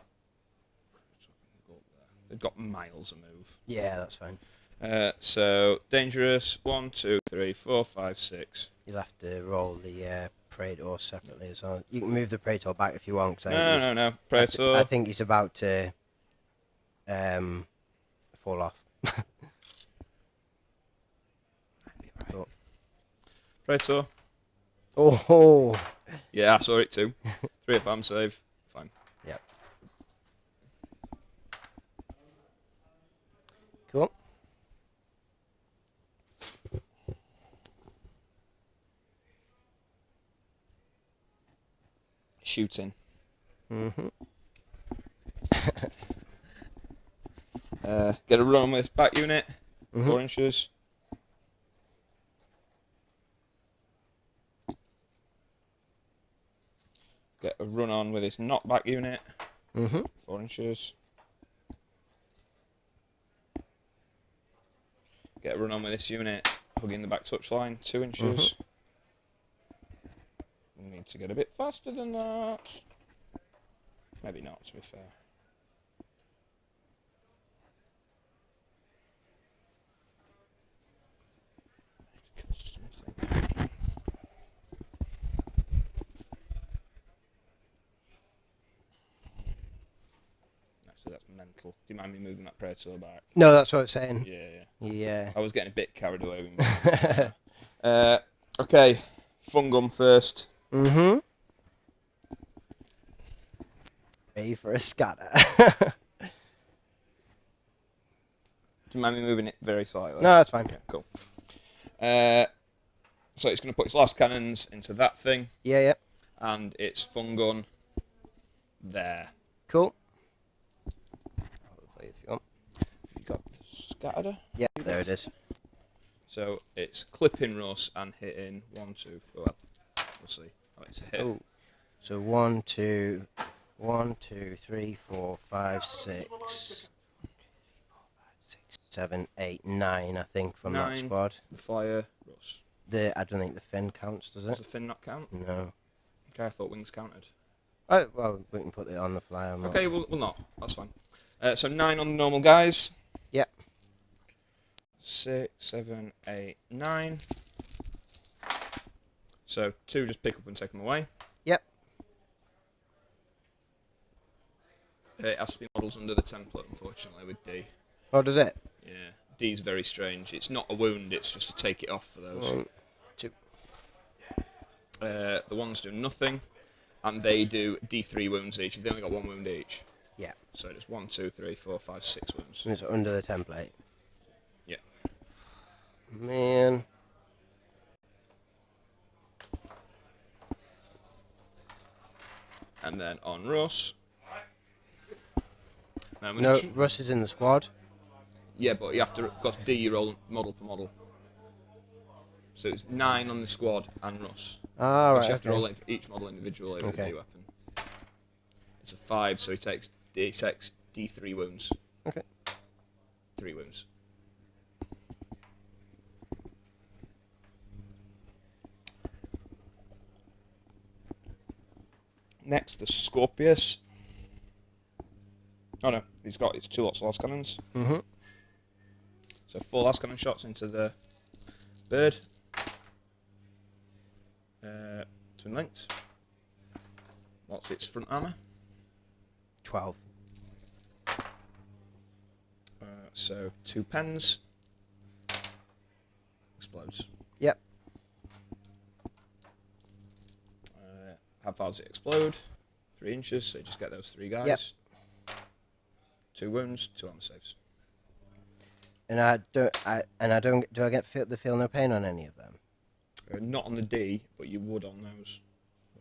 up there. They've got miles of move. Yeah, that's fine. So dangerous. 1, 2, 3, 4, 5, 6. You'll have to roll the Praetor separately as well. You can move the Praetor back if you want. 'Cause No. Praetor. I think he's about to fall off. Right. Praetor. Oh. Yeah, I saw it too. 3 up arm save. Fine. Yep. Cool. Shooting. Mhm. Get a run with back unit. Mhm. 4 inches. Get a run on with his knockback unit. Mhm. 4 inches. Get a run on with this unit. Hugging the back touchline. 2 inches. We need to get a bit faster than that. Maybe not, to be fair. Something. Actually, that's mental. Do you mind me moving that Praetor back? No, that's what I was saying. Yeah. Yeah. I was getting a bit carried away with me. Okay, Fungum first. Mhm. Ready for a scatter. Do you mind me moving it very slightly? No, that's fine. Okay, cool. So it's going to put its last cannons into that thing, Yeah. and its Fungun there. Cool. Probably if you want. Have you got the scatter? Yeah, there it is. So it's clipping Russ and hitting 1, 2. Well, we'll see. Oh, it's a hit. Oh. So 1, 2, 3, 4, 5, 6, 7, 8, 9. I think from that 9. squad. The fire, Russ. I don't think the fin counts, does Does it? the fin not count? No. Okay, I thought wings counted. Oh, well, we can put it on the fly. I'm Okay, we'll not. That's fine. So 9 on the normal guys. Yep. 6, 7, 8, 9. So 2 just pick up and take them away. Yep. It has to be models under the template, unfortunately, with D. Oh, does it? Yeah, D's very strange. It's not a wound, it's just to take it off for those. 1, 2. The ones do nothing, and they do D3 wounds each. They've only got 1 wound each. Yeah. So it's 1, 2, 3, 4, 5, 6 wounds. And it's under the template. Yeah. Man. And then on Russ. No, Russ is in the squad. Yeah, but you have to, because D you roll model per model. So it's 9 on the squad and Russ. Ah, right. You have to roll Okay. it for each model individually with a Okay. D weapon. It's a 5, so he takes D3 wounds. Okay. 3 wounds. Next, the Scorpius. Oh no, he's got his 2 lots of las cannons. Mm-hmm. So 4 las cannon shots into the bird. Twin linked. What's its front armour? 12. So 2 pens. Explodes. Yep. How far does it explode? 3 inches, so you just get those 3 guys. Yep. 2 wounds, 2 armor saves. And do I get the feel no pain on any of them? Not on the D, but you would on those.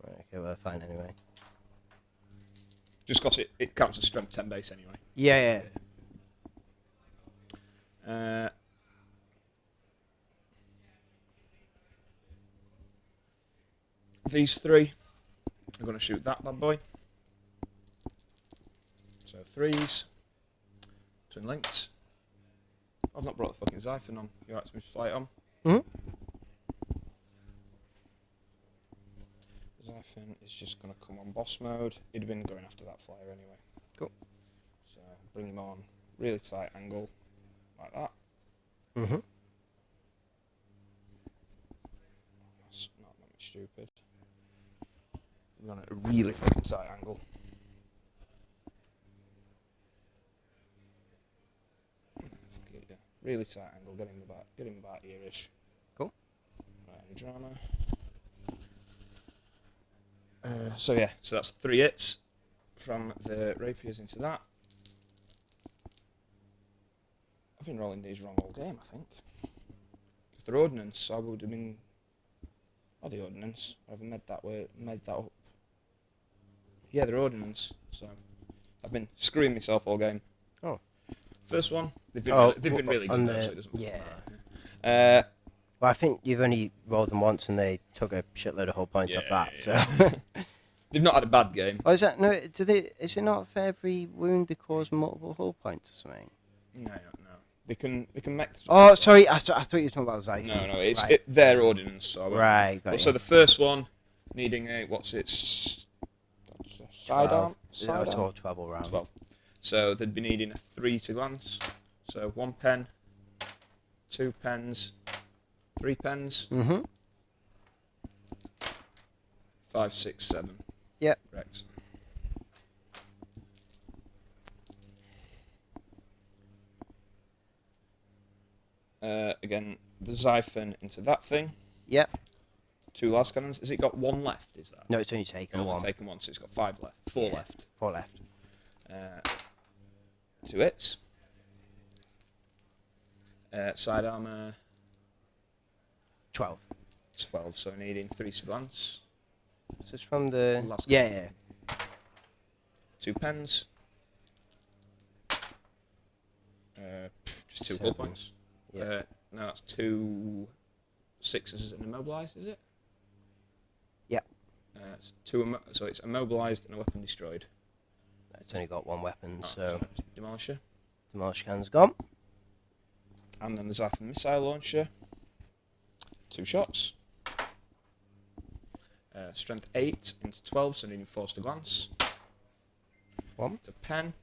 Right, okay, well, fine anyway. Just because it counts as strength 10 base anyway. Yeah. These 3 are going to shoot that bad boy. So 3s. Twin linked. I've not brought the fucking Xiphon on. You asked me to fly it on. Mm-hmm. Xiphon is just going to come on boss mode. He'd have been going after that flyer anyway. Cool. So bring him on. Really tight angle. Like that. Mm-hmm. That's not that much stupid. We're on a really fucking tight angle. Fuck it, yeah. Really tight angle. Get him about here-ish. Cool. Right, any drama. So that's 3 hits from the rapiers into that. I've been rolling these wrong all game, I think. If they're ordnance, I would have been. Oh, the ordnance. I've made that up. Yeah, they're ordnance. So I've been screwing myself all game. Oh. First one, they've been really good though, so it doesn't matter. Well, I think you've only rolled them once and they took a shitload of whole points off that. Yeah. So. They've not had a bad game. Oh, is that no? Is it not for every wound they cause multiple hull points or something? No. They can make. Oh, sorry. I thought you were talking about Xiphon. No. It's right. their ordnance. So Right. Got so you. the first one needing a its sidearm. 12 all round. 12. So they'd be needing a 3 to glance. So 1 pen, 2 pens, 3 pens. Mm-hmm. 5, 6, 7. Yep. Correct. Again, the Xiphon into that thing. Yep. 2 las cannons. Has it got 1 left? Is that? No, it's only taken Only one. taken 1, so it's got 5 left. 4 left. 4 left. 2 hits. Side armor 12. 12, so needing 3 to glance. So it's from the. Last Yeah. 2 pens. Just 2 hull 7. points. Yeah. No, that's 2 6s and immobilized, is it? Yep. It's 2 so it's immobilized and a weapon destroyed. It's only got 1 weapon, Oh, so demolisher. demolish can's gone. And then the Xiphon missile launcher. 2 shots. Strength 8 into 12, so needing force to glance. 1. It's a pen.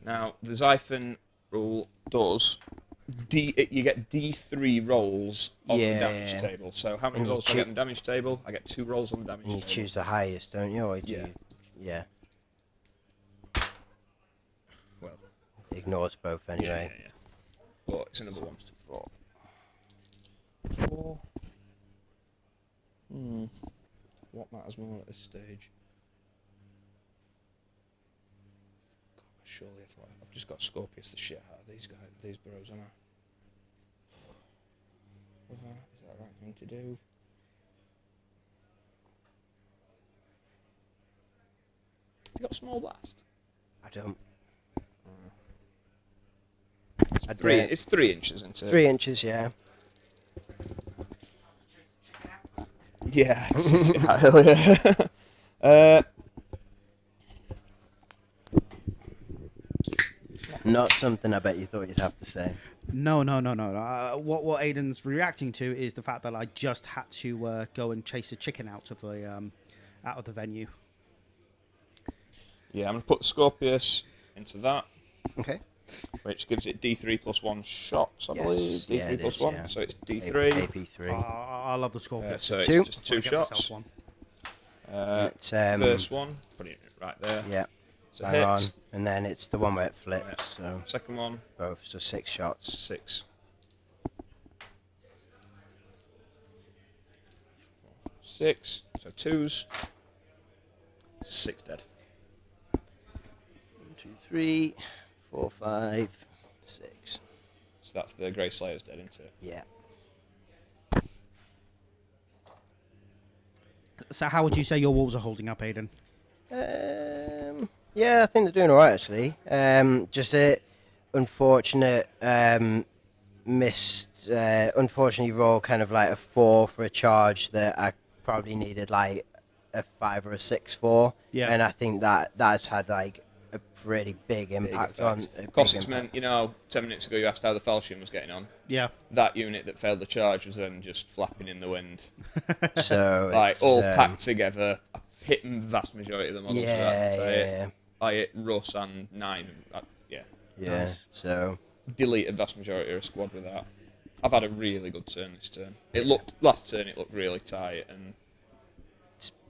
Now the Xiphon rule does you get D3 rolls on the damage table. So how many And you rolls do I get on the damage table? I get 2 rolls on the damage And you table. choose the highest, don't you? Or do Yeah. you, yeah. Well, Ignores both anyway. Yeah. But it's another one. 4. What matters more at this stage? God, surely I've just got Scorpius the shit out of these bros, haven't I? Is that the right thing to do? You got small blast? I don't. It's 3 inches, isn't it? 3 inches, yeah. Yeah, hell yeah. Not something I bet you thought you'd have to say. No. What Aidan's reacting to is the fact that I just had to go and chase a chicken out of the venue. Yeah, I'm gonna put the Scorpius into that, Okay. which gives it D3 plus 1 shots, I believe. Yes, D3 yeah, it plus is, 1, yeah. so it's D3. AP3. I love the Scorpion. So it's Two. just 2 I'll get myself shots. one. It's, First one, putting it right there. Yeah. So Bang on. hit. And then it's the one where it flips. So Second one, both, so 6 shots. 6. 6, so 2s. 6 dead. 1, 2, 3, 4, 5, 6. So that's the Grey Slayer's dead, isn't it? Yeah. So how would you say your wolves are holding up, Aidan? Yeah, I think they're doing alright actually. Just a unfortunate missed. Unfortunately, roll kind of like a 4 for a charge that I probably needed like a 5 or a 6 for. Yeah. And I think that's had like a pretty big impact on. Of course, it's meant, 10 minutes ago you asked how the Falchion was getting on. Yeah. That unit that failed the charge was then just flapping in the wind. So Like, it's, all packed together. I hit the vast majority of the models for that. So yeah, I hit Russ and 9. Yeah. yeah. Nice. So Deleted vast majority of a squad with that. I've had a really good turn this turn. Last turn it looked really tight, and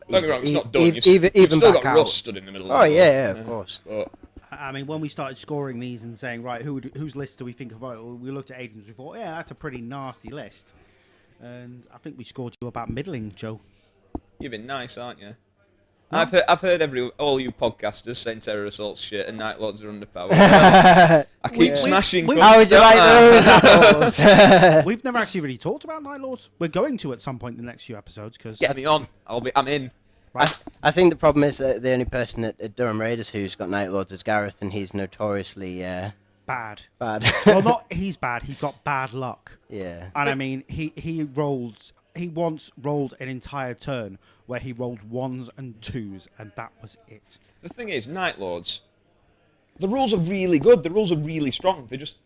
don't get me wrong, it's not done. You've still got back Russ out. stood in the middle of Oh the board. yeah, of course. But I mean, when we started scoring these and saying, right, whose list do we think of? We looked at Aidan's. We thought, yeah, that's a pretty nasty list. And I think we scored you about middling, Joe. you've been nice, aren't you? No. I've heard all you podcasters saying Terror Assault's shit and Night Lords are underpowered. I keep smashing. How would you like those apples? We've never actually really talked about Night Lords. We're going to at some point in the next few episodes because Get me on. I'm in. I think the problem is that the only person at Durham Raiders who's got Night Lords is Gareth, and he's notoriously bad. bad. Well, not he's bad. He's got bad luck. Yeah. And I mean, he once rolled an entire turn where he rolled 1s and 2s, and that was it. The thing is, Night Lords, the rules are really good. The rules are really strong. They're just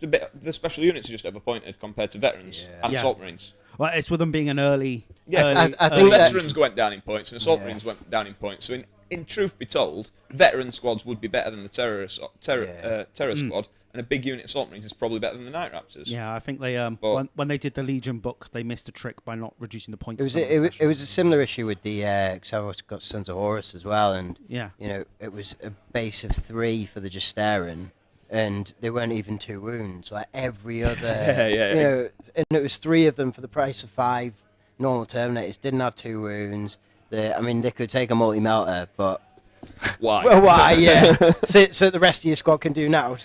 a bit. The special units are just overpointed compared to veterans and Yeah. assault marines. Well, it's with them being an early. Yeah, I think that- veterans went down in points and assault marines went down in points. So in truth be told, veteran squads would be better than the terror squad, and a big unit assault marines is probably better than the Night Raptors. Yeah, I think they when they did the Legion book, they missed a trick by not reducing the points. It was of some of the it specials. was a similar issue with the because I've also got Sons of Horus as well, and Yeah. it was a base of 3 for the Justarin, and they weren't even 2 wounds like every other. And it was 3 of them for the price of 5 normal Terminators. Didn't have 2 wounds. They could take a multi melter, but Why? well, why? Yeah. so the rest of your squad can do now.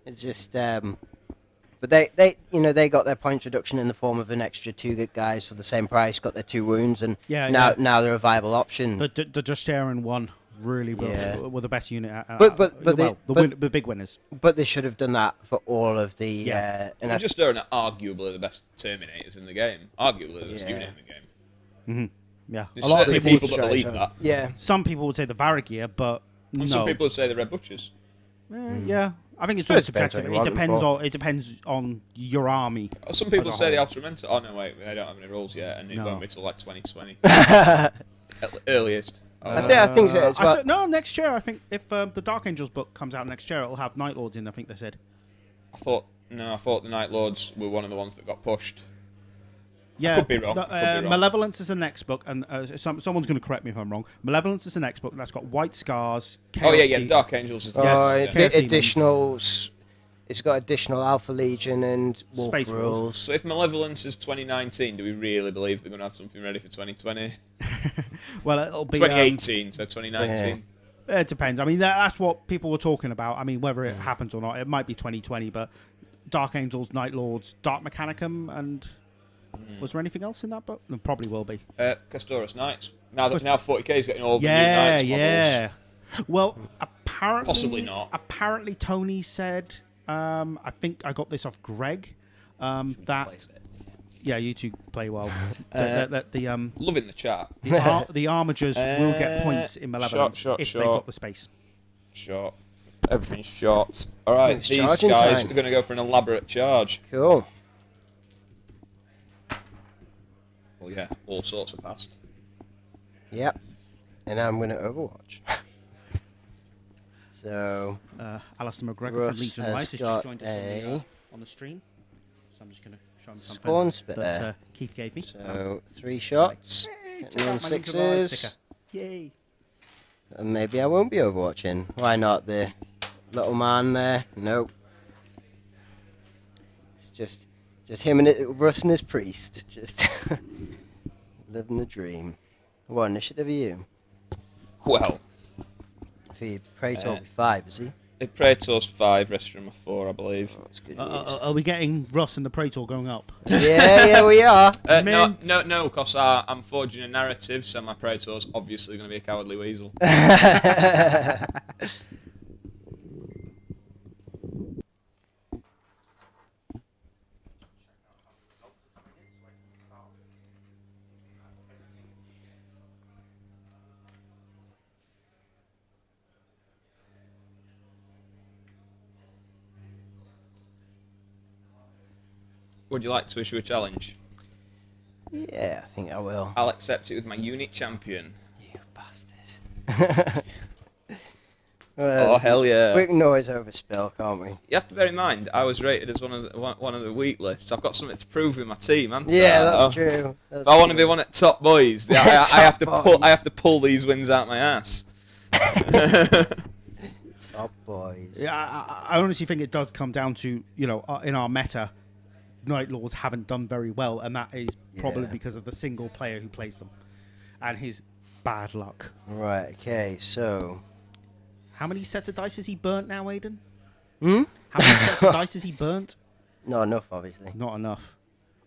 It's just. But they got their points reduction in the form of an extra 2 good guys for the same price, got their 2 wounds, and now they're a viable option. The Justarin one really were the best unit. The big winners. But they should have done that for all of the. Yeah. And They're just are arguably the best Terminators in the game. Arguably the best unit in the game. Mm-hmm. Yeah. There's A lot of certainly people. people that believe that. Yeah. Some people would say the Varagir, but And no. some people would say the Red Butchers. Yeah. I think it's It all depends subjective. what you want them for. It depends on your army. Some people as a say the whole. Ultramenta. Oh no, wait, they don't have any rules yet, and it No. won't be till like 2020 at earliest. I think so as well. No, next year. I think if the Dark Angels book comes out next year, it'll have Night Lords in. I think they said. I thought the Night Lords were one of the ones that got pushed. Yeah, could be wrong, no, could be wrong. Malevolence is the next book, and someone's going to correct me if I'm wrong. Malevolence is the next book. That's got White Scars. Oh Chaos yeah, the Demons. Dark Angels is the Yeah. one, Chaos Demons. Additionals. It's got additional Alpha Legion and Wolf Space rules. rules. So if Malevolence is 2019, do we really believe they're going to have something ready for 2020? Well, it'll be 2018, so 2019. It depends. I mean, that's what people were talking about. I mean, whether it happens or not, it might be 2020. But Dark Angels, Night Lords, Dark Mechanicum, and was there anything else in that book? There probably will be. Custoris Knights. Now 40k is getting all the new Yeah, Knights yeah. Well, apparently, Possibly not. Apparently, Tony said. I think I got this off Greg. That yeah, you two play well. That the models. Loving the chat. the Armigers will get points in Malevolence Shot, if shot. they've got the space. Shot. Everything's shot. Alright, It's these charging guys time. are going to go for an elaborate charge. Cool. Well, yeah, all sorts are passed. Yep. And I'm going to Overwatch. So Alistair McGregor from Russ Leeds and has Life has got just joined us on the stream. So I'm just going to show him something Spawn spitter. that Keith gave me. So 3 shots. Hey, Getting check on out my Leeds and Life 6s. sticker. Yay. And maybe I won't be overwatching. Why not? The little man there. Nope. It's just him and Russ and his priest. Just living the dream. What initiative are you? Well, For you, Praetor be 5, is he? if Praetor's 5, Restrum are 4, I believe. Oh, that's good Are we getting Ross and the Praetor going up? yeah, we are. No, because I'm forging a narrative, so my Praetor's obviously going to be a cowardly weasel. Would you like to issue a challenge? Yeah, I think I will. I'll accept it with my unit champion. You bastard. Oh, hell yeah. Quick noise over spill, can't we? You have to bear in mind, I was rated as one of the weak lists. I've got something to prove with my team, haven't I? Yeah, that's true. If I want to be one of the top boys, I have to Top I have to pull these wins out my ass. Top boys. Yeah, I honestly think it does come down to, in our meta, Night Lords haven't done very well, and that is probably Yeah. because of the single player who plays them and his bad luck. Right, okay, so... How many sets of dice has he burnt now, Aidan? Hmm? How many sets of dice has he burnt? Not enough, obviously. Not enough.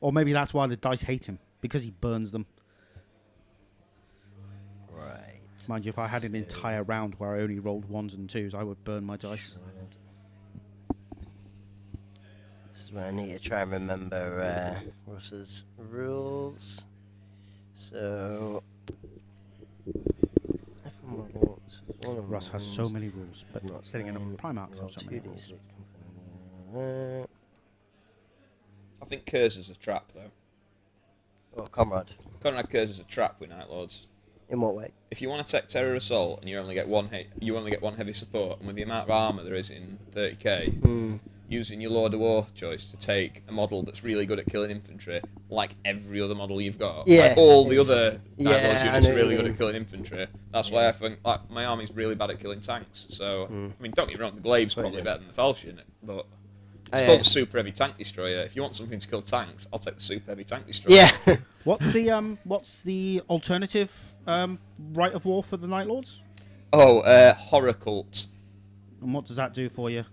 Or maybe that's why the dice hate him, because he burns them. Right. Mind you, if I had an entire round where I only rolled 1s and 2s, I would burn my dice. This is when I need to try and remember Russ's rules. So... Russ has so many rules, but setting in a Primarchs have so many rules. I think Curse is a trap, though. Oh, Comrade. Conrad Curse is a trap with Night Lords. In what way? If you want to take Terror Assault and you only get one heavy support, and with the amount of armour there is in 30k, using your Lord of War choice to take a model that's really good at killing infantry, like every other model you've got. Yeah, like all the other Night yeah, Lords I units know are what really you good mean. at killing infantry. That's why I think like my army's really bad at killing tanks. So I mean, don't get me wrong, the Glaive's But, probably yeah. better than the Falchion, but it's yeah. called the Super Heavy Tank Destroyer. If you want something to kill tanks, I'll take the Super Heavy Tank Destroyer. Yeah. What's the alternative right of war for the Night Lords? Oh, Horror Cult. And what does that do for you?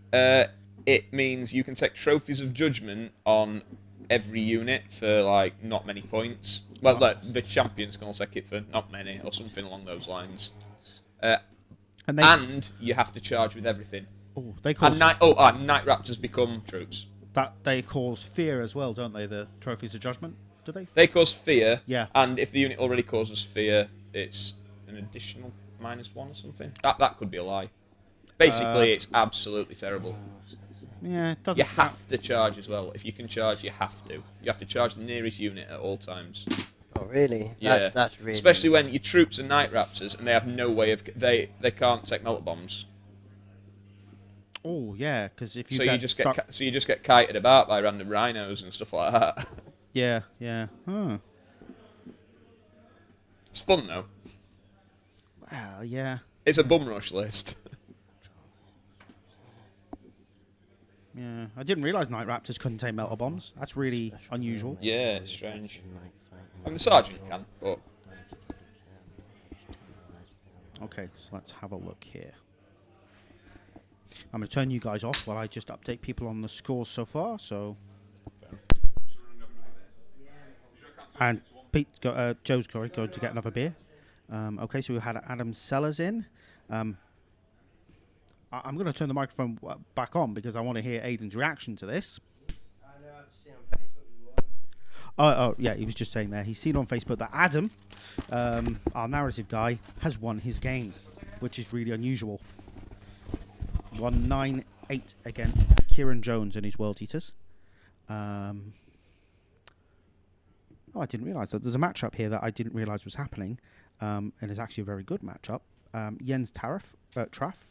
It means you can take Trophies of Judgment on every unit for like not many points. Well, like, the champions can all take it for not many or something along those lines. And you have to charge with everything. Oh, they cause Night Raptors become troops. that they cause fear as well, don't they? The Trophies of Judgment, do they? They cause fear. Yeah. And if the unit already causes fear, it's an additional -1 or something. That could be a lie. Basically, it's absolutely terrible. Yeah, it doesn't. You have to charge as well. If you can charge, you have to. You have to charge the nearest unit at all times. Oh, really? Yeah. That's really... Especially when your troops are Night Raptors and they have no way of... They can't take melt bombs. Oh yeah, because if you So get you just stuck... get kited about by random rhinos and stuff like that. Yeah. Huh. It's fun, though. Well, yeah. It's a bum rush list. Yeah. I didn't realise Night Raptors couldn't take melter bombs. That's really unusual. Yeah, it's strange. I mean, the Sergeant can, but... Okay, so let's have a look here. I'm going to turn you guys off while I just update people on the scores so far. So, and Joe's going to get another beer. Okay, so we had Adam Sellers in. I'm going to turn the microphone back on because I want to hear Aidan's reaction to this. Oh, yeah, he was just saying there. He's seen on Facebook that Adam, our narrative guy, has won his game, which is really unusual. Won 9-8 against Kieran Jones and his World Eaters. I didn't realise that there's a matchup here that I didn't realise was happening, and it's actually a very good matchup. Jens Traff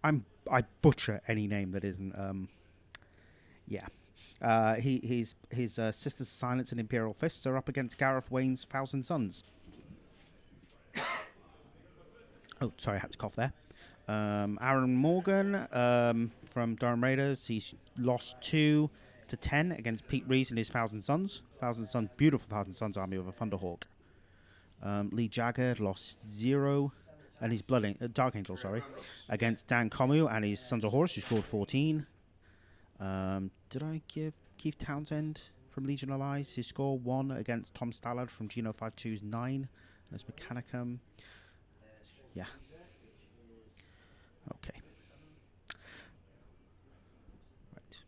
I butcher any name that isn't. Yeah. His Sisters Silence and Imperial Fists are up against Gareth Wayne's Thousand Sons. Oh, sorry, I had to cough there. Aaron Morgan from Durham Raiders. He's lost 2-10 against Pete Rees and his Thousand Sons. Beautiful Thousand Sons army with a Thunderhawk. Lee Jagger lost 0 and his Dark Angel, against Dan Comu and his Sons of Horus, who scored 14. Did I give Keith Townsend from Legion Allies his score 1 against Tom Stallard from Geno 5-2's 9 and his Mechanicum? Yeah. Okay. Right.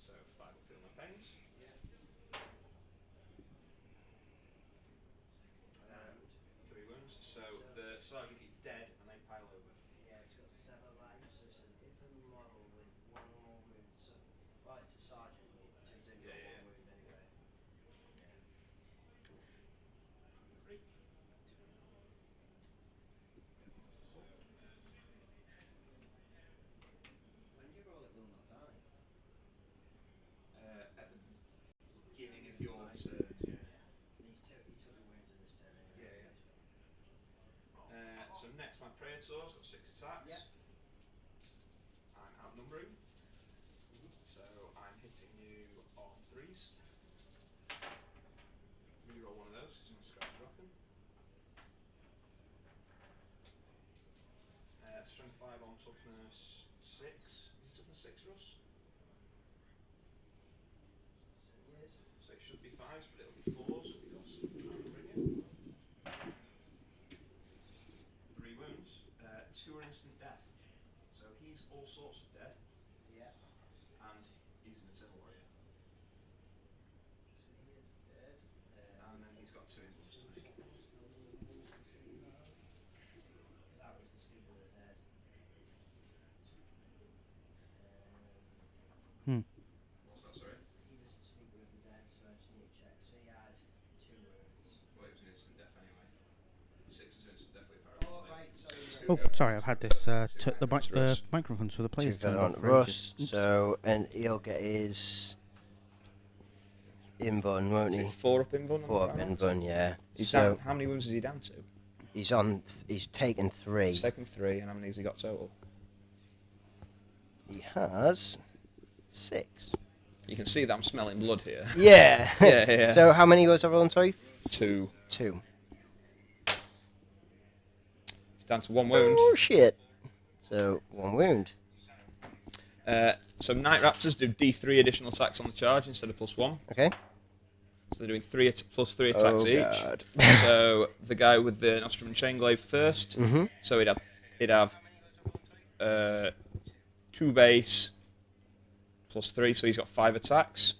So 5 will feel my pains. And 3 wounds. So the sergeant is dead and they pile over. Yeah, it's got 7 lives, so it's a different model with 1 more wound. So, well, it's a sergeant, but it's only got 1 wound anyway. When do you roll it will not die? At the beginning of your turn, yeah. He took a wound in this turn anyway. Yeah. So next, my Praetor's got 6 attacks. Yeah. I'm outnumbering. So I'm hitting you on 3s. Reroll one of those because my scrap dropping. Strength 5 on toughness 6. Is it toughness 6, Russ? Yes. So it should be 5s, but it'll be 4s because I'm outnumbering you. 3 wounds. 2 are instant death. So he's all sorts of dead. Yeah. And he's an Eternal Warrior. So he is dead. And then he's got 2 injuries to make. That was the Speaker of the Dead. What's that, sorry? He was the Speaker of the Dead, so I just need to check. So he had 2 wounds. Well, it was an instant death anyway. 6 is instant death with paralysis. Oh, right, sorry. Oh, sorry, I've had this the microphones for the players turned on off for Russ, ages. Oops. so, and he'll get his invuln, won't he? 4 up invuln? 4 up invuln, yeah. He's So down, how many wounds is he down to? he's on. He's taken 3. He's taken 3, and how many has he got total? He has 6. You can see that I'm smelling blood here. Yeah. Yeah. So how many was everyone? Sorry. 2. 2. He's down to 1 wound. Oh shit. So 1 wound. So Night Raptors do D3 additional attacks on the charge instead of +1. Okay. So they're doing plus 3 attacks each. God. So the guy with the Nostrum and Chainglaive first. Mm-hmm. So he'd have 2 base plus 3, so he's got 5 attacks.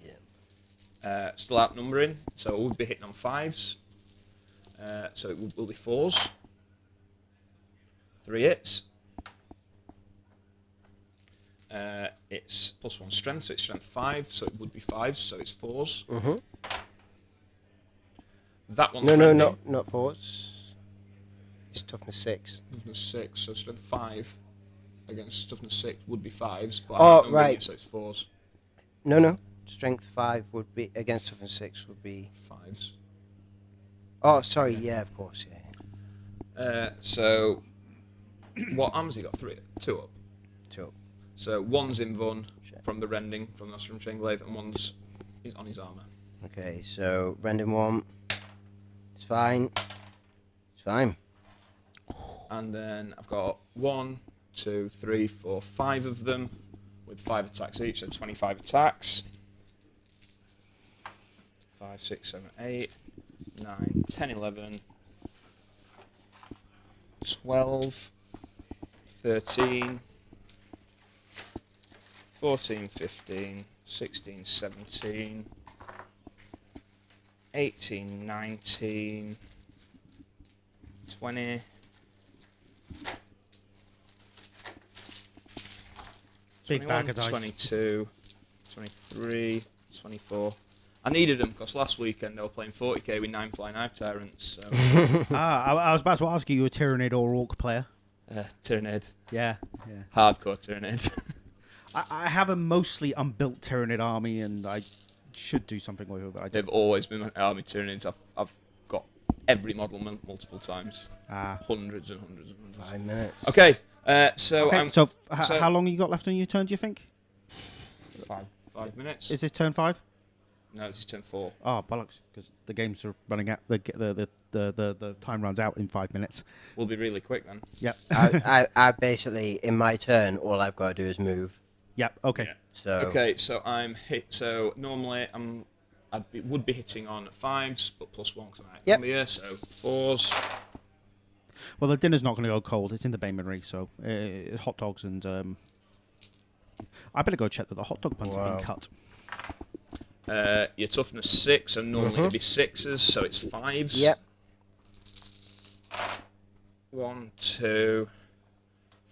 Yeah. Still outnumbering, so we'll be hitting on 5s. So it will be 4s. 3 hits. It's +1 strength, so it's strength 5, so it would be 5s, so it's 4s. Mm-hmm. That one's No, rending. not 4s. It's toughness 6. Toughness 6, so strength 5 against toughness 6 would be 5s, but Oh, I'm outnumbering right. it, so it's 4s. No. Strength 5 would be against toughness 6 would be. 5s. Oh, sorry. Yeah, of course. Yeah. So what armor's he got? 2 up. 2 up. So 1's invuln Check. from the rending from the Nostrum Chainglaive, and 1's is on his armor. Okay, so random 1. It's fine. It's fine. And then I've got 1, 2, 3, 4, 5 of them with 5 attacks each, so 25 attacks. 5, 6, 7, 8, 9, 10, 11, 12, 13, 14, 15, 16, 17, 18, 19, 20, Big 21, bag of dice. 22, 23, 24. I needed them because last weekend I was playing 40k with 9 Fly Knife Tyrants. So, I was about to ask you a Tyrannid or Orc player. Tyrannid. Yeah. Hardcore Tyrannid. I have a mostly unbuilt Tyrannid army, and I should do something with it, but I don't. They've always been my army Tyranids. I've got every model multiple times. Hundreds and hundreds and hundreds. 5 minutes. Okay, so Okay, I'm... so so- how long you got left on your turn, do you think? 5 minutes? Is this turn 5? No, this is turn 4. Oh, bollocks, because the games are running out. The time runs out in 5 minutes. We'll be really quick then. Yep. I basically, in my turn, all I've got to do is move. Yep, okay. Yeah. So Okay, so I'm hit. So normally would be hitting on 5s, but +1 because I'm Yep. here. So 4s. Well, the dinner's not going to go cold. It's in the Baymanry, so hot dogs and... I better go check that the hot dog buns have been cut. Your toughness 6, so normally it'd be 6s, so it's 5s. Yep. 1, 2,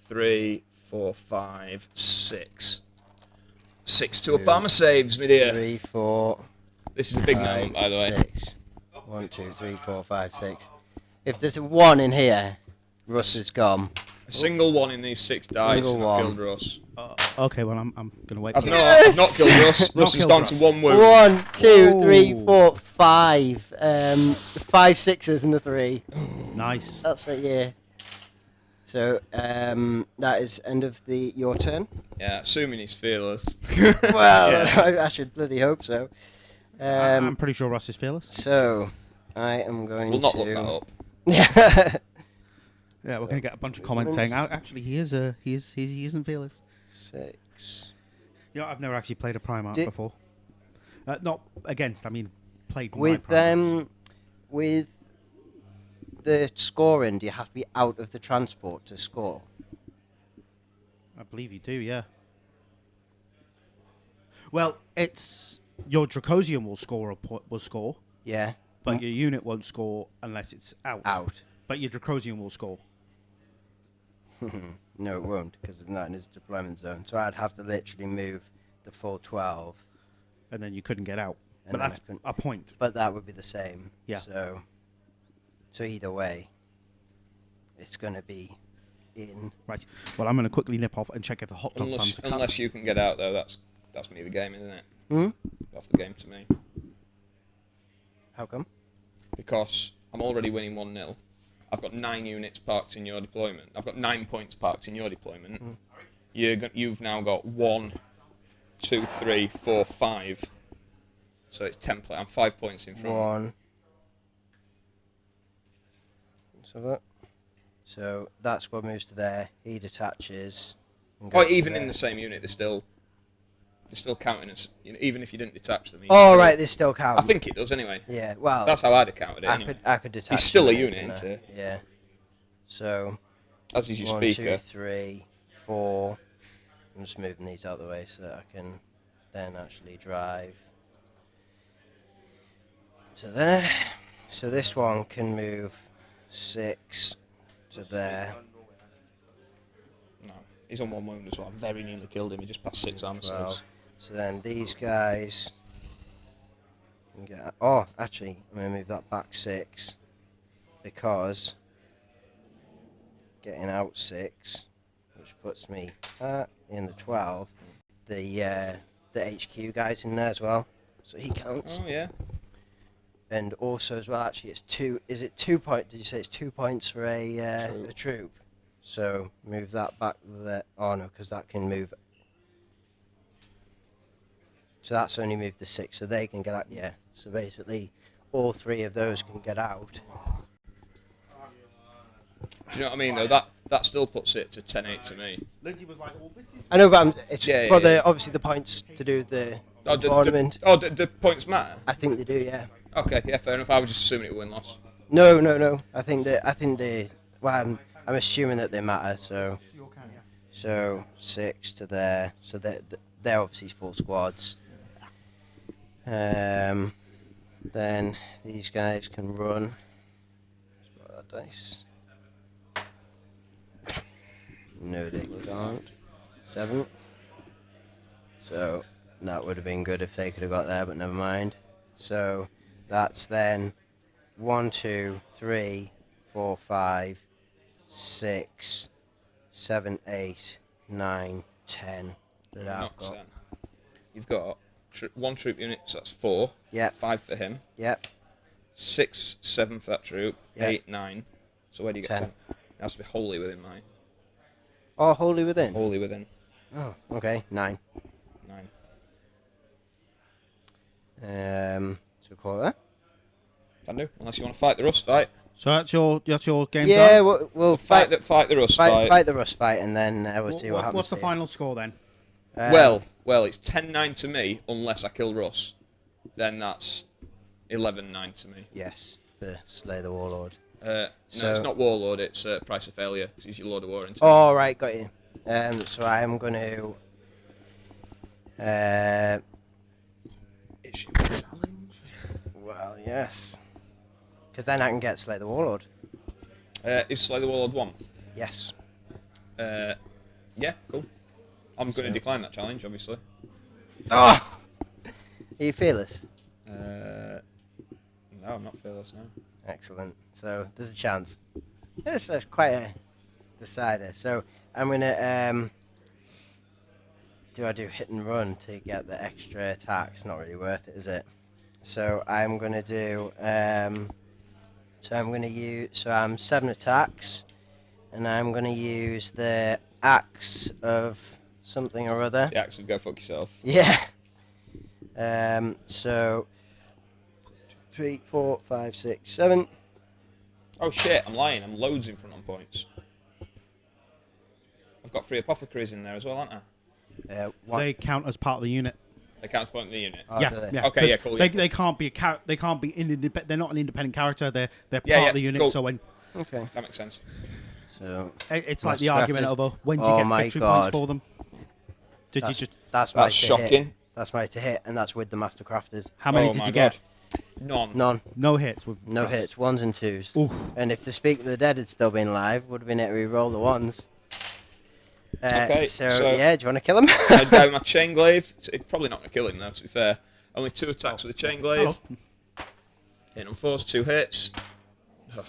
3, 4, 5, 6. 6 to up armor saves, my dear. 3, 4. This is a big 5, number, by the way. 6. 1, 2, 3, 4, 5, 6. If there's a 1 in here, Russ is gone. A single 1 in these 6 dice, Single and I've one. killed Russ. Okay, well, I'm going to wait. I've for- not Yes! killed Russ. Not Russ has killed gone Russ. to 1 wound. 1, 2, 3, Ooh. 4, 5. 5 sixes and a 3. Nice. That's right, yeah. So that is end of your turn. Yeah, assuming he's fearless. Well, Yeah. I should bloody hope so. I'm pretty sure Russ is fearless. So I am going We'll not to. look that up. Yeah. Yeah, we're going to get a bunch of comments saying, actually, he isn't fearless. 6. You know, I've never actually played a Primarch Did- before. Not against, I mean, played With my Primarchs. with the scoring, do you have to be out of the transport to score? I believe you do, yeah. Well, it's your Dracosian will score, Yeah. but your unit won't score unless it's out. Out. But your Dracosian will score. No, it won't, because it's not in its deployment zone. So I'd have to literally move the full 12. And then you couldn't get out. And But then that's I couldn't- a point. But that would be the same. Yeah. So either way, it's going to be in. Right. Well, I'm going to quickly nip off and check if the hot dog buns are cut. Unless you can get out, though, that's me the game, isn't it? Hmm? That's the game to me. How come? Because I'm already winning 1-0. I've got 9 units parked in your deployment. I've got 9 points parked in your deployment. You've now got 1, 2, 3, 4, 5. So it's 10 play. I'm 5 points in front. 1. So that's what moves to there. He detaches. and Or goes to even in there. the same unit, they're still counting as, even if you didn't detach them. Oh, right, they still count. I think it does anyway. Yeah, well, That's how I'd have counted it anyway. I could detach. He's still a them, unit, couldn't isn't I? Yeah. So As is your 1, 2, speaker. 3, 4. I'm just moving these out of the way so that I can then actually drive to there. So this one can move 6 to there. No, he's on 1 wound as well. I very nearly killed him. He just passed 6 armor 12. saves. So then these guys can get. Oh, actually, I'm going to move that back 6 because getting out 6, which puts me in the 12. The HQ guys in there as well, so he counts. Oh yeah. And also as well, actually, it's 2. Is it 2 points? Did you say it's 2 points for a troop? So move that back there. Oh no, because that can move. So that's only moved the 6, so they can get out. Yeah. So basically, all 3 of those can get out. Do you know what I mean though? That still puts it to 10-8 to me. Lindsay was like, "Oh, this is." I know, but it's Yeah, well, yeah. obviously the points to do with the Oh, tournament. the points matter. I think they do. Yeah. Okay, yeah, fair enough. I was just assuming it would win-loss. No. I think they. Well, I'm assuming that they matter. So 6 to there. So they're obviously full squads. Then these guys can run. Let's roll that dice. No, they can't. 7. So that would have been good if they could have got there, but never mind. So that's then 1, 2, 3, 4, 5, 6, 7, 8, 9, 10 that I've Not got. 10. You've got 1 troop unit, so that's 4. Yep. 5 for him. Yep. 6, 7 for that troop. Yep. 8, 9. So where do you get 10? 10. It has to be wholly within mine. Oh, wholly within? Wholly within. Oh, okay. 9. 9. So call that. Can do, unless you want to fight the rust fight. So that's your game. Yeah, done? we'll Fight the rust fight. Fight the rust fight, and then we'll see what happens. What's the here. final score then? Well, it's 10-9 to me, unless I kill Russ. Then that's 11-9 to me. Yes, for Slay the Warlord. No, So- it's not Warlord, it's Price of Failure, because he's your Lord of War into Oh, right, got you. So I am going to... Issue a challenge. well, yes. Because then I can get Slay the Warlord. Is Slay the Warlord 1? Yes. Yeah, cool. I'm going to decline that challenge, obviously. Oh! Are you fearless? No, I'm not fearless now. Excellent. So there's a chance. Yes, that's quite a decider. So I'm gonna do I do hit and run to get the extra attacks? Not really worth it, is it? So I'm gonna do so I'm gonna use I'm 7 attacks, and I'm gonna use the axe of something or other. The axe would go fuck yourself. Yeah. So 3, 4, 5, 6, 7. Oh shit, I'm lying. I'm loads in front on points. I've got 3 apothecaries in there as well, aren't I? They count as part of the unit. They count as point in the unit. Oh, yeah, do they? yeah. Okay, yeah, cool. They, Yeah. they can't be they can't be they're not an independent character. They're part Yeah, of the unit. cool. So when Okay. That makes sense. So it's like the Master argument crafted. over when do Oh you get my victory God. points for them? Did you that's, just that's my That's to shocking. hit. That's my to hit, and that's with the Master Crafted. how many Oh did my you get? None. None. No hits with No Russ. hits. 1s and 2s. Oof. And if the Speak of the Dead had still been alive, would have been able to re-roll the 1s. Okay, So so- yeah, do you want to kill him? I'd go with my chain glaive. It's probably not going to kill him though, to be fair. Only 2 attacks with the chain glaive. Hello. Hit on 4s, 2 hits. Oh,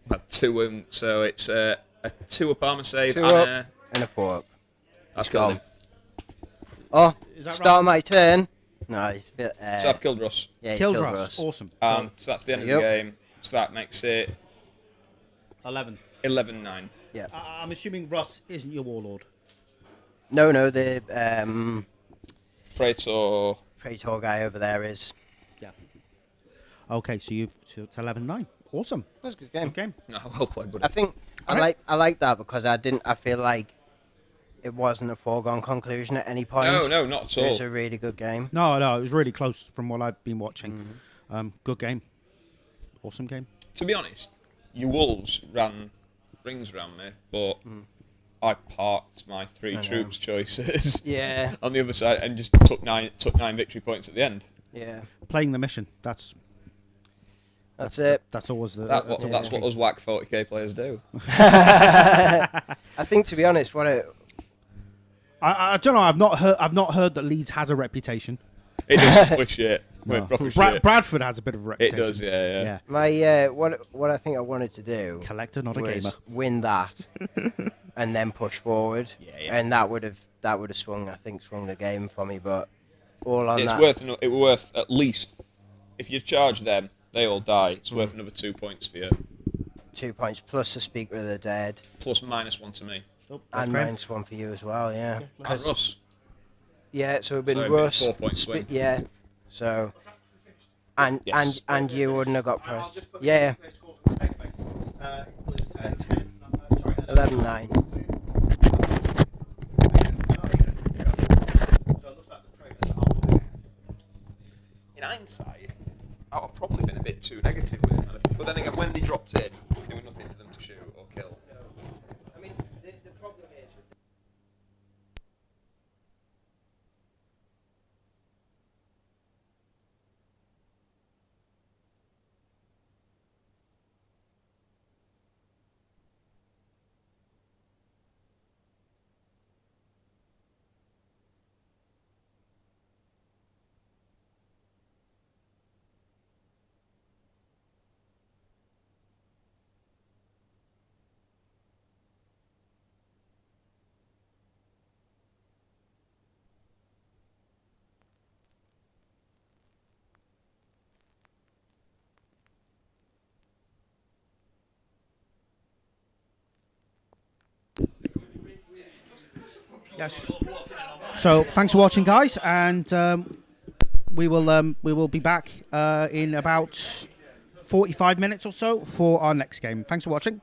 well, 2 so it's a 2 up armor save 2 and up and a 4 up. I've He's killed gone. him. Oh, Is that start right? of my turn. No, he's So I've killed Russ. yeah, he Killed killed Russ. Russ. Awesome. So that's the end of Yep. the game. So that makes it 11. 11-9. Yeah. I'm assuming Russ isn't your warlord. No, the Praetor. Praetor guy over there is. Okay, so it's 11-9. Awesome. That's a good game. Good game. No, well played, buddy. I think Alright. I like that because I feel like it wasn't a foregone conclusion at any point. No, not at It all. was a really good game. No, it was really close from what I've been watching. Good game. Awesome game. To be honest, your Wolves ran rings around me, but I parked my 3 know. troops choices Yeah, on the other side and just took 9 victory points at the end. yeah. Playing the mission. That's it. That's always the. That's always what the us whack 40k players do. I think, to be honest, I don't know. I've not heard that Leeds has a reputation. It does with shit. No. With proper shit. Bradford has a bit of a It reputation. does, yeah. Yeah. my what I think I wanted to do Collector, not a was gamer. win that and then push forward. Yeah. And that would have swung the game for me. But all on It's that. it was worth at least, if you charge them, they all die. It's worth another 2 points for you. 2 points plus the Speaker of the Dead Plus -1 to me. Oh, that's and Graham. -1 for you as well. Yeah. And 'Cause- Russ. Yeah, so it'd been So it'd be a Russ. 4 point swing. Yeah. So. And Yes. and you wouldn't have got press. Yeah. 11-9. In hindsight, I would have probably been a bit too negative with it. But then again, when they dropped in, there was nothing for them to shoot or kill. I mean, the problem is. Yes. So thanks for watching, guys, and we will be back in about 45 minutes or so for our next game. Thanks for watching.